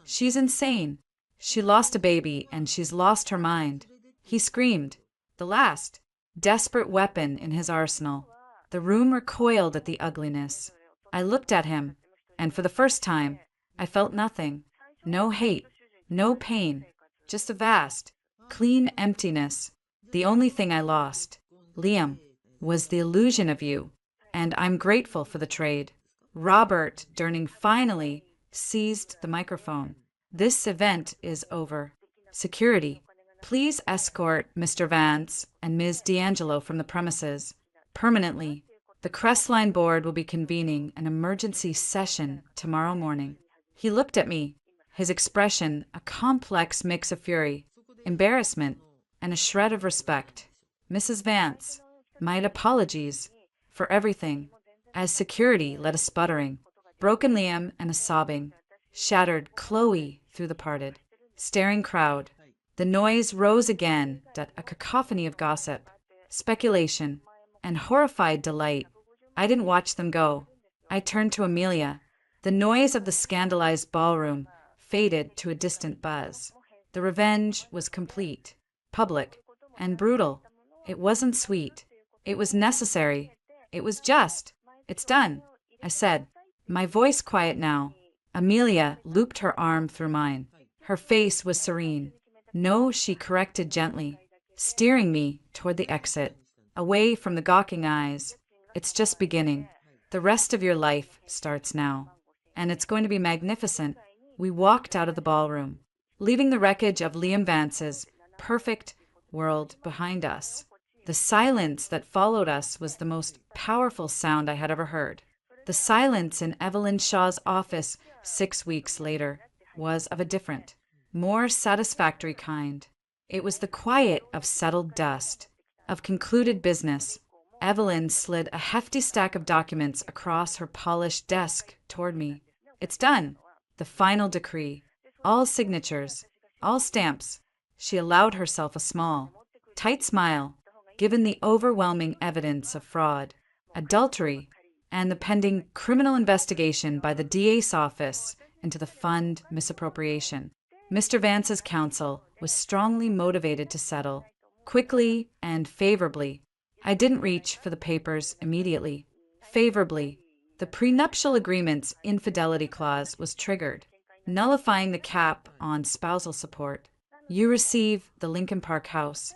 She's insane. She lost a baby and she's lost her mind. He screamed, the last, desperate weapon in his arsenal. The room recoiled at the ugliness. I looked at him, and for the first time, I felt nothing. No hate, no pain, just a vast, clean emptiness. The only thing I lost, Liam, was the illusion of you, and I'm grateful for the trade. Robert Durning finally seized the microphone. This event is over. Security, please escort Mr. Vance and Ms. D'Angelo from the premises. Permanently. The Crestline board will be convening an emergency session tomorrow morning. He looked at me, his expression a complex mix of fury, embarrassment, and a shred of respect. Mrs. Vance, my apologies for everything. As security led a sputtering, broken Liam and a sobbing, shattered Chloe through the parted, staring crowd. The noise rose again, a cacophony of gossip, speculation, and horrified delight. I didn't watch them go. I turned to Amelia. The noise of the scandalized ballroom faded to a distant buzz. The revenge was complete, public, and brutal. It wasn't sweet. It was necessary. It was just. It's done, I said, My voice quiet now. Amelia looped her arm through mine. Her face was serene. No, she corrected gently, steering me toward the exit, away from the gawking eyes. It's just beginning. The rest of your life starts now. And it's going to be magnificent. We walked out of the ballroom, leaving the wreckage of Liam Vance's perfect world behind us. The silence that followed us was the most powerful sound I had ever heard. The silence in Evelyn Shaw's office 6 weeks later was of a different, more satisfactory kind. It was the quiet of settled dust, of concluded business. Evelyn slid a hefty stack of documents across her polished desk toward me. It's done. The final decree. All signatures. All stamps. She allowed herself a small, tight smile, given the overwhelming evidence of fraud, adultery, and the pending criminal investigation by the DA's office into the fund misappropriation. Mr. Vance's counsel was strongly motivated to settle, quickly and favorably. I didn't reach for the papers immediately. Favorably, the prenuptial agreement's infidelity clause was triggered, nullifying the cap on spousal support. You receive the Lincoln Park house.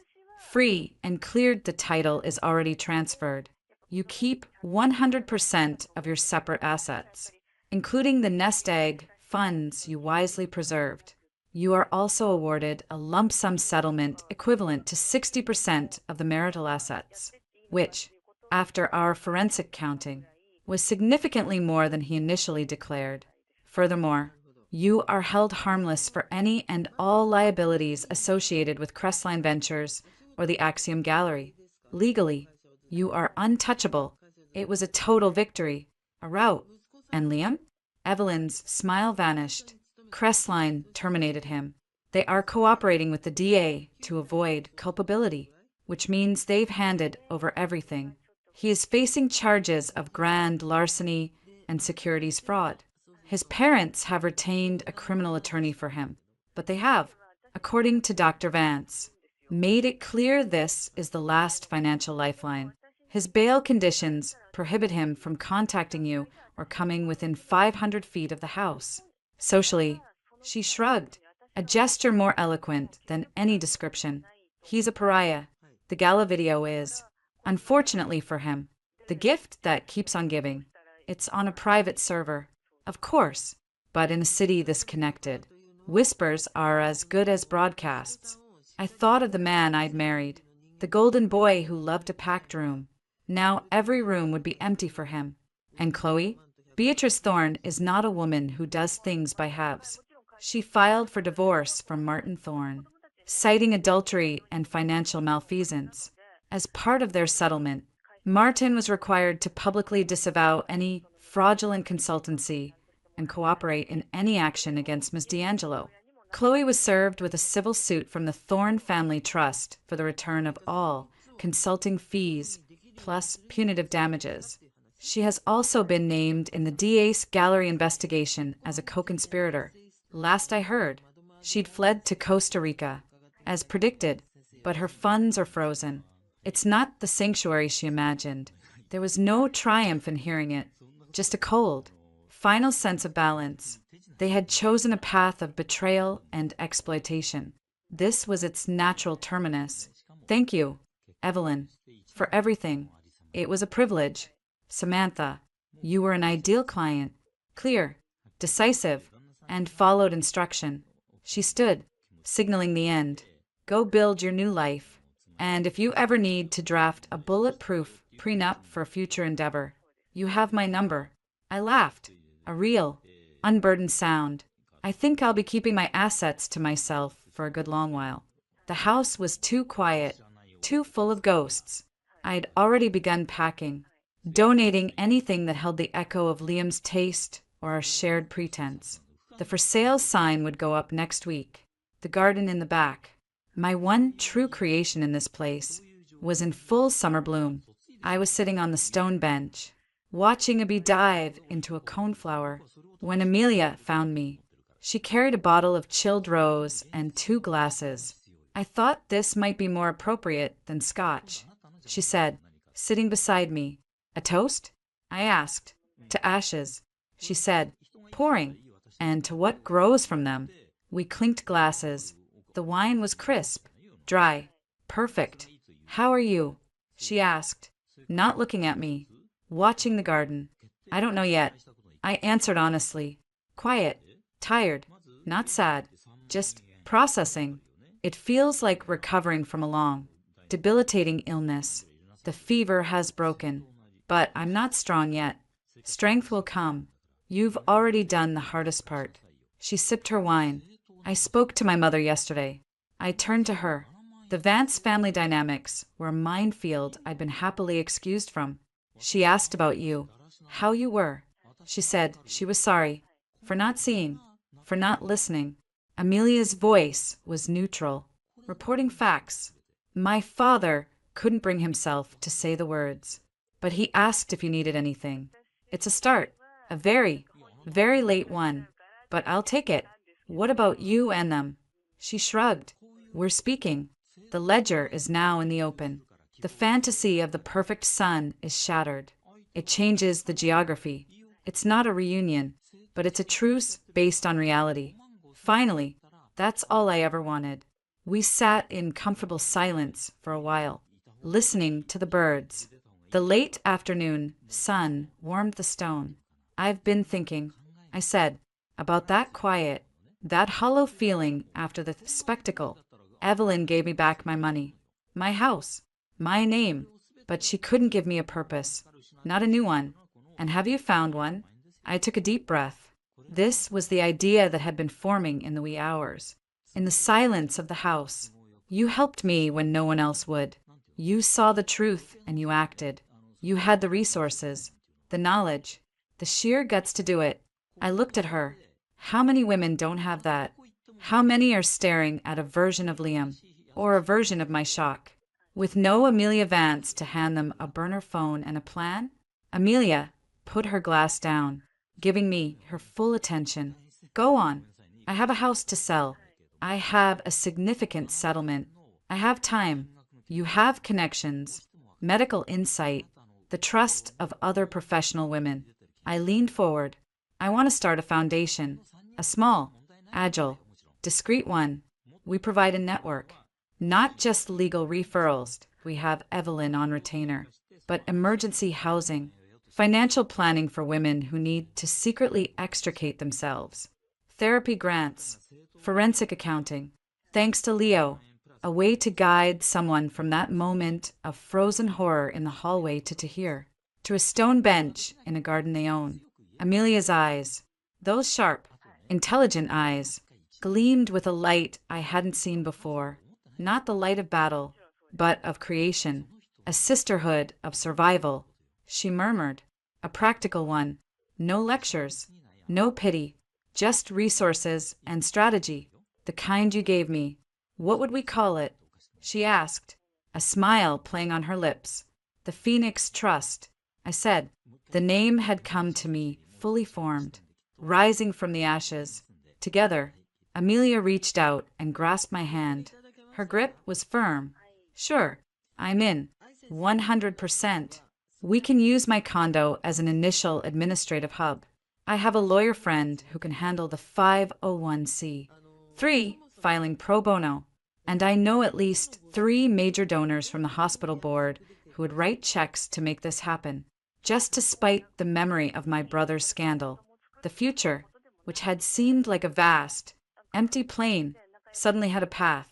Free and cleared, the title is already transferred. You keep 100% of your separate assets, including the nest egg funds you wisely preserved. You are also awarded a lump sum settlement equivalent to 60% of the marital assets, which, after our forensic counting, was significantly more than he initially declared. Furthermore, you are held harmless for any and all liabilities associated with Crestline Ventures or the Axiom Gallery. Legally, you are untouchable. It was a total victory, a rout. And Liam? Evelyn's smile vanished. Crestline terminated him. They are cooperating with the DA to avoid culpability, which means they've handed over everything. He is facing charges of grand larceny and securities fraud. His parents have retained a criminal attorney for him, but they have, according to Dr. Vance, made it clear this is the last financial lifeline. His bail conditions prohibit him from contacting you or coming within 500 feet of the house. Socially, she shrugged, a gesture more eloquent than any description. He's a pariah. The gala video is. Unfortunately for him, the gift that keeps on giving. It's on a private server. Of course, but in a city this connected, whispers are as good as broadcasts. I thought of the man I'd married, the golden boy who loved a packed room. Now every room would be empty for him. And Chloe? Beatrice Thorne is not a woman who does things by halves. She filed for divorce from Martin Thorne, citing adultery and financial malfeasance. As part of their settlement, Martin was required to publicly disavow any fraudulent consultancy and cooperate in any action against Ms. D'Angelo. Chloe was served with a civil suit from the Thorne Family Trust for the return of all consulting fees plus punitive damages. She has also been named in the DA's gallery investigation as a co-conspirator. Last I heard, she'd fled to Costa Rica, as predicted, but her funds are frozen. It's not the sanctuary she imagined. There was no triumph in hearing it, just a cold, final sense of balance. They had chosen a path of betrayal and exploitation. This was its natural terminus. Thank you, Evelyn, for everything. It was a privilege. Samantha, you were an ideal client, clear, decisive, and followed instruction. She stood, signaling the end. Go build your new life. And if you ever need to draft a bulletproof prenup for a future endeavor, you have my number. I laughed. A real, unburdened sound. I think I'll be keeping my assets to myself for a good long while. The house was too quiet, too full of ghosts. I'd already begun packing, donating anything that held the echo of Liam's taste or our shared pretense. The for sale sign would go up next week. The garden in the back. My one true creation in this place was in full summer bloom. I was sitting on the stone bench, watching a bee dive into a coneflower, when Amelia found me. She carried a bottle of chilled rose and 2 glasses. I thought this might be more appropriate than scotch. She said, sitting beside me. A toast? I asked. To ashes. She said, pouring, and to what grows from them. We clinked glasses. The wine was crisp, dry, perfect. How are you? She asked, not looking at me, watching the garden. I don't know yet. I answered honestly. Quiet, tired, not sad, just processing. It feels like recovering from a long, debilitating illness. The fever has broken, but I'm not strong yet. Strength will come. You've already done the hardest part. She sipped her wine. I spoke to my mother yesterday. I turned to her. The Vance family dynamics were a minefield I'd been happily excused from. She asked about you, how you were. She said she was sorry for not seeing, for not listening. Amelia's voice was neutral, reporting facts. My father couldn't bring himself to say the words, but he asked if you needed anything. It's a start, a very, very late one, but I'll take it. What about you and them? She shrugged. We're speaking. The ledger is now in the open. The fantasy of the perfect son is shattered. It changes the geography. It's not a reunion, but it's a truce based on reality. Finally, that's all I ever wanted. We sat in comfortable silence for a while, listening to the birds. The late afternoon sun warmed the stone. I've been thinking, I said, about that quiet, that hollow feeling after the spectacle. Evelyn gave me back my money, my house, my name, but she couldn't give me a purpose, not a new one. And have you found one? I took a deep breath. This was the idea that had been forming in the wee hours. In the silence of the house, you helped me when no one else would. You saw the truth and you acted. You had the resources, the knowledge, the sheer guts to do it. I looked at her. How many women don't have that? How many are staring at a version of Liam, or a version of my shock, with no Amelia Vance to hand them a burner phone and a plan? Amelia put her glass down, giving me her full attention. Go on. I have a house to sell. I have a significant settlement. I have time. You have connections, medical insight, the trust of other professional women. I leaned forward. I want to start a foundation, a small, agile, discreet one. We provide a network, not just legal referrals. We have Evelyn on retainer, but emergency housing, financial planning for women who need to secretly extricate themselves, therapy grants, forensic accounting. Thanks to Leo, a way to guide someone from that moment of frozen horror in the hallway to Tahir, to a stone bench in a garden they own. Amelia's eyes, those sharp, intelligent eyes, gleamed with a light I hadn't seen before. Not the light of battle, but of creation, a sisterhood of survival. She murmured, a practical one. No lectures, no pity, just resources and strategy, the kind you gave me. What would we call it? She asked, a smile playing on her lips. The Phoenix Trust. I said. The name had come to me fully formed, rising from the ashes. Together, Amelia reached out and grasped my hand. Her grip was firm. Sure, I'm in. 100%. We can use my condo as an initial administrative hub. I have a lawyer friend who can handle the 501c. 3, filing pro bono. And I know at least 3 major donors from the hospital board who would write checks to make this happen, just to spite the memory of my brother's scandal. The future, which had seemed like a vast, empty plain, suddenly had a path,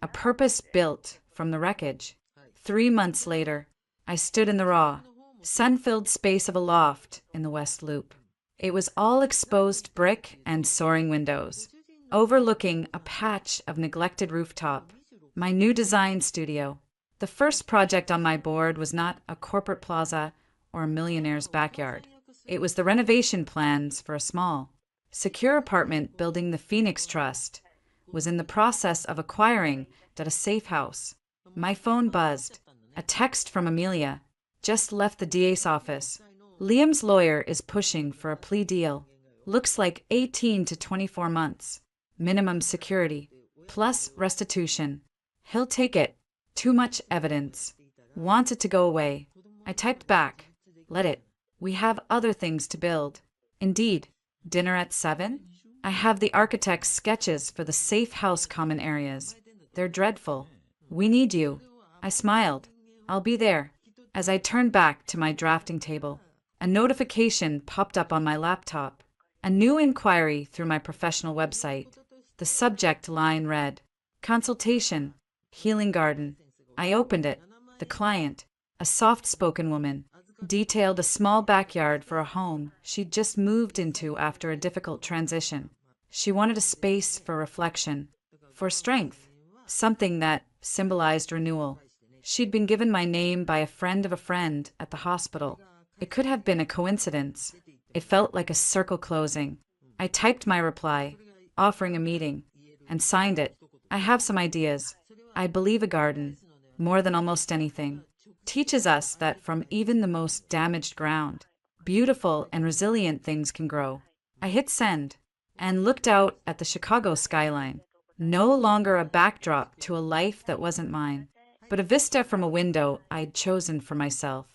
a purpose built from the wreckage. 3 months later, I stood in the raw, sun-filled space of a loft in the West Loop. It was all exposed brick and soaring windows, overlooking a patch of neglected rooftop. My new design studio. The first project on my board was not a corporate plaza or a millionaire's backyard. It was the renovation plans for a small, secure apartment building the Phoenix Trust was in the process of acquiring at a safe house. My phone buzzed. A text from Amelia. Just left the DA's office. Liam's lawyer is pushing for a plea deal. Looks like 18 to 24 months. Minimum security, plus restitution. He'll take it. Too much evidence. Wants it to go away. I typed back. Let it. We have other things to build. Indeed, dinner at 7? I have the architect's sketches for the safe house common areas. They're dreadful. We need you. I smiled. I'll be there. As I turned back to my drafting table, a notification popped up on my laptop. A new inquiry through my professional website. The subject line read, Consultation, Healing Garden. I opened it. The client, a soft-spoken woman, detailed a small backyard for a home she'd just moved into after a difficult transition. She wanted a space for reflection, for strength, something that symbolized renewal. She'd been given my name by a friend of a friend at the hospital. It could have been a coincidence. It felt like a circle closing. I typed my reply, offering a meeting, and signed it. I have some ideas. I believe a garden, more than almost anything, teaches us that from even the most damaged ground, beautiful and resilient things can grow. I hit send and looked out at the Chicago skyline, no longer a backdrop to a life that wasn't mine, but a vista from a window I'd chosen for myself.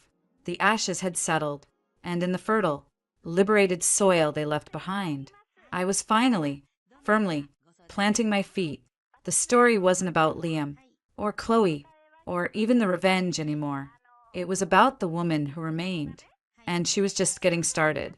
The ashes had settled, and in the fertile, liberated soil they left behind, I was finally, firmly, planting my feet. The story wasn't about Liam, or Chloe, or even the revenge anymore. It was about the woman who remained, and she was just getting started.